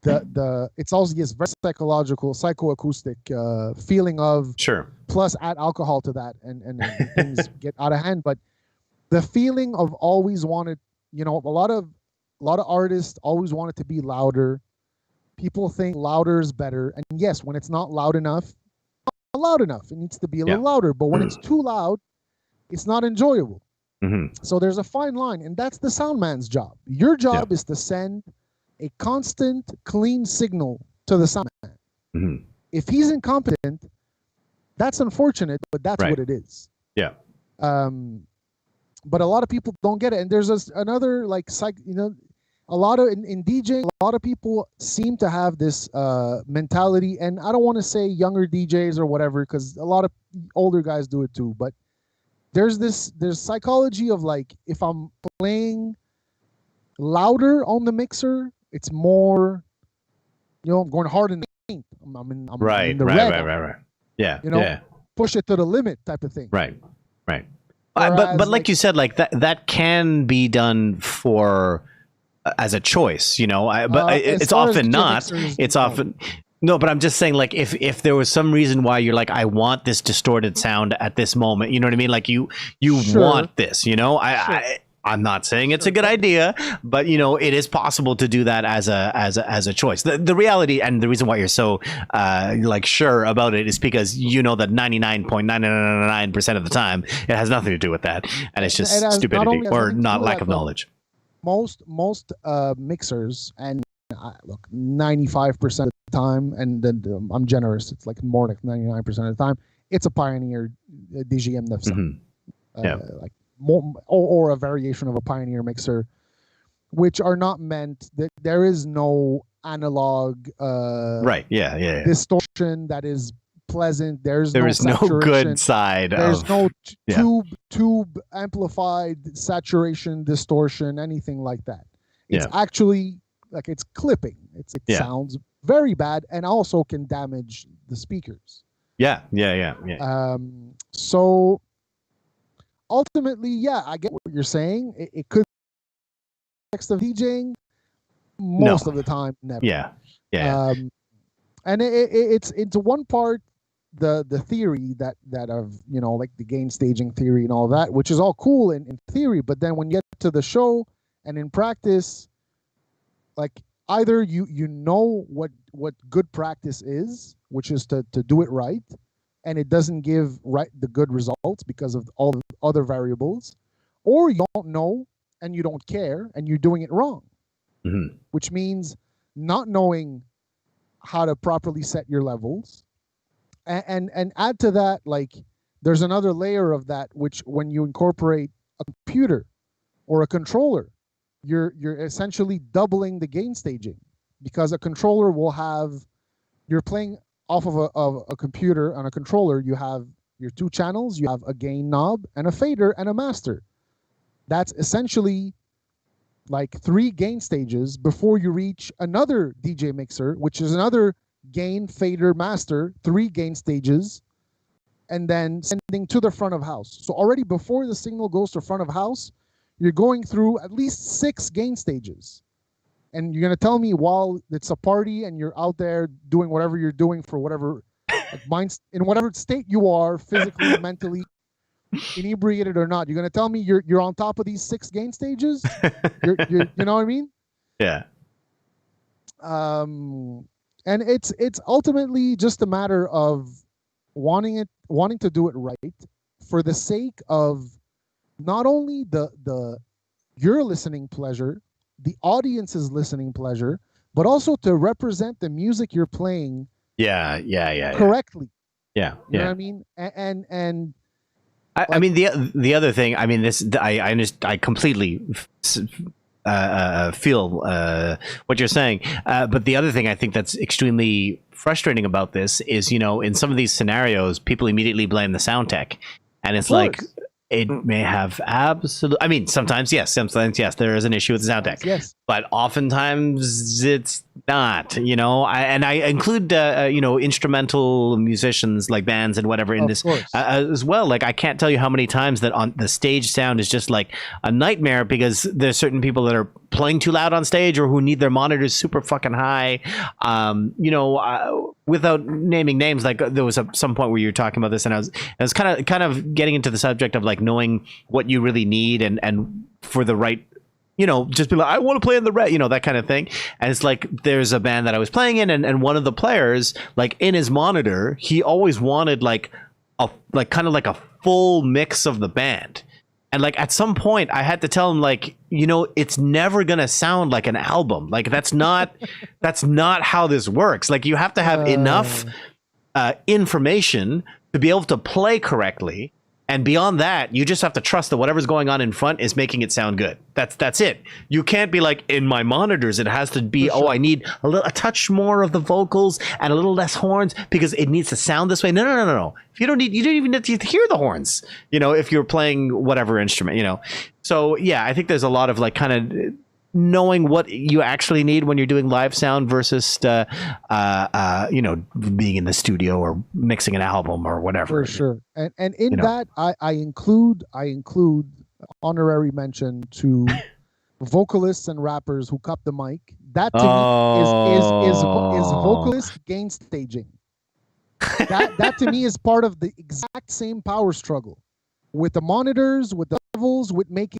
it's also this very psychological, psychoacoustic feeling of plus add alcohol to that and things get out of hand. But the feeling of always wanted, you know, a lot of artists always want it to be louder. People think louder is better. And yes, when it's not loud enough, it needs to be a little louder. But when it's too loud, it's not enjoyable. Mm-hmm. So there's a fine line, and that's the sound man's job. Your job is to send a constant, clean signal to the sound man. Mm-hmm. If he's incompetent, that's unfortunate, but that's what it is. Yeah. But a lot of people don't get it. And there's another, like, you know, a lot of, in DJing, a lot of people seem to have this mentality. And I don't want to say younger DJs or whatever, because a lot of older guys do it too. But there's psychology of, like, if I'm playing louder on the mixer, it's more, you know, I'm going hard in the paint. I'm in the red. Right. Yeah. You know, push it to the limit type of thing. Right. But like you said, like that can be done for as a choice, you know. It's often not. It's often no. But I'm just saying, like, if there was some reason why you're like, I want this distorted sound at this moment, you know what I mean? Like you want this, you know. I'm not saying it's a good idea, but it is possible to do that as a choice. The reality and the reason why you're so sure about it is because that 99.999% of the time it has nothing to do with that, and it's just stupidity or not lack of knowledge. Most mixers, and look, 95% of the time, and then I'm generous, it's like more like 99% of the time, it's a Pioneer DGM 900. Like more or a variation of a Pioneer mixer, which are not meant that there is no analog distortion that is pleasant. There is no good side. There's no tube amplified saturation, distortion, anything like that. It's actually like it's clipping. It sounds very bad and also can damage the speakers. So ultimately, I get what you're saying. It could text of DJing. Most of the time, never. And it's one part the theory that of like the gain staging theory and all that, which is all cool in theory, but then when you get to the show and in practice, like either you know what good practice is, which is to do it right, and it doesn't give the good results because of all the other variables, or you don't know and you don't care and you're doing it wrong, which means not knowing how to properly set your levels, and add to that, like there's another layer of that, which when you incorporate a computer or a controller, you're essentially doubling the gain staging, because a controller will have, you're playing off of a computer. On a controller, you have your two channels, you have a gain knob and a fader and a master. That's essentially like 3 gain stages before you reach another DJ mixer, which is another gain, fader, master, 3 gain stages, and then sending to the front of house. So already before the signal goes to front of house, you're going through at least 6 gain stages. And you're going to tell me while it's a party and you're out there doing whatever you're doing for whatever in whatever state you are, physically, mentally, inebriated or not, you're going to tell me you're on top of these 6 gain stages? You know what I mean? Yeah. And it's ultimately just a matter of wanting to do it right for the sake of not only your listening pleasure, the audience's listening pleasure, but also to represent the music you're playing correctly. You know what I mean? And I mean the other thing, I mean this, I completely feel what you're saying, but the other thing I think that's extremely frustrating about this is, in some of these scenarios, people immediately blame the sound tech, and it's like, it may have I mean, sometimes yes, there is an issue with the sound tech, but oftentimes it's not, I include, instrumental musicians like bands and whatever in this as well. Like, I can't tell you how many times that on the stage sound is just like a nightmare because there's certain people that are playing too loud on stage or who need their monitors super fucking high. Without naming names, like there was some point where you were talking about this, and I was kind of getting into the subject of like knowing what you really need and for the right, just be like, I want to play in the red, that kind of thing. And it's like, there's a band that I was playing in, and one of the players, like in his monitor, he always wanted like a full mix of the band. And like at some point I had to tell him, like, it's never going to sound like an album. Like that's not how this works. Like you have to have enough information to be able to play correctly. And beyond that, you just have to trust that whatever's going on in front is making it sound good. That's it. You can't be like, in my monitors, it has to be, I need a touch more of the vocals and a little less horns because it needs to sound this way. No. You don't even need to hear the horns, if you're playing whatever instrument, So yeah, I think there's a lot of like kind of knowing what you actually need when you're doing live sound versus being in the studio or mixing an album or whatever. For sure. And in that I include honorary mention to vocalists and rappers who cup the mic. That to me is vocalist gain staging. That to me is part of the exact same power struggle with the monitors, with the levels, with making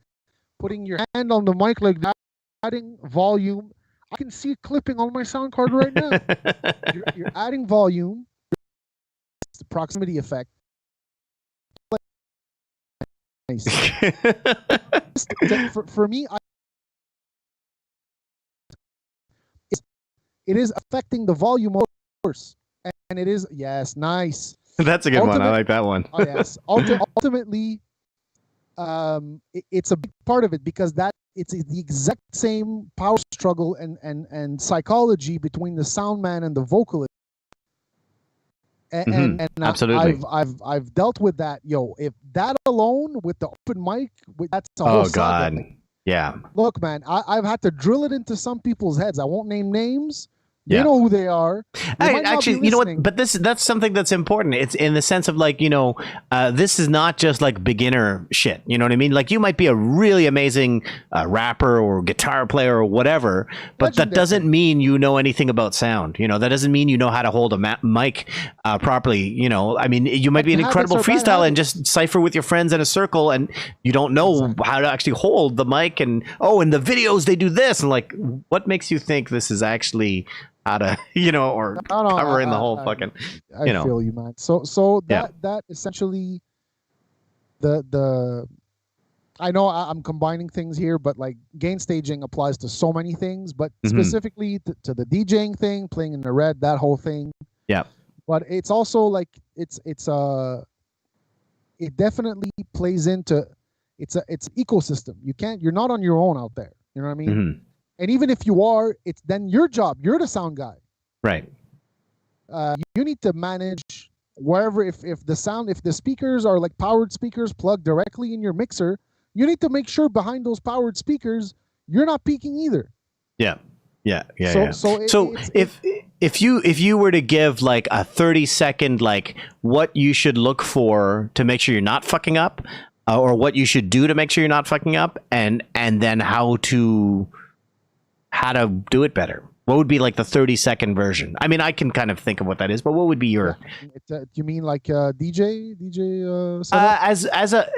putting your hand on the mic like that, adding volume. I can see it clipping on my sound card right now. You're adding volume. It's the proximity effect. Nice. for me, it is affecting the volume, of course, and it is nice. That's a good one. I like that one. Oh, yes. Ultimately, it's a big part of it because it's the exact same power struggle and psychology between the sound man and the vocalist. And absolutely, I've dealt with that. If that alone with the open mic, that's a whole saga. Yeah. Look, man, I've had to drill it into some people's heads. I won't name names. They know who they are. Actually, you know what? But that's something that's important. It's in the sense of like, this is not just like beginner shit. You know what I mean? Like you might be a really amazing rapper or guitar player or whatever, but that doesn't mean you know anything about sound. That doesn't mean you know how to hold a mic properly. I mean, you might be an incredible freestyle and just cipher with your friends in a circle, and you don't know how to actually hold the mic. And in the videos they do this, and like, what makes you think this is actually how to, or covering the whole fucking, I feel you, man. So that essentially the I know I'm combining things here, but like gain staging applies to so many things, but specifically to the DJing thing, playing in the red, that whole thing. Yeah. But it's also like it definitely plays into it's ecosystem. You're not on your own out there. You know what I mean? Mm-hmm. And even if you are, it's then your job. You're the sound guy. Right. You need to manage wherever, if the speakers are like powered speakers plugged directly in your mixer, you need to make sure behind those powered speakers, you're not peaking either. Yeah. So if you were to give like a 30-second, like what you should look for to make sure you're not fucking up, or what you should do to make sure you're not fucking up, and then how to do it better, what would be like the 30-second version? I mean, I can kind of think of what that is, but what would be your? You mean like DJ setup? As a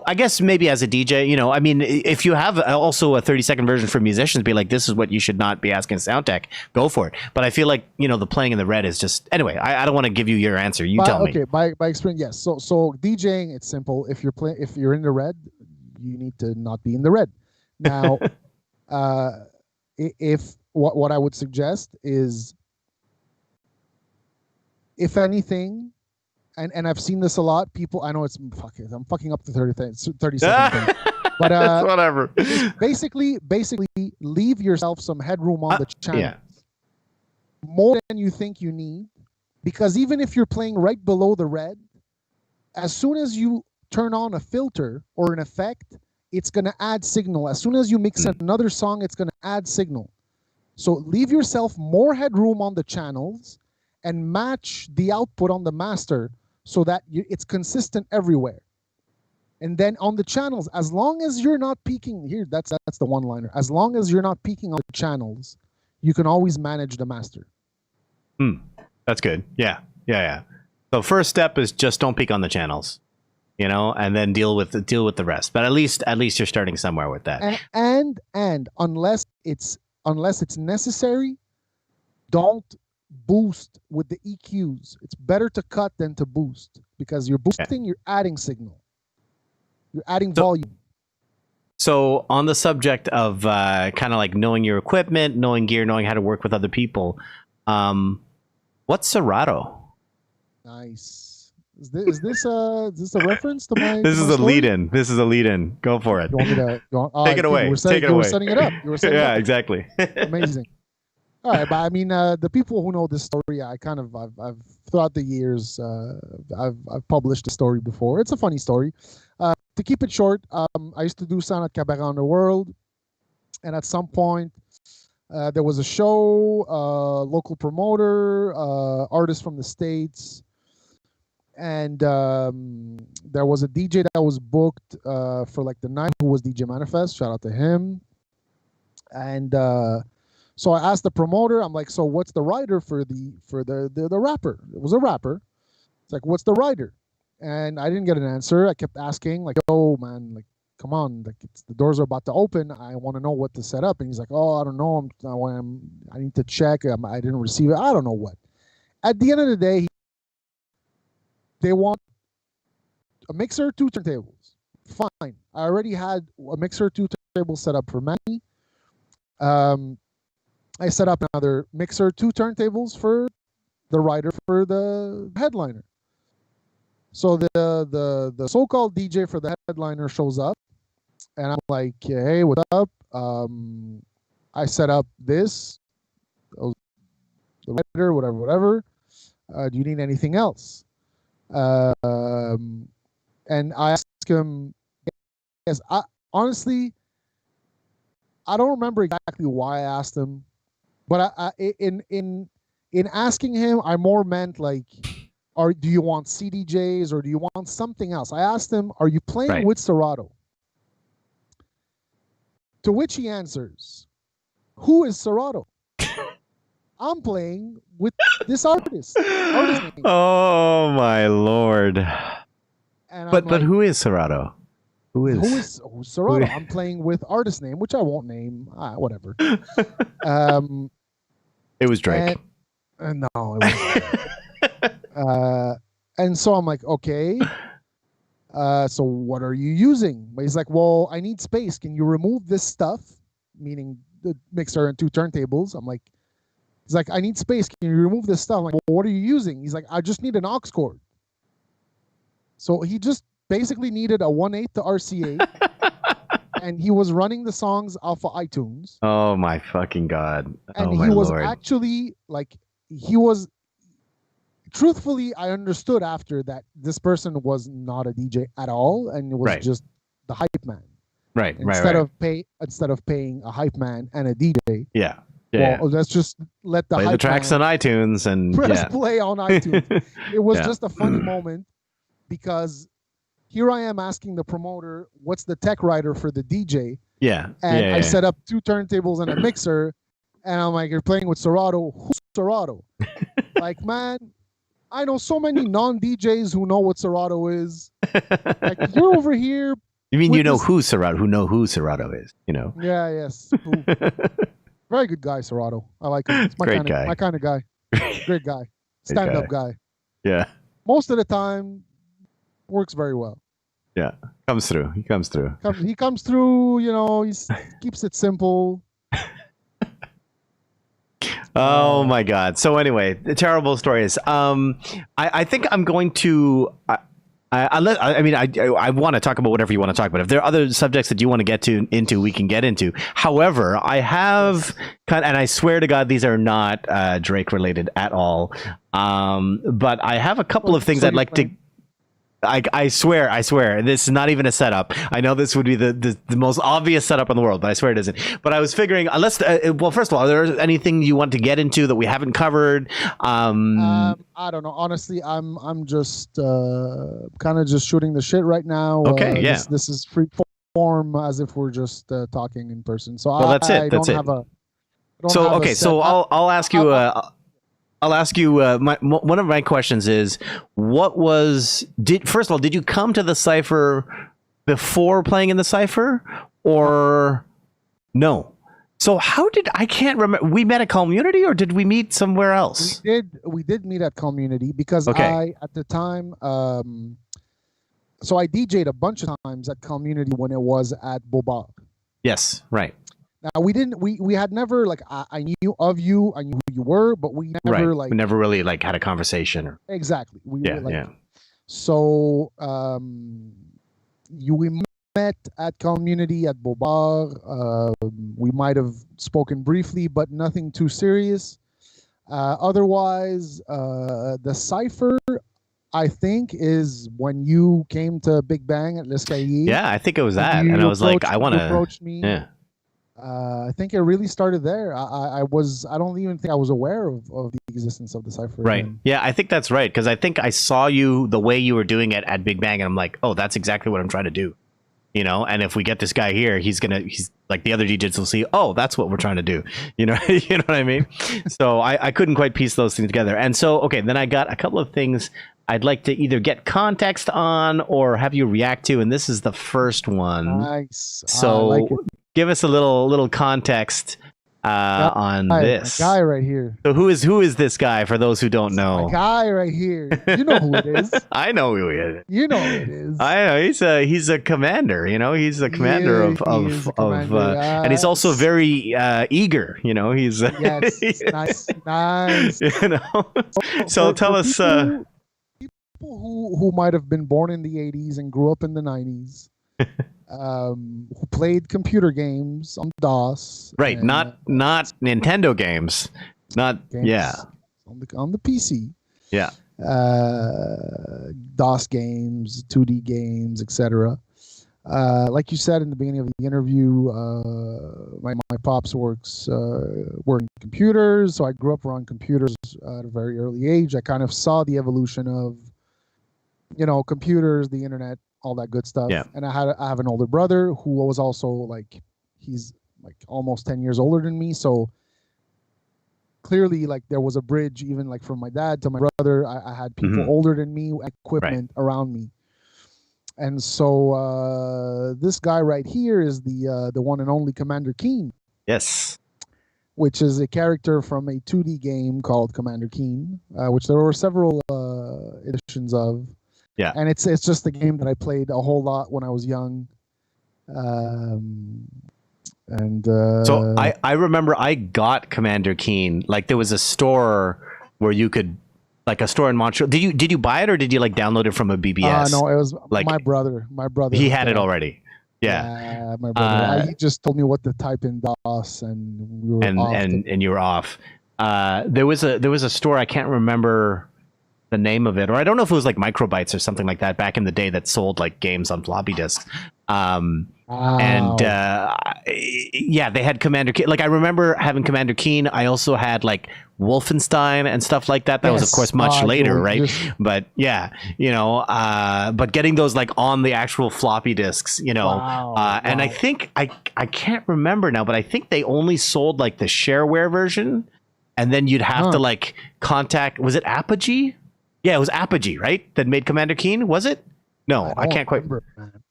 I guess maybe as a DJ, I mean, if you have also a 30-second version for musicians, be like, this is what you should not be asking sound tech, go for it. But I feel like the playing in the red is just, anyway. I don't want to give you your answer. You tell me. Okay, by experience, yes. So DJing, it's simple. If you're in the red, you need to not be in the red. Now, if what I would suggest is, if anything, and I've seen this a lot, people, I know I'm fucking up the 30 second thing, but whatever. Basically, leave yourself some headroom on the channel, more than you think you need, because even if you're playing right below the red, as soon as you turn on a filter or an effect, it's gonna add signal. As soon as you mix another song, it's gonna add signal. So leave yourself more headroom on the channels and match the output on the master so that it's consistent everywhere. And then on the channels, as long as you're not peaking, that's the one-liner. As long as you're not peaking on the channels, you can always manage the master. That's good. Yeah. So first step is just don't peak on the channels, and then deal with the rest. But at least you're starting somewhere with that. And unless it's necessary, don't boost with the EQs. It's better to cut than to boost, because you're boosting, you're adding signal. You're adding volume. So on the subject of kind of like knowing your equipment, knowing gear, knowing how to work with other people, what's Serato? Nice. Is this a reference to my? This is a lead-in. This is a lead-in. Go for it. You want me to take it away? You were setting it up. Exactly. Amazing. All right, but I mean, the people who know this story, I've throughout the years, I've published the story before. It's a funny story. To keep it short, I used to do sound at Cabaret on the World, and at some point, there was a show, local promoter, artist from the States. And there was a DJ that was booked for like the night, who was DJ Manifest. Shout out to him. And so I asked the promoter, I'm like, so what's the rider for the rapper? It was a rapper. It's like, what's the rider? And I didn't get an answer. I kept asking, like, oh man, like, come on, like the doors are about to open. I want to know what to set up. And he's like, oh, I don't know. I need to check. I didn't receive it. I don't know what. At the end of the day, they want a mixer, 2 turntables. Fine. I already had a mixer, 2 turntables set up for Manny. I set up another mixer, 2 turntables for the writer, for the headliner. So the so-called DJ for the headliner shows up, and I'm like, hey, what's up? I set up this, the writer, whatever. Do you need anything else? And I asked him, yes, honestly, I don't remember exactly why I asked him, but in asking him, I more meant like, do you want CDJs or do you want something else? I asked him, are you playing with Serato? To which he answers, who is Serato? I'm playing with this artist. Name. Oh my Lord! And but who is Serato? Who's Serato? I'm playing with artist name, which I won't name. Whatever. It was Drake. No, it wasn't. And so I'm like, okay. So what are you using? But he's like, well, I need space. Can you remove this stuff? Meaning the mixer and 2 turntables. I'm like, he's like, I need space. Can you remove this stuff? I'm like, well, what are you using? He's like, I just need an aux cord. So he just basically needed a 1/8 to RCA. And he was running the songs off of iTunes. Oh my fucking God. And he was actually like, truthfully, I understood after that this person was not a DJ at all, and it was just the hype man. Instead of paying a hype man and a DJ. Let's just let the play hype the tracks man on iTunes and press play on iTunes. It was just a funny moment because here I am asking the promoter, what's the tech writer for the DJ? I set up 2 turntables and a mixer, and I'm like, you're playing with Serato. Who's Serato? Like, man, I know so many non-DJs who know what Serato is. Like, you're over here. You mean you know who Serato? Who know who Serato is? You know? Yeah. Yes. Very good guy, Serato. I like him. It's my Great guy. My kind of guy. Great guy. Stand-up guy. Yeah. Most of the time, works very well. Yeah. Comes through. He comes through. He comes through. You know, he keeps it simple. Oh my God. So anyway, the terrible stories. I think I'm going to. I want to talk about whatever you want to talk about. If there are other subjects that you want to get into, we can get into. However, I have and I swear to God, these are not Drake related at all. But I have a couple of things I'd like to. I swear, this is not even a setup. I know this would be the most obvious setup in the world, but I swear it isn't. But I was figuring, unless, well, first of all, are there anything you want to get into that we haven't covered? I don't know. Honestly, I'm just kind of just shooting the shit right now. Okay, yeah. This is free form, as if we're just talking in person. So well, that's it. That's it. So I'll ask you. I'll ask you, one of my questions is, first of all, did you come to the Cypher before playing in the Cypher or no? So I can't remember, we met at Community or did we meet somewhere else? We did meet at Community because I, at the time, so I DJ'd a bunch of times at Community when it was at Bobag. Yes, right. Now we had never I knew of you, I knew who you were, but we never we never really had a conversation or exactly. So we met at Community at Bobag. We might have spoken briefly, but nothing too serious. Otherwise, the Cypher, I think, is when you came to Big Bang at L'Escalier. Yeah, I think it was that, and I was like, I want to approach me. Yeah. I think it really started there. I don't even think I was aware of the existence of the Cypher. Right. Yeah, I think that's right. Because I think I saw you the way you were doing it at Big Bang, and I'm like, oh, that's exactly what I'm trying to do. You know, and if we get this guy here, he's like the other DJs will see, oh, that's what we're trying to do. You know, you know what I mean? So I couldn't quite piece those things together. And so, okay, then I got a couple of things I'd like to either get context on or have you react to, and this is the first one. Nice. So I like it. give us a little context on this guy right here. So who is this guy for those who don't know? My guy right here. You know who it is. I know who he is. You know who it is. I know he's a commander. You know, he's a commander and he's also very eager. You know, he's yes, nice. You know, so tell us. People who might have been born in the 80s and grew up in the 90s. Who played computer games on DOS, right? And, not Nintendo games, on the PC, DOS games, 2D games, etc. Like you said in the beginning of the interview, my pops works in computers, so I grew up around computers at a very early age. I kind of saw the evolution of, computers, the internet, all that good stuff. Yeah. And I have an older brother who was also he's almost 10 years older than me. So clearly there was a bridge even from my dad to my brother. I had people older than me, equipment around me. And so this guy right here is the one and only Commander Keen. Yes. Which is a character from a 2D game called Commander Keen, which there were several editions of. Yeah, and it's just a game that I played a whole lot when I was young, so I remember I got Commander Keen. There was a store where you could, a store in Montreal. Did you buy it or did you download it from a BBS? No, it was my brother. My brother. He had it already. Yeah, my brother. He just told me what to type in DOS, and we were off. And you were off. There was a store, I can't remember the name of it, or I don't know if it was Microbytes or something like that back in the day that sold games on floppy disks. And they had Commander Keen. I remember having Commander Keen. I also had Wolfenstein and stuff like that. That was of course much later, right? But but getting those on the actual floppy disks, and I think I can't remember now, but I think they only sold the shareware version, and then you'd have to contact. Was it Apogee? Yeah, it was Apogee, right? That made Commander Keen, was it? No, I can't quite remember.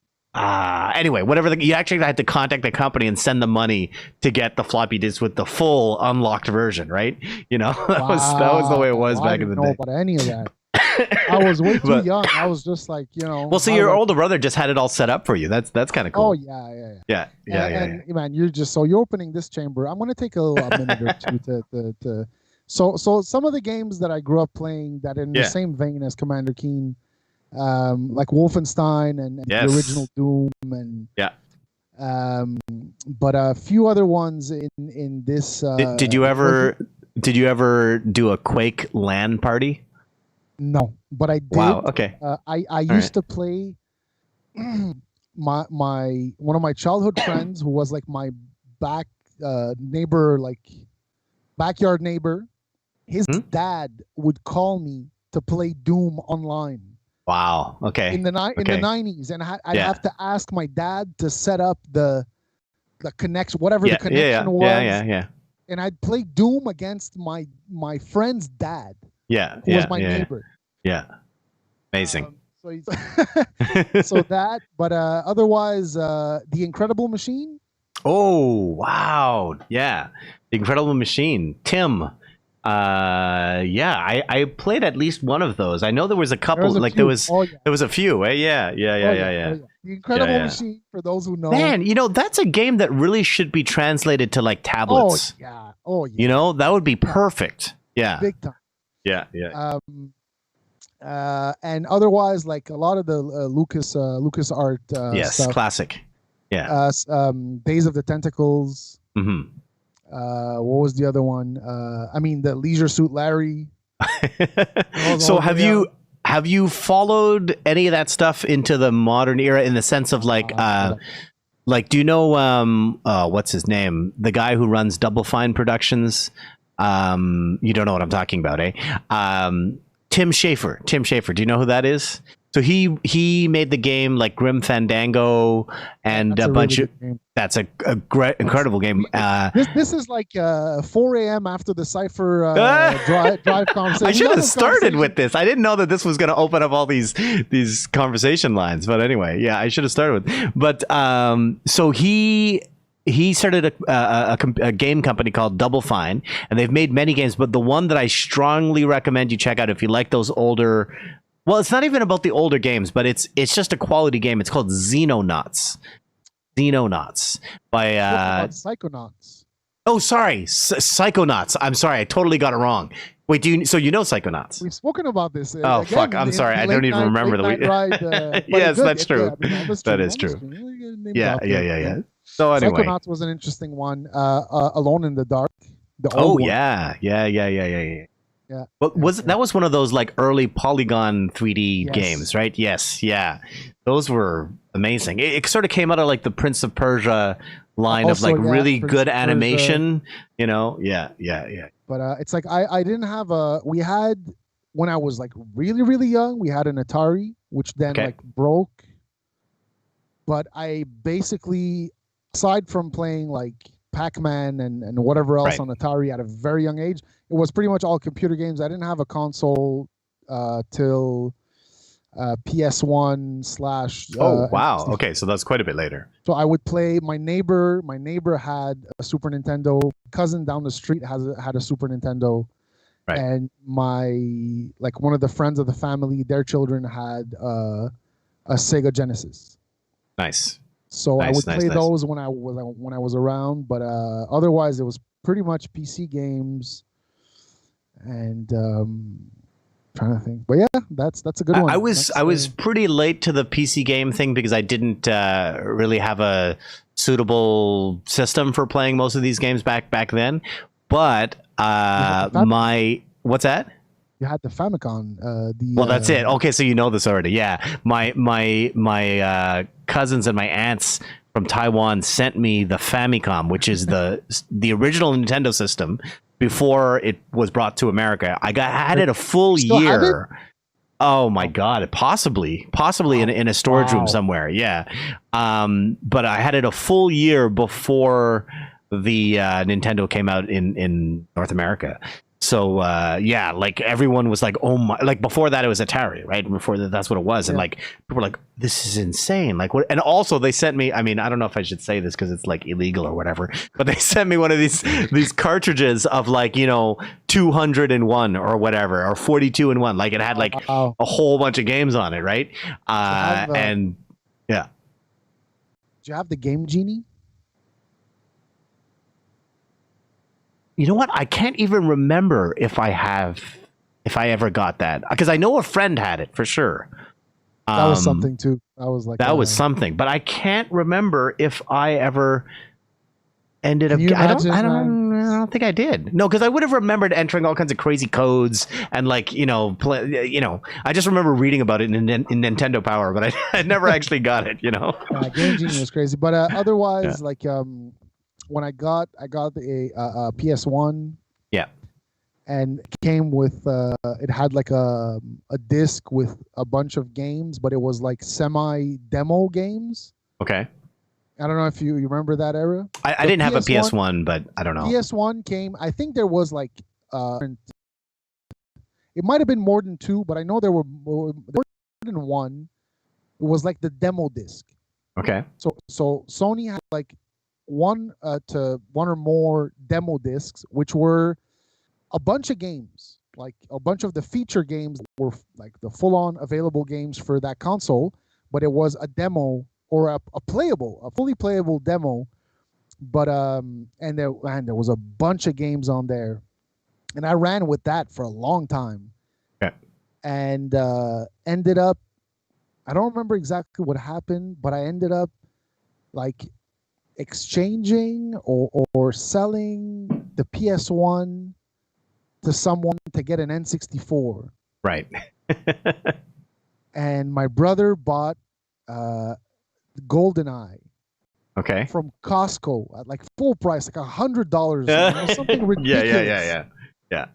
Anyway, whatever. You actually had to contact the company and send the money to get the floppy disk with the full unlocked version, right? That was the way it was back in the day. I didn't know about any of that. I was way too young. I was just Well, so your older brother just had it all set up for you. That's kind of cool. Oh yeah. And man, you're opening this chamber. I'm gonna take a minute or two to. So some of the games that I grew up playing that in the same vein as Commander Keen, like Wolfenstein and the original Doom and but a few other ones in this. Did you ever do a Quake LAN party? No, but I did. Wow. Okay. I used to play my one of my childhood friends who was my back neighbor, backyard neighbor. His dad would call me to play Doom online. Wow. Okay. In the 90s, and I'd have to ask my dad to set up the connection, whatever the connection was. Yeah. And I'd play Doom against my friend's dad. Yeah. Who was my neighbor. Yeah. Amazing. So that, but otherwise, The Incredible Machine. Oh wow! Yeah, The Incredible Machine. Tim. I played at least one of those. I know there was a couple. There was a few. Yeah. The Incredible Machine, for those who know. Man, that's a game that really should be translated to tablets. Oh yeah. That would be perfect. Yeah. Big time. Yeah. And otherwise, a lot of the Lucas art. Yes, stuff. Classic. Yeah. Days of the Tentacles. Mm-hmm. What was the other one? The Leisure Suit Larry. So have you followed any of that stuff into the modern era in the sense of do you know what's his name? The guy who runs Double Fine Productions. You don't know what I'm talking about, eh? Tim Schafer. Do you know who that is? So he made the game like Grim Fandango and a bunch of. That's a great, incredible game. This is like 4 a.m. after the Cypher drive conversation. I should have started with this. I didn't know that this was going to open up all these conversation lines. But anyway, yeah, I should have started with. But so he started a game company called Double Fine, and they've made many games. But the one that I strongly recommend you check out if you like those older. Well, it's not even about the older games, but it's just a quality game. It's called Xenonauts. Xenonauts by Psychonauts. Oh, sorry, Psychonauts. I'm sorry, I totally got it wrong. Wait, so you know Psychonauts? We've spoken about this. Oh, again, fuck! I'm sorry, I don't even remember yes, that's true. That is true. Yeah. So anyway, Psychonauts was an interesting one. Alone in the Dark. Yeah. Well, that was one of those like early Polygon 3D games, right? Yes, yeah. Those were amazing. It sort of came out of like the Prince of Persia line of like really good animation, you know? Yeah. But it's like I didn't have we had when I was like really, really young, we had an Atari, which then like broke. But I basically, aside from playing like Pac-Man and whatever else on Atari at a very young age, it was pretty much all computer games. I didn't have a console till PS1 / oh wow, okay, so that's quite a bit later. So I would play. My neighbor had a Super Nintendo. Cousin down the street had a Super Nintendo, and one of the friends of the family, their children had a Sega Genesis. Nice. So I would play those when I was around, but otherwise it was pretty much PC games. And trying to think, but yeah, that's a good one. I was pretty late to the PC game thing because I didn't really have a suitable system for playing most of these games back then. But what's that? You had the Famicom. Well, that's it. Okay, so you know this already. Yeah, my cousins and my aunts from Taiwan sent me the Famicom, which is the original Nintendo system before it was brought to America. I had it a full year. Oh my God! Possibly in a storage room somewhere. Yeah, but I had it a full year before the Nintendo came out in North America. So yeah, like everyone was like, oh my, like before that it was Atari, right? Before that's what it was. And like people were like, this is insane. Like what? And also they sent me, I mean, I don't know if I should say this because it's like illegal or whatever, but they sent me one of these cartridges of like, 201 or whatever, or 42 in one. Like it had like a whole bunch of games on it, right? And yeah. Do you have the Game Genie? You know what? I can't even remember if I ever got that, because I know a friend had it for sure. That was something too. That was something, but I can't remember if I ever ended up. I don't think I did. No, because I would have remembered entering all kinds of crazy codes and like I just remember reading about it in Nintendo Power, but I never actually got it. Game Genie was crazy, but otherwise when I got a PS1, and it came with it had like a disc with a bunch of games, but it was like semi demo games. Okay. I don't know if you remember that era. I didn't have a PS1, but I don't know. PS1 came. I think there was like it might have been more than two, but I know there were more than one. It was like the demo disc. Okay. So Sony had like one or more demo discs, which were a bunch of games, like a bunch of the feature games that were like the full-on available games for that console, but it was a demo or a fully playable demo. But and there was a bunch of games on there, and I ran with that for a long time. Okay. And ended up, I don't remember exactly what happened, but I ended up like exchanging or selling the PS1 to someone to get an N64. Right. And my brother bought GoldenEye. Okay. From Costco at like full price, like $100, something ridiculous. Yeah.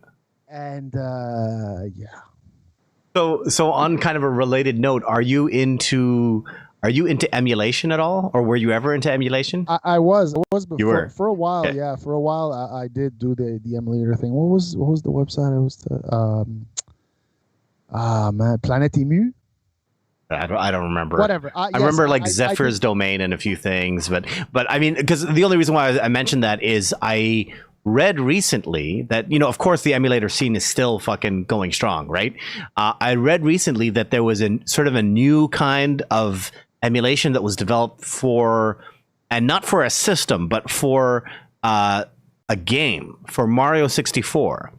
And So on kind of a related note, are you into emulation at all, or were you ever into emulation? I was before. You were For a while. yeah. Yeah, for a while I did do the emulator thing. What was the website? It was the man, Planet Emu. I don't remember. Whatever. I remember like Zephyr's domain and a few things, but I mean, because the only reason why I mentioned that is I read recently that, you know, of course the emulator scene is still fucking going strong, right? I read recently that there was a sort of a new kind of emulation that was developed for, and not for a system, but for a game, for Mario 64.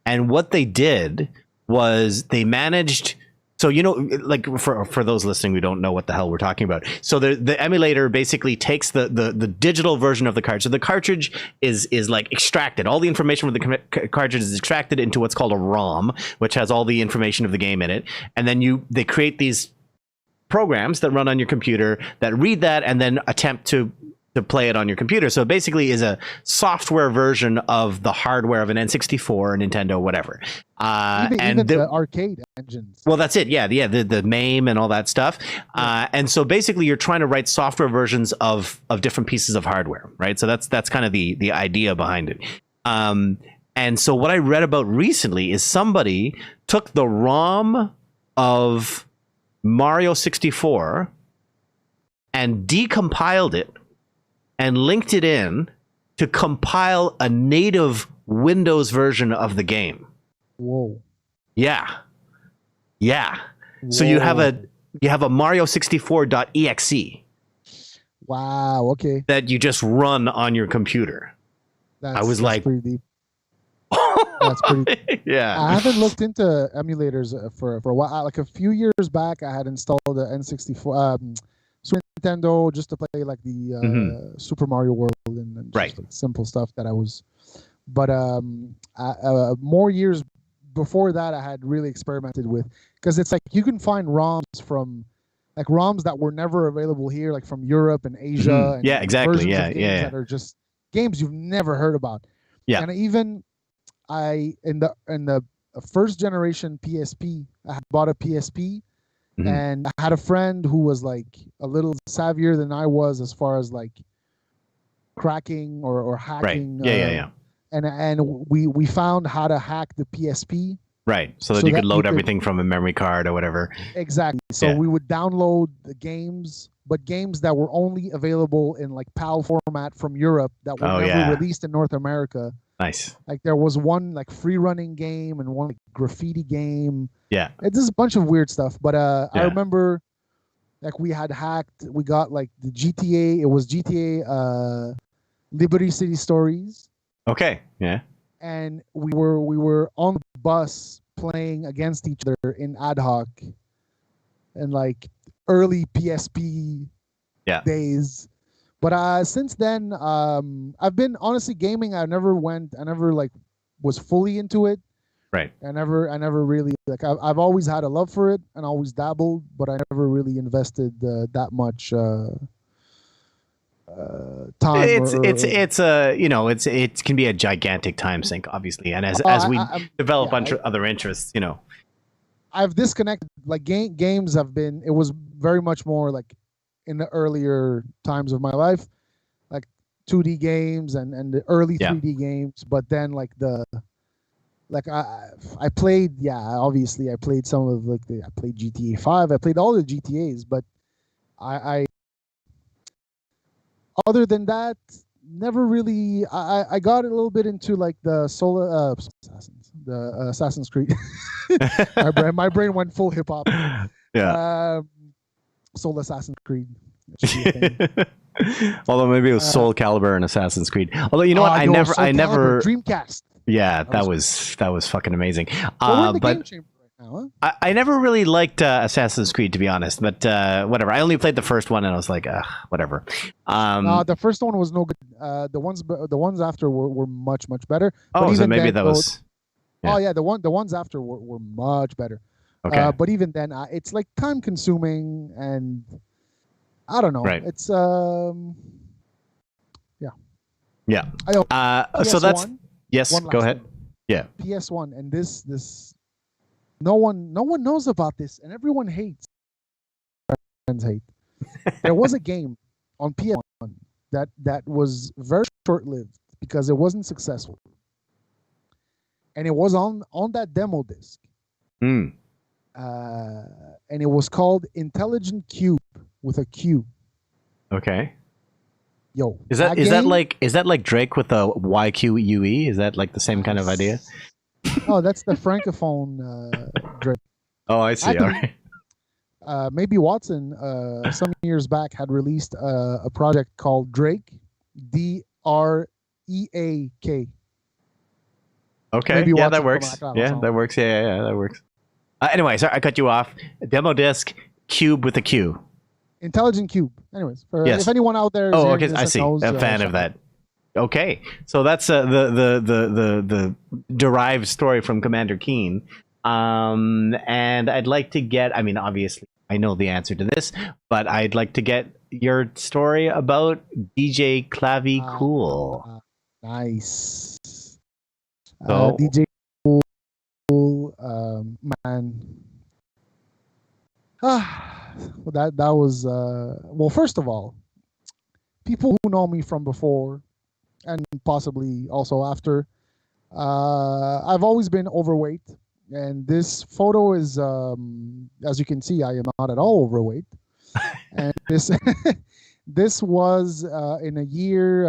And what they did was they managed. So, you know, like for those listening who don't know what the hell we're talking about. So the emulator basically takes the digital version of the cartridge. So the cartridge is like extracted. All the information from the cartridge is extracted into what's called a ROM, which has all the information of the game in it. And then they create these programs that run on your computer that read that and then attempt to play it on your computer. So it basically is a software version of the hardware of an N64, Nintendo, whatever. Even the arcade engines. Well, that's it. Yeah, the MAME and all that stuff. And so basically, you're trying to write software versions of different pieces of hardware, right? So that's kind of the idea behind it. And so what I read about recently is somebody took the ROM of Mario 64 and decompiled it and linked it in to compile a native Windows version of the game. Whoa. Yeah. Yeah. Whoa. So you have a Mario 64.exe. Wow, okay. That you just run on your computer. That's pretty deep. That's pretty. Yeah. I haven't looked into emulators for a while. Like a few years back, I had installed the N64 Super Nintendo just to play like the Super Mario World and just like simple stuff that I was. But more years before that, I had really experimented with, because it's like you can find ROMs from like ROMs that were never available here, like from Europe and Asia. And yeah, exactly. Yeah, yeah. That are just games you've never heard about. Yeah. And even in the first generation PSP, I had bought a PSP. And I had a friend who was like a little savvier than I was as far as like cracking or hacking. Right. Yeah. And we found how to hack the PSP. Right. So that you could load everything from a memory card or whatever. Exactly. So we would download the games, but games that were only available in like PAL format from Europe that were never released in North America. Nice. Like there was one like free running game and one like, graffiti game. Yeah. It's just a bunch of weird stuff. But I remember like we had hacked, we got like the GTA, it was GTA Liberty City Stories. Okay. Yeah. And we were on the bus playing against each other in ad hoc and like early PSP days. But since then, I've been honestly gaming. I never like was fully into it. Right. I never really like. I've always had a love for it and always dabbled, but I never really invested that much time. It can be a gigantic time sink, obviously, and as we develop other interests, you know. I've disconnected. Like games have been. It was very much more like in the earlier times of my life, like 2D games and the early 3D games. But then like I played, obviously I played some of like I played GTA 5. I played all the GTAs, but I other than that, never really. I got a little bit into like the Assassin's Creed. my brain went full hip hop. Yeah. Soul Assassin's Creed. Although maybe it was Soul Calibur and Assassin's Creed. Although you know what, I never Dreamcast. Yeah, that was fucking amazing. We're in the game chamber right now, huh? I never really liked Assassin's Creed, to be honest, but whatever. I only played the first one and I was like, whatever. The first one was no good. The ones after were much better. Oh, so maybe that was. Yeah. Oh yeah, the ones after were much better. Okay. But even then, it's like time consuming, and I don't know. Right. It's yeah. PS1, so that's yes. Go ahead. Thing. Yeah. PS1 and this no one knows about this, and everyone hates. Friends hate. There was a game on PS1 that was very short-lived because it wasn't successful, and it was on that demo disc. Hmm. And it was called Intelligent Cube with a Q. Okay. Yo, Is that like Drake with a YQUE? Is that like the same kind of idea? Oh, that's the francophone Drake. Oh, I see. All right. Maybe Watson some years back had released a project called Drake, DREAK. Okay. Maybe Yeah, Watson that works. Yeah, that works. Yeah, that works. Anyway, sorry, I cut you off. Demo disc, cube with a Q. Intelligent Cube. Anyways, Yes. if anyone out there is Oh, hearing okay. this I and see. knows, A fan of that. Okay, so that's the derived story from Commander Keen. And I'd like to get. I mean, obviously, I know the answer to this, but I'd like to get your story about DJ Clavicool. Nice. So- DJ Cool, man. Well, that was well. First of all, people who know me from before, and possibly also after, I've always been overweight, and this photo is, as you can see, I am not at all overweight, and this this was in a year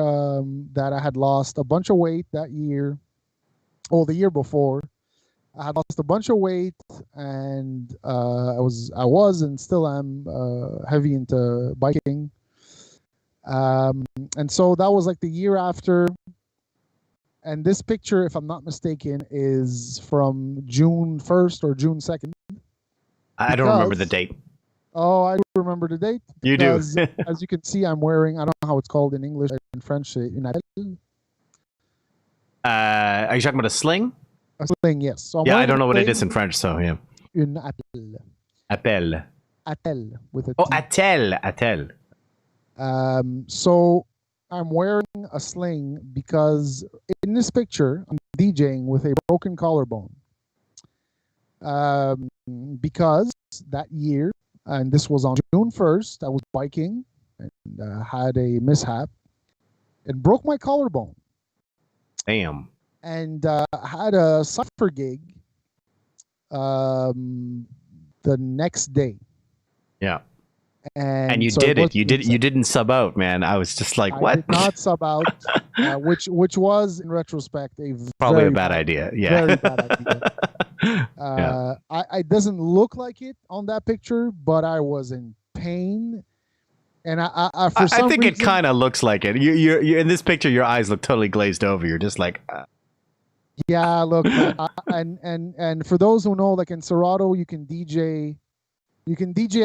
that I had lost a bunch of weight that year. Oh, the year before, I had lost a bunch of weight, and I was and still am heavy into biking. And so that was like the year after. And this picture, if I'm not mistaken, is from June 1st or June 2nd. I don't remember the date. Oh, I remember the date. You do. Because, as you can see, I'm wearing, I don't know how it's called in English or in French, une attelle. Are you talking about a sling? A sling, yes. So I'm Yeah, I wearing don't a know what it sling, is in French, so yeah. Une attelle. Appel. Attelle with a Oh, T. attel. So I'm wearing a sling because in this picture, I'm DJing with a broken collarbone. Because that year, and this was on June 1st, I was biking and had a mishap and broke my collarbone. Damn. And had a cypher gig the next day. Yeah. And you so did it. You wasn't You didn't sub out, man. I was just like, what? I did not sub out, which was in retrospect Probably very a bad idea. Yeah. Very bad idea. I doesn't look like it on that picture, but I was in pain, and I for some I think reason, it kind of looks like it. You in this picture, your eyes look totally glazed over. You're just like, yeah. Look, and for those who know, like in Serato, you can DJ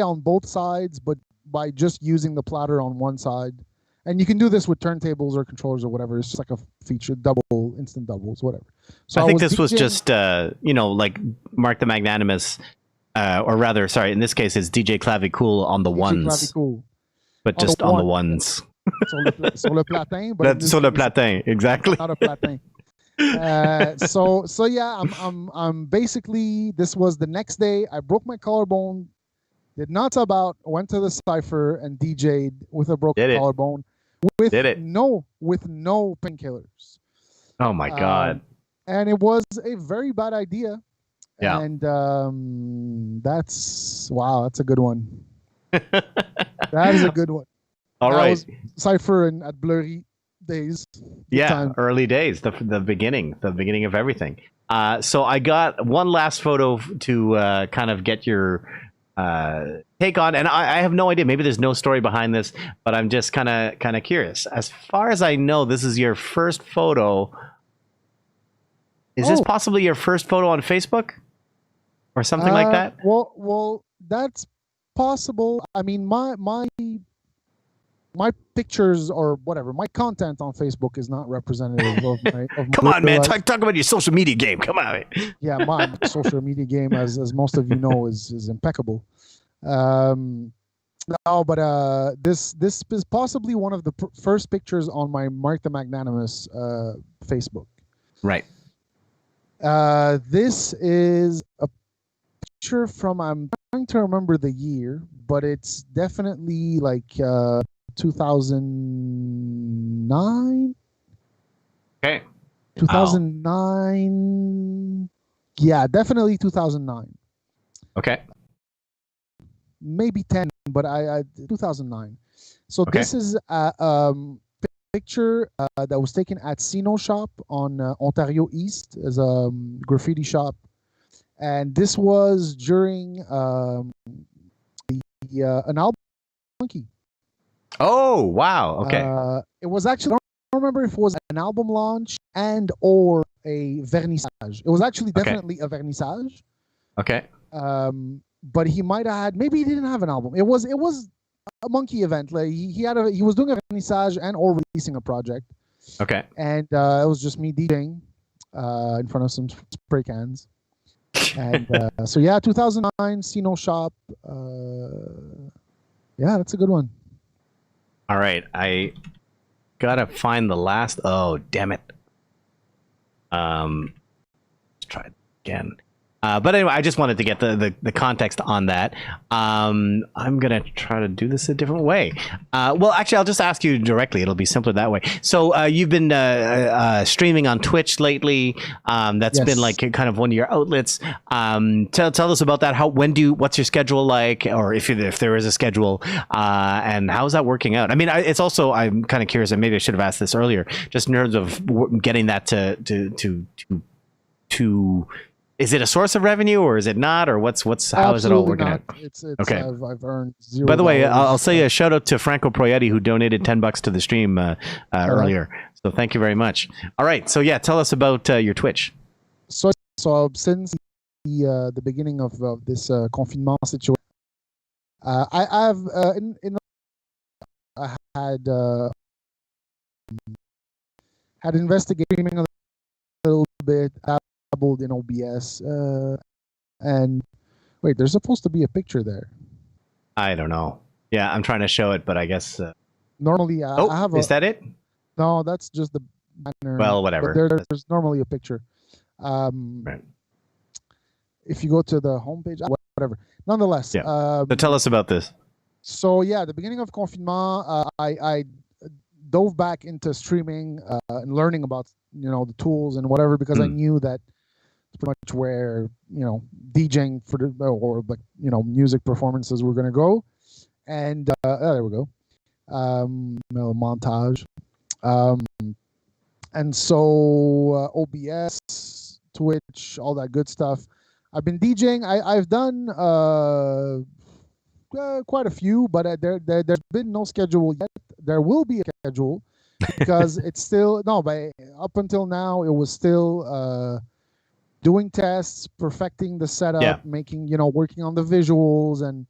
on both sides, but by just using the platter on one side. And you can do this with turntables or controllers or whatever. It's just like a feature, instant doubles, whatever. So I think this was DJing just, like Mark the Magnanimous, or rather, sorry, in this case, it's DJ Clavicool on the ones, Clavicool. but just on the ones. Sur le platin. But Sur le platin, exactly. Not a platin. So yeah, I'm basically, this was the next day. I broke my collarbone, did not sub out, went to the cipher and DJ'd with a broken collarbone with no painkillers. Oh my God. And it was a very bad idea. Yeah. And that's a good one. That is a good one. All right. Was cipher and at Blurry days. Yeah, early days, the beginning of everything. So I got one last photo to kind of get your take on, and I have no idea. Maybe there's no story behind this, but I'm just kind of curious. As far as I know, this is your first photo. Is this possibly your first photo on Facebook or something like that? Well, that's possible. I mean, my pictures or whatever, my content on Facebook is not representative of my Come on, man. Talk about your social media game. Come on. Yeah, my social media game, as most of you know, is impeccable. No, but this is possibly one of the first pictures on my Mark the Magnanimous Facebook. Right. This is picture from, I'm trying to remember the year, but it's definitely like 2009. Okay. 2009. Yeah, definitely 2009. Okay. Maybe 10, but I 2009. So Okay. this is a picture that was taken at Sino Shop on Ontario East, as a graffiti shop, and this was during an album monkey. Oh wow. Okay. It was actually, I don't remember if it was an album launch and or a vernissage. It was actually definitely a vernissage. Okay. But he might have had, maybe he didn't have an album. It was a monkey event. Like he was doing a vernissage and or releasing a project. Okay. And it was just me DJing in front of some spray cans. And so yeah, 2009 Sino Shop. Yeah, that's a good one. All right, I gotta find the last. Oh, damn it. Let's try it again. But anyway, I just wanted to get the context on that. I'm gonna try to do this a different way. Well, actually, I'll just ask you directly. It'll be simpler that way. So you've been streaming on Twitch lately. That's been like kind of one of your outlets. Tell us about that. What's your schedule like, or if there is a schedule, and how is that working out? I mean, it's also, I'm kind of curious, and maybe I should have asked this earlier, just in terms of getting that to is it a source of revenue or is it not, or how is it all working out? It's okay. I've earned $0. By the way, I'll say a shout out to Franco Proietti, who donated $10 to the stream earlier. So thank you very much. All right, so yeah, tell us about your Twitch. So since the beginning of this confinement situation, I had investigated streaming a little bit. In OBS, and wait, there's supposed to be a picture there. I don't know. Yeah, I'm trying to show it, but I guess normally I have. Is that it? No, that's just the banner. Well, whatever. There's normally a picture. Right. If you go to the homepage, whatever. Nonetheless, yeah. So tell us about this. So yeah, the beginning of confinement, I dove back into streaming and learning about the tools and whatever, because I knew that it's pretty much where DJing for or like music performances were going to go. And there we go, montage, and so OBS, Twitch, all that good stuff. I've been DJing. I've done quite a few, but there's been no schedule yet. There will be a schedule, because it's still up until now it was still doing tests, perfecting the setup, making working on the visuals, and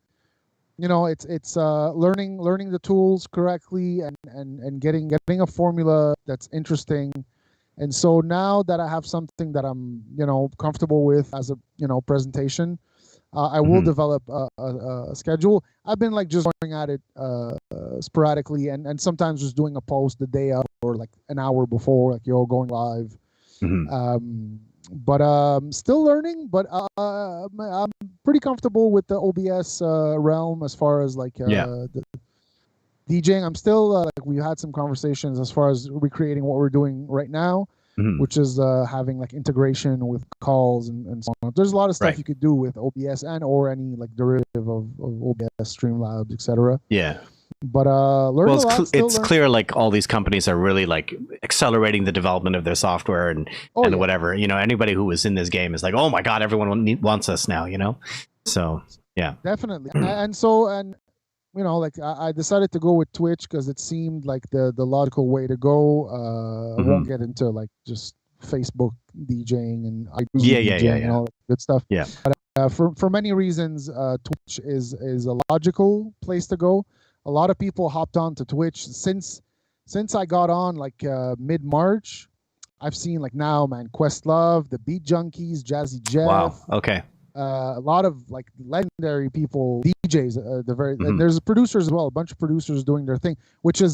it's learning the tools correctly and getting a formula that's interesting. And so now that I have something that I'm comfortable with as a presentation, I will develop a schedule. I've been just going at it sporadically, and sometimes just doing a post the day of or like an hour before, going live. But still learning. But I'm pretty comfortable with the OBS realm as far as the DJing. I'm still we had some conversations as far as recreating what we're doing right now. Which is having integration with calls and so on. There's a lot of stuff you could do with OBS and or any derivative of OBS, Streamlabs, etc. Yeah. But it's clear all these companies are really accelerating the development of their software and whatever. Anybody who was in this game is oh my god, everyone wants us now. So yeah, definitely. I decided to go with Twitch because it seemed like the logical way to go. I won't get into just Facebook DJing and DJing and all that good stuff. Yeah. But for many reasons, Twitch is a logical place to go. A lot of people hopped on to Twitch since I got on mid-March. I've seen now, man, Questlove, the Beat Junkies, Jazzy Jeff. Wow. Okay. A lot of legendary people, DJs. There's producers as well. A bunch of producers doing their thing,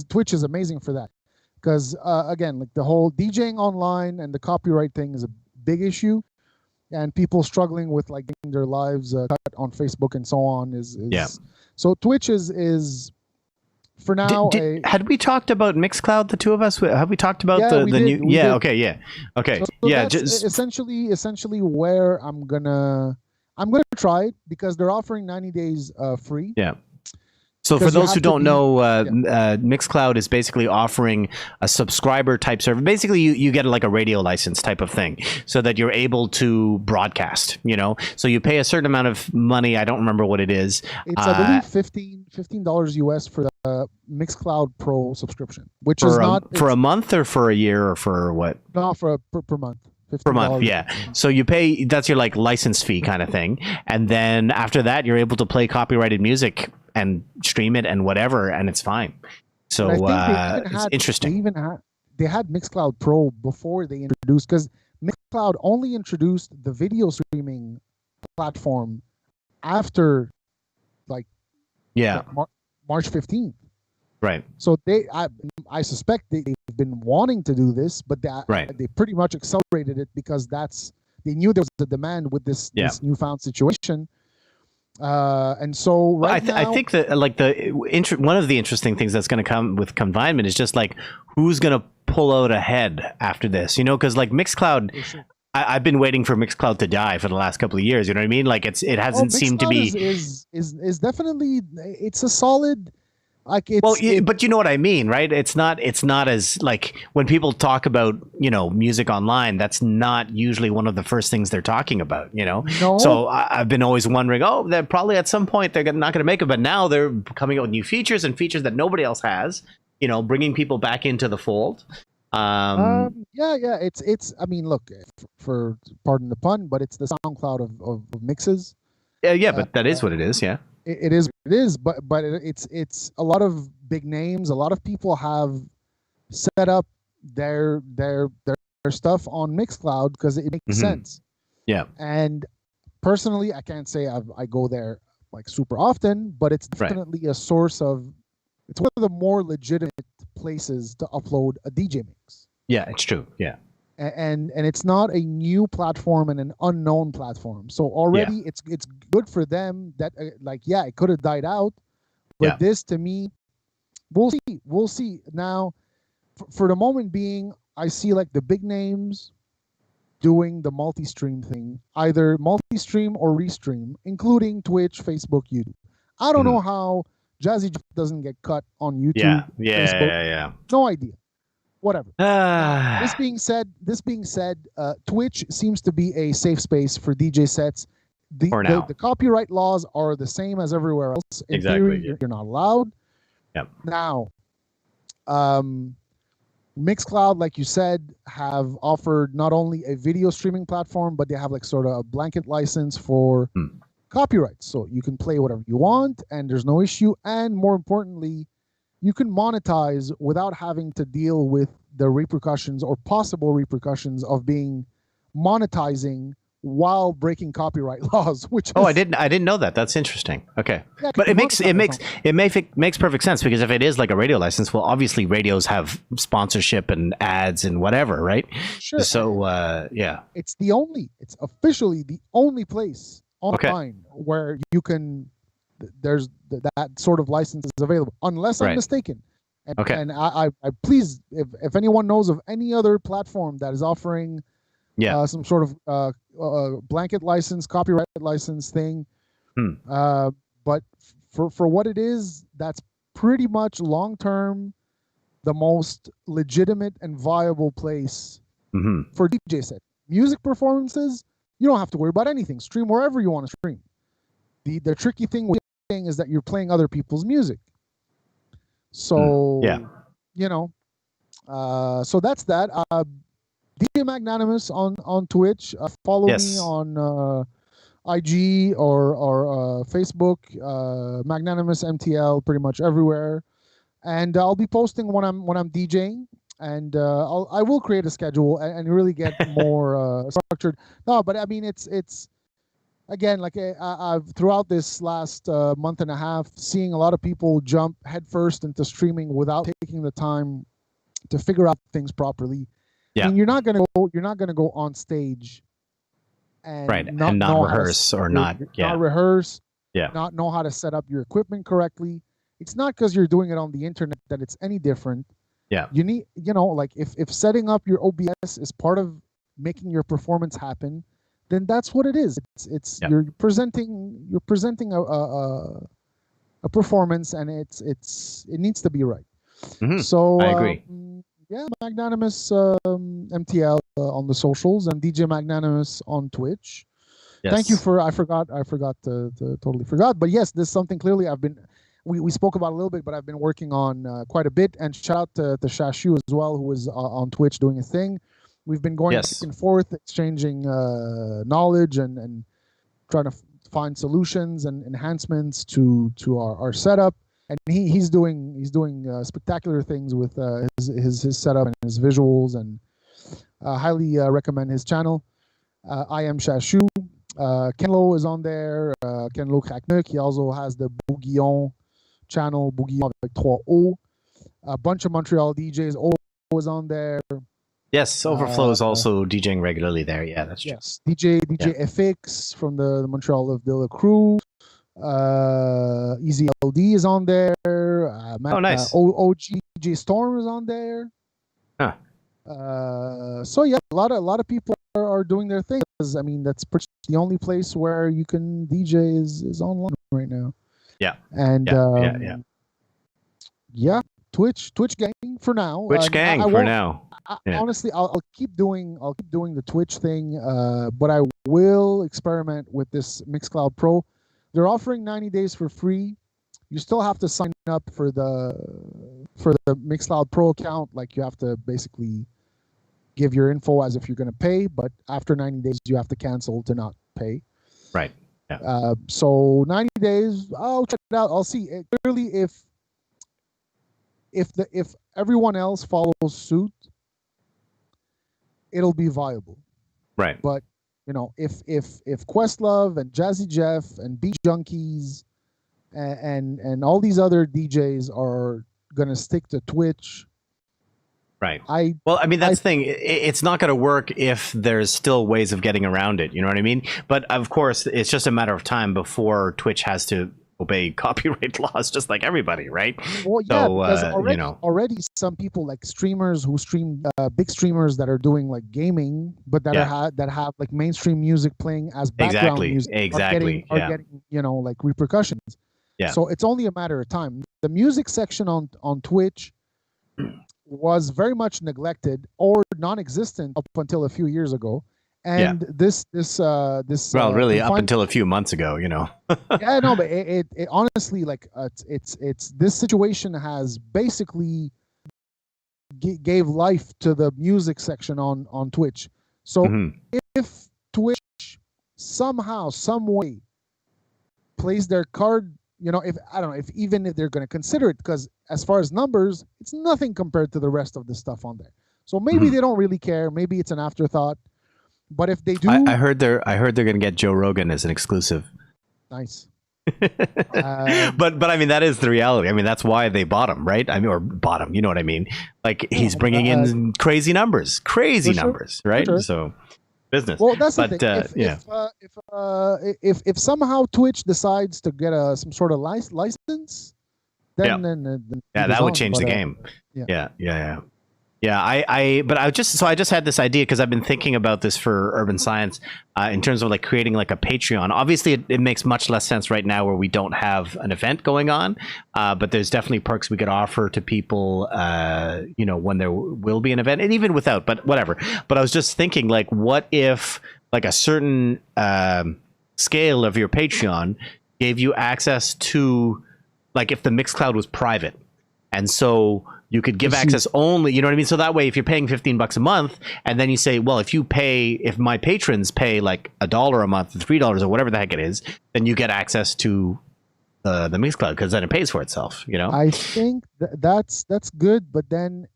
Twitch is amazing for that, because again, the whole DJing online and the copyright thing is a big issue. and people struggling with like getting their lives cut on Facebook and so on is Yeah. So Twitch is for now. Had we talked about Mixcloud, the two of us? Have we talked about the new? We did. Okay. So yeah. that's Just essentially where I'm gonna try it because they're offering 90 days free. Yeah. So for those who don't know, Mixcloud is basically offering a subscriber type service. Basically, you get like a radio license type of thing so that you're able to broadcast, you know? So you pay a certain amount of money. I don't remember what it is. It's, I believe, $15 US for the Mixcloud Pro subscription, which is not... For a month or for a year or for what? No, per month. Per month, yeah. So you pay, that's your like license fee kind of thing. And then after that, you're able to play copyrighted music and stream it and whatever, and it's fine. So it's interesting. They had Mixcloud Pro before they introduced, because Mixcloud only introduced the video streaming platform after like March 15th. Right. So I suspect they've been wanting to do this, but they pretty much accelerated it because they knew there was a demand with this newfound situation. And so I think that like one of the interesting things that's going to come with confinement is just like who's going to pull out ahead after this, you know, because like Mixcloud, I've been waiting for Mixcloud to die for the last couple of years. You know what I mean? Like it hasn't seemed to be is definitely, it's a solid. Like but you know what I mean, right? It's not as like when people talk about, you know, music online, that's not usually one of the first things they're talking about, you know? No. So I've been always wondering, they're probably at some point they're not going to make it, but now they're coming out with new features and features that nobody else has, you know, bringing people back into the fold. It's I mean, look, for pardon the pun, but it's the SoundCloud of mixes. Yeah, but that is what it is, yeah. It is, but it's a lot of big names. A lot of people have set up their stuff on Mixcloud because it makes sense. Yeah. And personally, I can't say I go there like super often, but it's definitely a source of. It's one of the more legitimate places to upload a DJ mix. Yeah, it's true. Yeah. And it's not a new platform and an unknown platform. So already it's good for them that it could have died out, but this to me, we'll see. Now, for the moment being, I see like the big names doing the multi-stream thing, either multi-stream or restream, including Twitch, Facebook, YouTube. I don't know how Jazzy Jeff doesn't get cut on YouTube. Yeah. No idea. Whatever. This being said, Twitch seems to be a safe space for DJ sets. The copyright laws are the same as everywhere else. In theory, you're not allowed. Yep. Now, Mixcloud, like you said, have offered not only a video streaming platform, but they have like sort of a blanket license for copyrights. So you can play whatever you want, and there's no issue. And more importantly, you can monetize without having to deal with the repercussions or possible repercussions of being monetizing while breaking copyright laws. Which I didn't know that. That's interesting. Okay, yeah, but it makes perfect sense, because if it is like a radio license, well, obviously radios have sponsorship and ads and whatever, right? Sure. So it's officially the only place online where you can. There's that sort of license is available, unless I'm mistaken. And I please, if anyone knows of any other platform that is offering some sort of blanket license, copyright license thing, but for what it is, that's pretty much long term the most legitimate and viable place for DJ set. Music performances, you don't have to worry about anything. Stream wherever you want to stream. The tricky thing with is that you're playing other people's music. So you know, so that's that. DJ Magnanimous on Twitch. Follow me on IG or Facebook. Magnanimous MTL, pretty much everywhere. And I'll be posting when I'm DJing, and I will create a schedule and really get more structured. No, but I mean it's. Again, like I've throughout this last month and a half, seeing a lot of people jump headfirst into streaming without taking the time to figure out things properly. Yeah. I mean, you're not gonna go on stage and Right, not and not know how to rehearse or not, yeah. not rehearse, Yeah. not know how to set up your equipment correctly. It's not because you're doing it on the internet that it's any different. Yeah. You need, like if setting up your OBS is part of making your performance happen, then that's what it is. It's Yeah. you're presenting a performance, and it needs to be right. Mhm. So I agree. yeah, Magnanimous MTL on the socials, and DJ Magnanimous on Twitch. Yes. Thank you for I forgot to totally forgot. But yes, this is something clearly we spoke about a little bit, but I've been working on quite a bit. And shout out to Shashu as well, who was on Twitch doing a thing. We've been going Yes. back and forth, exchanging knowledge and trying to find solutions and enhancements to our setup. And he's doing spectacular things with his setup and his visuals, and highly recommend his channel. I am Shashu. Kenlo is on there. Kenlo Kraknuk. He also has the Bougillon channel, Bougillon avec 3 O. A bunch of Montreal DJs always on there. Yes, Overflow is also DJing regularly there. Yeah, that's true. Yes, DJ FX from the Montreal of Dilla crew. Easy LD is on there. Nice. OG DJ Storm is on there. Huh. So yeah, a lot of people are doing their thing. I mean, that's pretty the only place where you can DJ is online right now. Yeah. And yeah, Twitch gang for now. Twitch gang for now. Honestly, I'll keep doing the Twitch thing, but I will experiment with this Mixcloud Pro. They're offering 90 days for free. You still have to sign up for the Mixcloud Pro account. Like, you have to basically give your info as if you're going to pay, but after 90 days you have to cancel to not pay. Right. Yeah. So 90 days, I'll check it out. I'll see. Clearly, if everyone else follows suit, it'll be viable. Right. But if Questlove and Jazzy Jeff and Beat Junkies and all these other DJs are gonna stick to Twitch, right. Well, I mean, that's the thing. It's not going to work if there's still ways of getting around it. You know what I mean? But of course, it's just a matter of time before Twitch has to obey copyright laws, just like everybody, right? Well, yeah, so, because already some people, like streamers who stream, big streamers that are doing like gaming, but that have like mainstream music playing as background music, are getting like repercussions. Yeah. So it's only a matter of time. The music section on Twitch was very much neglected or non-existent up until a few years ago, and this really up until a few months ago, yeah, no, but it honestly, like, it's this situation has basically gave life to the music section on Twitch. So if Twitch somehow, some way plays their card, if I don't know, even if they're going to consider it, because as far as numbers, it's nothing compared to the rest of the stuff on there. So maybe they don't really care. Maybe it's an afterthought. But if they do, I heard they're going to get Joe Rogan as an exclusive. Nice. But I mean, that is the reality. I mean, that's why they bought him, right? I mean, or bought him. You know what I mean? Like, he's bringing in crazy numbers, right? Sure. So. Business. Well, that's the thing. If somehow Twitch decides to get some sort of license, then that would change the game. I just had this idea because I've been thinking about this for Urban Science in terms of like creating like a Patreon. Obviously, it makes much less sense right now where we don't have an event going on, but there's definitely perks we could offer to people, when there will be an event, and even without. But whatever. But I was just thinking, like, what if like a certain scale of your Patreon gave you access to, like, if the Mixcloud was private, and so you could give access only, you know what I mean? So that way, if you're paying $15 a month, and then you say, well, if my patrons pay like $1 a month, $3 or whatever the heck it is, then you get access to the Mixcloud, because then it pays for itself, I think that's good, but then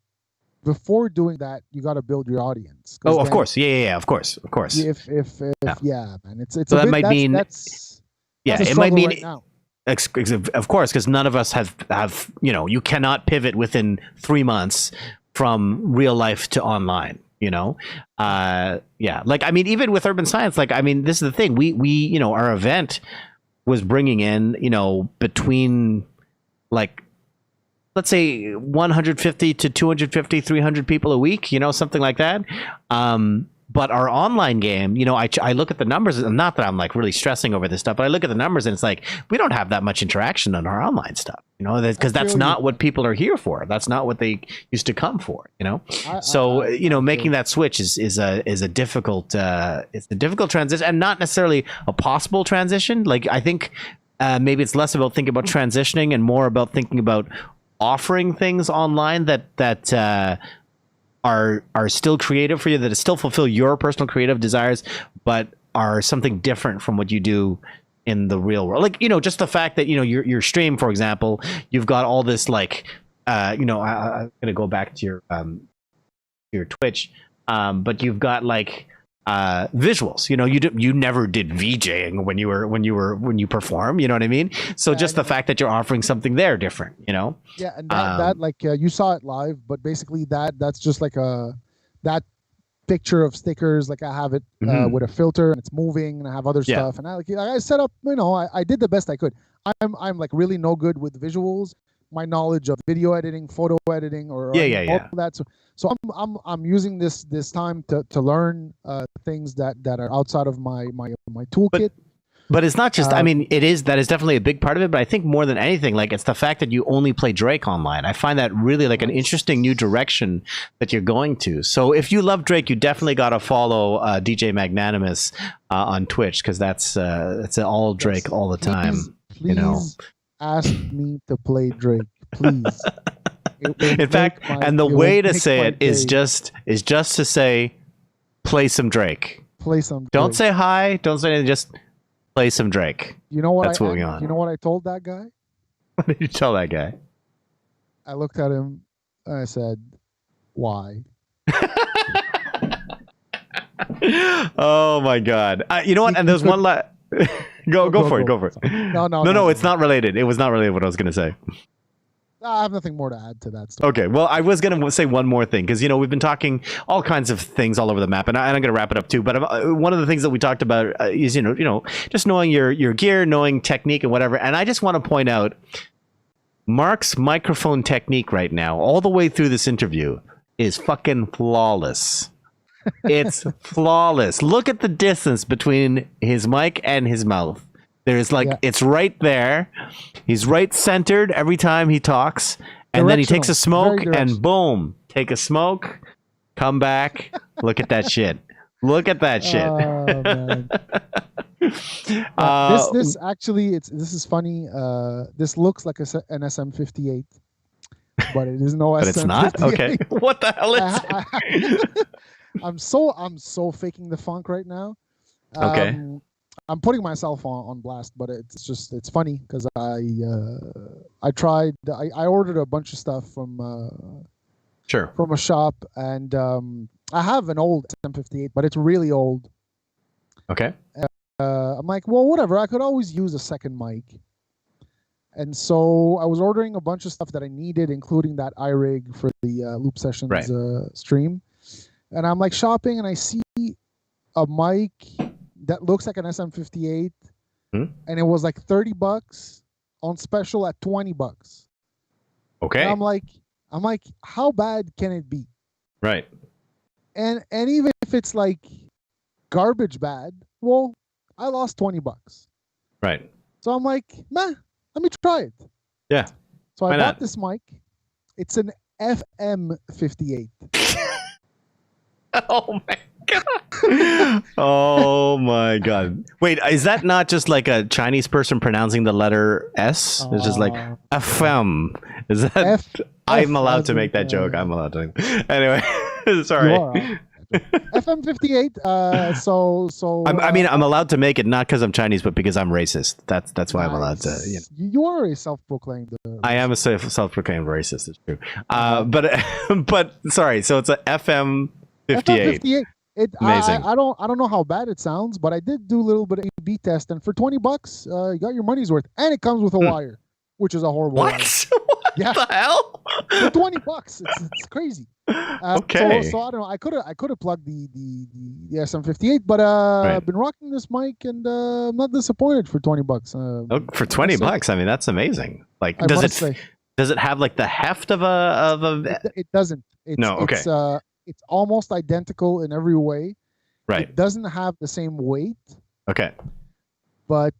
before doing that, you got to build your audience. Oh, of course. Yeah, of course. If man, it's so that might mean, it might mean, right now. Of course, because none of us have you cannot pivot within 3 months from real life to online. you know? Yeah. Like, I mean, even with Urban Science, like, I mean, this is the thing. We you know, our event was bringing in, you know, between like, let's say 150 to 250, 300 people a week, you know, something like that. But our online game, you know, I look at the numbers, and not that I'm like really stressing over this stuff, but I look at the numbers and it's like, we don't have that much interaction on our online stuff, you know, because that's not what people are here for. That's not what they used to come for, you know? So, you know, making that switch is a difficult, it's a difficult transition, and not necessarily a possible transition. Like, I think maybe it's less about thinking about transitioning and more about thinking about offering things online that are still creative for you, that still fulfill your personal creative desires, but are something different from what you do in the real world. Like, you know, just the fact that, you know, your stream, for example, you've got all this, like, you know, I'm gonna go back to your Twitch, but you've got like visuals, you know, you never did VJing when you perform, you know what I mean? So just the fact that you're offering something there different, you know? Yeah, and that like you saw it live, but basically that's just like that picture of stickers. Like, I have it with a filter, and it's moving, and I have other stuff, and I set up, you know, I did the best I could. I'm like really no good with visuals. My knowledge of video editing, photo editing, or all that. So I'm using this time to learn things that are outside of my toolkit. But it's not just, I mean, that is definitely a big part of it, but I think more than anything, like, it's the fact that you only play Drake online. I find that really like an interesting new direction that you're going to. So if you love Drake, you definitely got to follow DJ Magnanimous on Twitch, because that's all Drake all the time. Please, you know, ask me to play Drake, please. In fact, and the way to say it is just to say, play some Drake. Play some Drake. Don't say hi. Don't say anything. Just play some Drake. You know what? That's what we want. You know what I told that guy? What did you tell that guy? I looked at him and I said, "Why?" Oh my God! You know what? And there's one last. Go for it. No. It's not related. It was not related. What I was going to say. I have nothing more to add to that story. Okay, well, I was going to say one more thing, because, you know, we've been talking all kinds of things all over the map, and I'm going to wrap it up too. But one of the things that we talked about is, you know, just knowing your gear, knowing technique and whatever. And I just want to point out Mark's microphone technique right now, all the way through this interview, is fucking flawless. It's flawless. Look at the distance between his mic and his mouth. There's like, it's right there. He's right centered every time he talks. And then he takes a smoke and boom, take a smoke, come back. Look at that shit. Look at that shit. Man. This actually, this is funny. This looks like an SM58, but it is no SM58. But it's not? Okay. What the hell is it? I'm so faking the funk right now. Okay. I'm putting myself on blast, but it's funny because I ordered a bunch of stuff from a shop, and I have an old SM58, but it's really old. Okay. I'm like, well, whatever. I could always use a second mic, and so I was ordering a bunch of stuff that I needed, including that iRig for the Loop Sessions stream, and I'm like shopping, and I see a mic that looks like an SM58, and it was like $30 on special at $20. Okay. And I'm like, how bad can it be? Right. And even if it's like garbage bad, well, I lost $20. Right. So I'm like, let me try it. Yeah. So I bought this mic. It's an FM58. Oh my God. Oh my God. Wait, is that not just like a Chinese person pronouncing the letter S? It's just like FM. Is that I'm allowed to make that joke. I'm allowed to. Anyway, sorry. FM58. So I'm allowed to make it, not because I'm Chinese, but because I'm racist. That's why I'm allowed to. You know. You are a self-proclaimed. I am a self-proclaimed racist. It's true. But sorry. So it's a FM58. FM58. Amazing. I don't know how bad it sounds, but I did do a little bit of A/B test, and for $20, you got your money's worth, and it comes with a wire, which is a horrible wire. What? Yeah. The hell? For $20. It's crazy. Okay. So I don't know. I could have plugged the SM58, but Right. I've been rocking this mic and I'm not disappointed for $20. For $20, I mean, that's amazing. Like, I must say. does it have like the heft of a? It doesn't. No, okay. It's almost identical in every way. Right. It doesn't have the same weight. Okay. But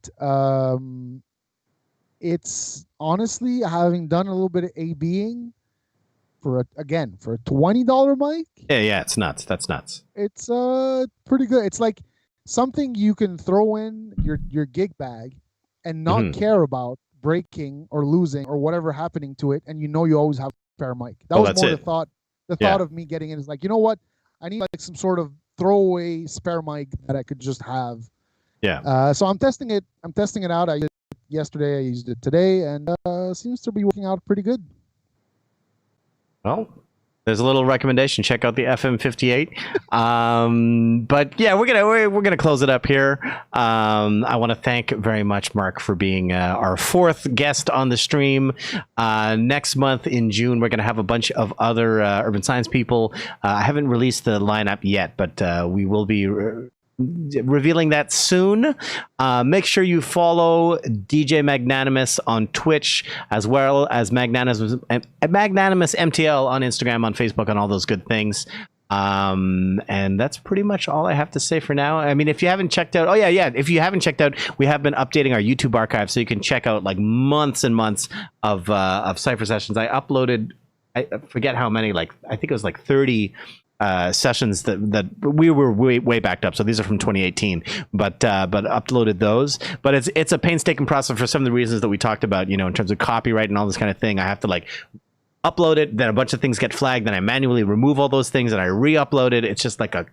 it's honestly, having done a little bit of A/Bing for a $20 mic. Yeah, it's nuts. That's nuts. It's pretty good. It's like something you can throw in your gig bag and not care about breaking or losing or whatever happening to it, and you always have a spare mic. That was more the thought. The thought of me getting in is like, you know what? I need like some sort of throwaway spare mic that I could just have. Yeah. So I'm testing it. I'm testing it out. I used it yesterday. I used it today, and seems to be working out pretty good. Well, there's a little recommendation. Check out the FM58. But yeah, we're gonna close it up here. I want to thank very much Mark for being our fourth guest on the stream. Next month in June, we're gonna have a bunch of other urban science people. I haven't released the lineup yet, but we will be revealing that soon. Make sure you follow DJ Magnanimous on Twitch, as well as Magnanimous MTL on Instagram, on Facebook, on all those good things. And that's pretty much all I have to say for now. I mean, if you haven't checked out, if you haven't checked out, we have been updating our YouTube archive, so you can check out like months and months of Cypher sessions. I uploaded, I forget how many, like I think it was like 30 sessions that we were way backed up. So these are from 2018, but uploaded those. But it's a painstaking process for some of the reasons that we talked about, in terms of copyright and all this kind of thing. I have to like upload it, then a bunch of things get flagged, then I manually remove all those things and I re-upload it. It's just like a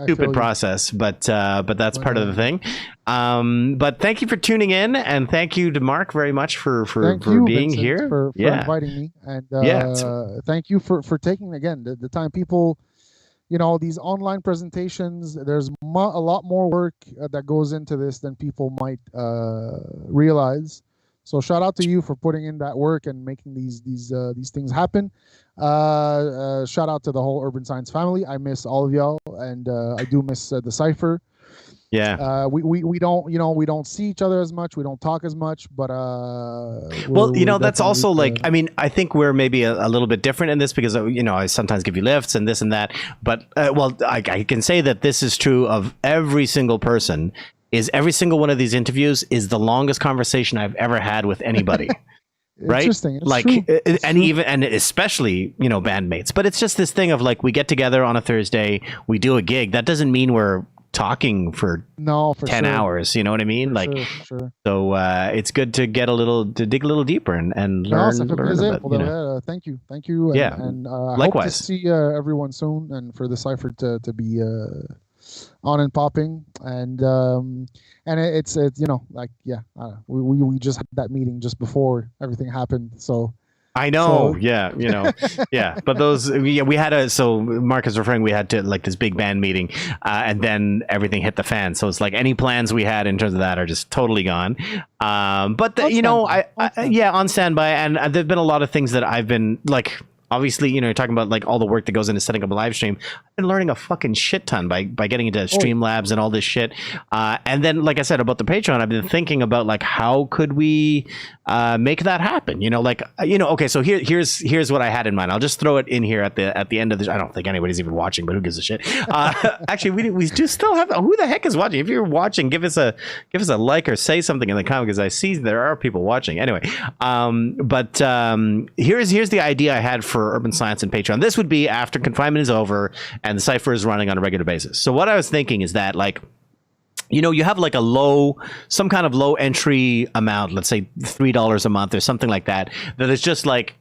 stupid process, but that's part of the thing. But thank you for tuning in, and thank you to Mark very much for being Vincent, here, for inviting me, and thank you for taking again the time. People, these online presentations, there's a lot more work that goes into this than people might realize. So shout out to you for putting in that work and making these things happen. Shout out to the whole Urban Science family. I miss all of y'all, and I do miss the Cypher. Yeah. We don't see each other as much. We don't talk as much, but that's also like, I mean, I think we're maybe a little bit different in this because I sometimes give you lifts and this and that, but I can say that this is true of every single person. Is every single one of these interviews is the longest conversation I've ever had with anybody. Right? Interesting. It's like, true. and especially, bandmates. But it's just this thing of like, we get together on a Thursday, we do a gig. That doesn't mean we're talking for 10 hours. You know what I mean? Sure. So it's good to dig a little deeper and learn a bit. Thank you. And likewise. Hope to see everyone soon, and for the Cypher to be on and popping, and it's we just had that meeting just before everything happened, so I know. Yeah. But those, we had so Mark is referring, we had to like this big band meeting, and then everything hit the fan. So it's like any plans we had in terms of that are just totally gone. But on standby. And there've been a lot of things that I've been like, obviously, you're talking about like all the work that goes into setting up a live stream. I've been learning a fucking shit ton by getting into Streamlabs and all this shit. And then, like I said about the Patreon, I've been thinking about like, how could we make that happen? Okay, so here's what I had in mind. I'll just throw it in here at the end of this. I don't think anybody's even watching, but who gives a shit? Actually, we do still have. Who the heck is watching? If you're watching, give us a like or say something in the comment, because I see there are people watching. Anyway, here's the idea I had for Urban Science and Patreon. This would be after confinement is over and the Cypher is running on a regular basis. So what I was thinking is that, like, you have like some kind of low entry amount, let's say $3 a month or something like that is just like,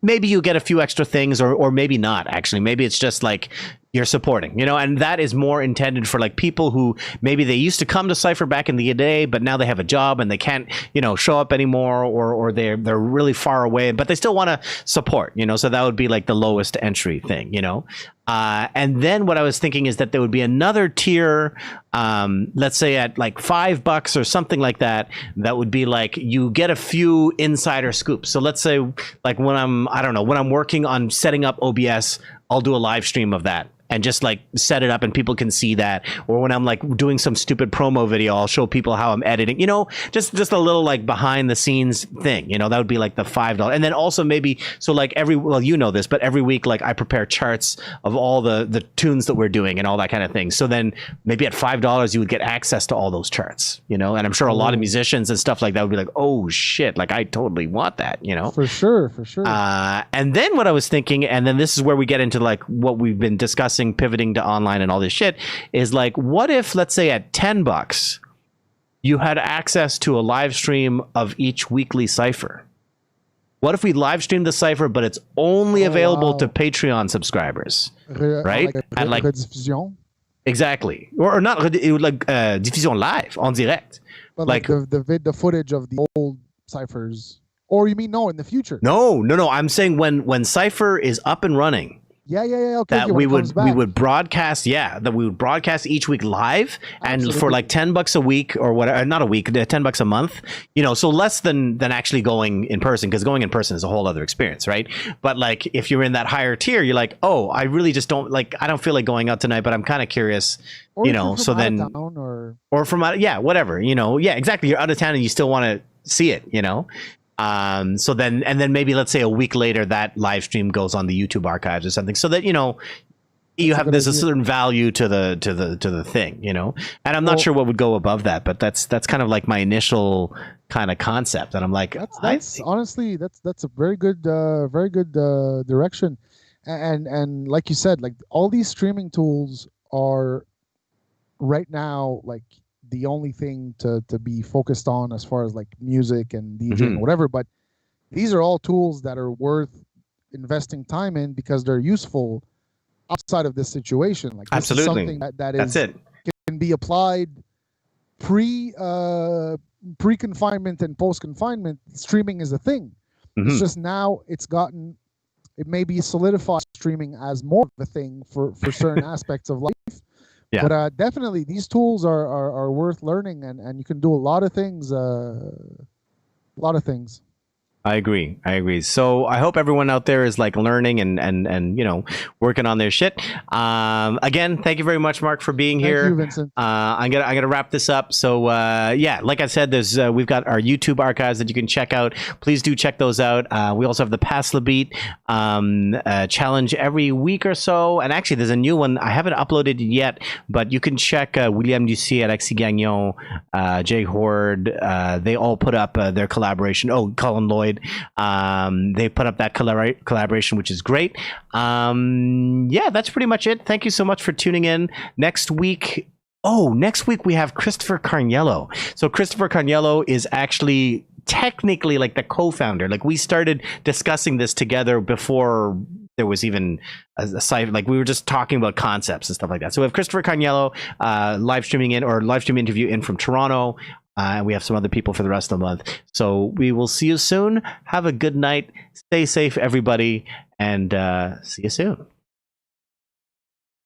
maybe you get a few extra things, or maybe not. Actually, maybe it's just like you're supporting, you know, and that is more intended for like people who maybe they used to come to Cypher back in the day, but now they have a job and they can't, you know, show up anymore, or they're really far away, but they still want to support, you know, so that would be like the lowest entry thing, you know. And then what I was thinking is that there would be another tier, let's say at like $5 or something like that, that would be like you get a few insider scoops. So let's say like when I'm working on setting up OBS, I'll do a live stream of that and just like set it up and people can see that. Or when I'm like doing some stupid promo video, I'll show people how I'm editing, you know, just a little like behind the scenes thing, you know, that would be like the $5. And then also maybe, so like well, you know this, but every week, like I prepare charts of all the tunes that we're doing and all that kind of thing. So then maybe at $5, you would get access to all those charts, you know, and I'm sure a lot of musicians and stuff like that would be like, oh shit, like I totally want that, you know? For sure. And then what I was thinking, and then this is where we get into like what we've been discussing, pivoting to online and all this shit, is like, what if, let's say at $10, you had access to a live stream of each weekly Cypher? What if we live stream the Cypher, but it's only available to Patreon subscribers, right? At like exactly, or not, it would like diffusion live, en direct, but like the footage of the old Cyphers. Or you mean in the future? No. I'm saying when Cypher is up and running. Yeah. Okay. That we would broadcast. Yeah, that we would broadcast each week live, and for like $10 a week or whatever, not a week, $10 a month. You know, so less than actually going in person, because going in person is a whole other experience, right? But like if you're in that higher tier, you're like, oh, I really just don't like. I don't feel like going out tonight, but I'm kind of curious. Or you know, so then or from out, whatever. You know, yeah, exactly. You're out of town and you still want to see it. You know. So then maybe let's say a week later that live stream goes on the YouTube archives or something, so that, you know, there's a certain value to the thing, you know. And I'm not sure what would go above that, but that's kind of like my initial kind of concept. And I'm like, honestly, that's a very good direction. And like you said, like all these streaming tools are right now like the only thing to be focused on as far as like music and DJing or whatever, but these are all tools that are worth investing time in because they're useful outside of this situation. Like this absolutely, is something that can be applied pre-confinement and post-confinement. Streaming is a thing. It's just now it may be solidified streaming as more of a thing for certain aspects of life. Yeah. But definitely these tools are worth learning, and you can do a lot of things. I agree. So I hope everyone out there is like learning and you know, working on their shit. Again, thank you very much, Mark, for being here. Thank you, Vincent. I'm gonna wrap this up. So yeah, like I said, there's we've got our YouTube archives that you can check out. Please do check those out. We also have the Pass the Beat challenge every week or so, and actually there's a new one I haven't uploaded yet, but you can check William Ducy, Alexis Gagnon, Jay Horde. They all put up their collaboration. Oh, Colin Lloyd. They put up that collaboration, which is great. Yeah, that's pretty much it. Thank you so much for tuning in. Next week we have Christopher Carniello. So Christopher Carniello is actually technically like the co-founder. Like we started discussing this together before there was even a site, like we were just talking about concepts and stuff like that. So we have Christopher Carniello live stream interview in from Toronto. And we have some other people for the rest of the month. So we will see you soon. Have a good night. Stay safe, everybody. And see you soon.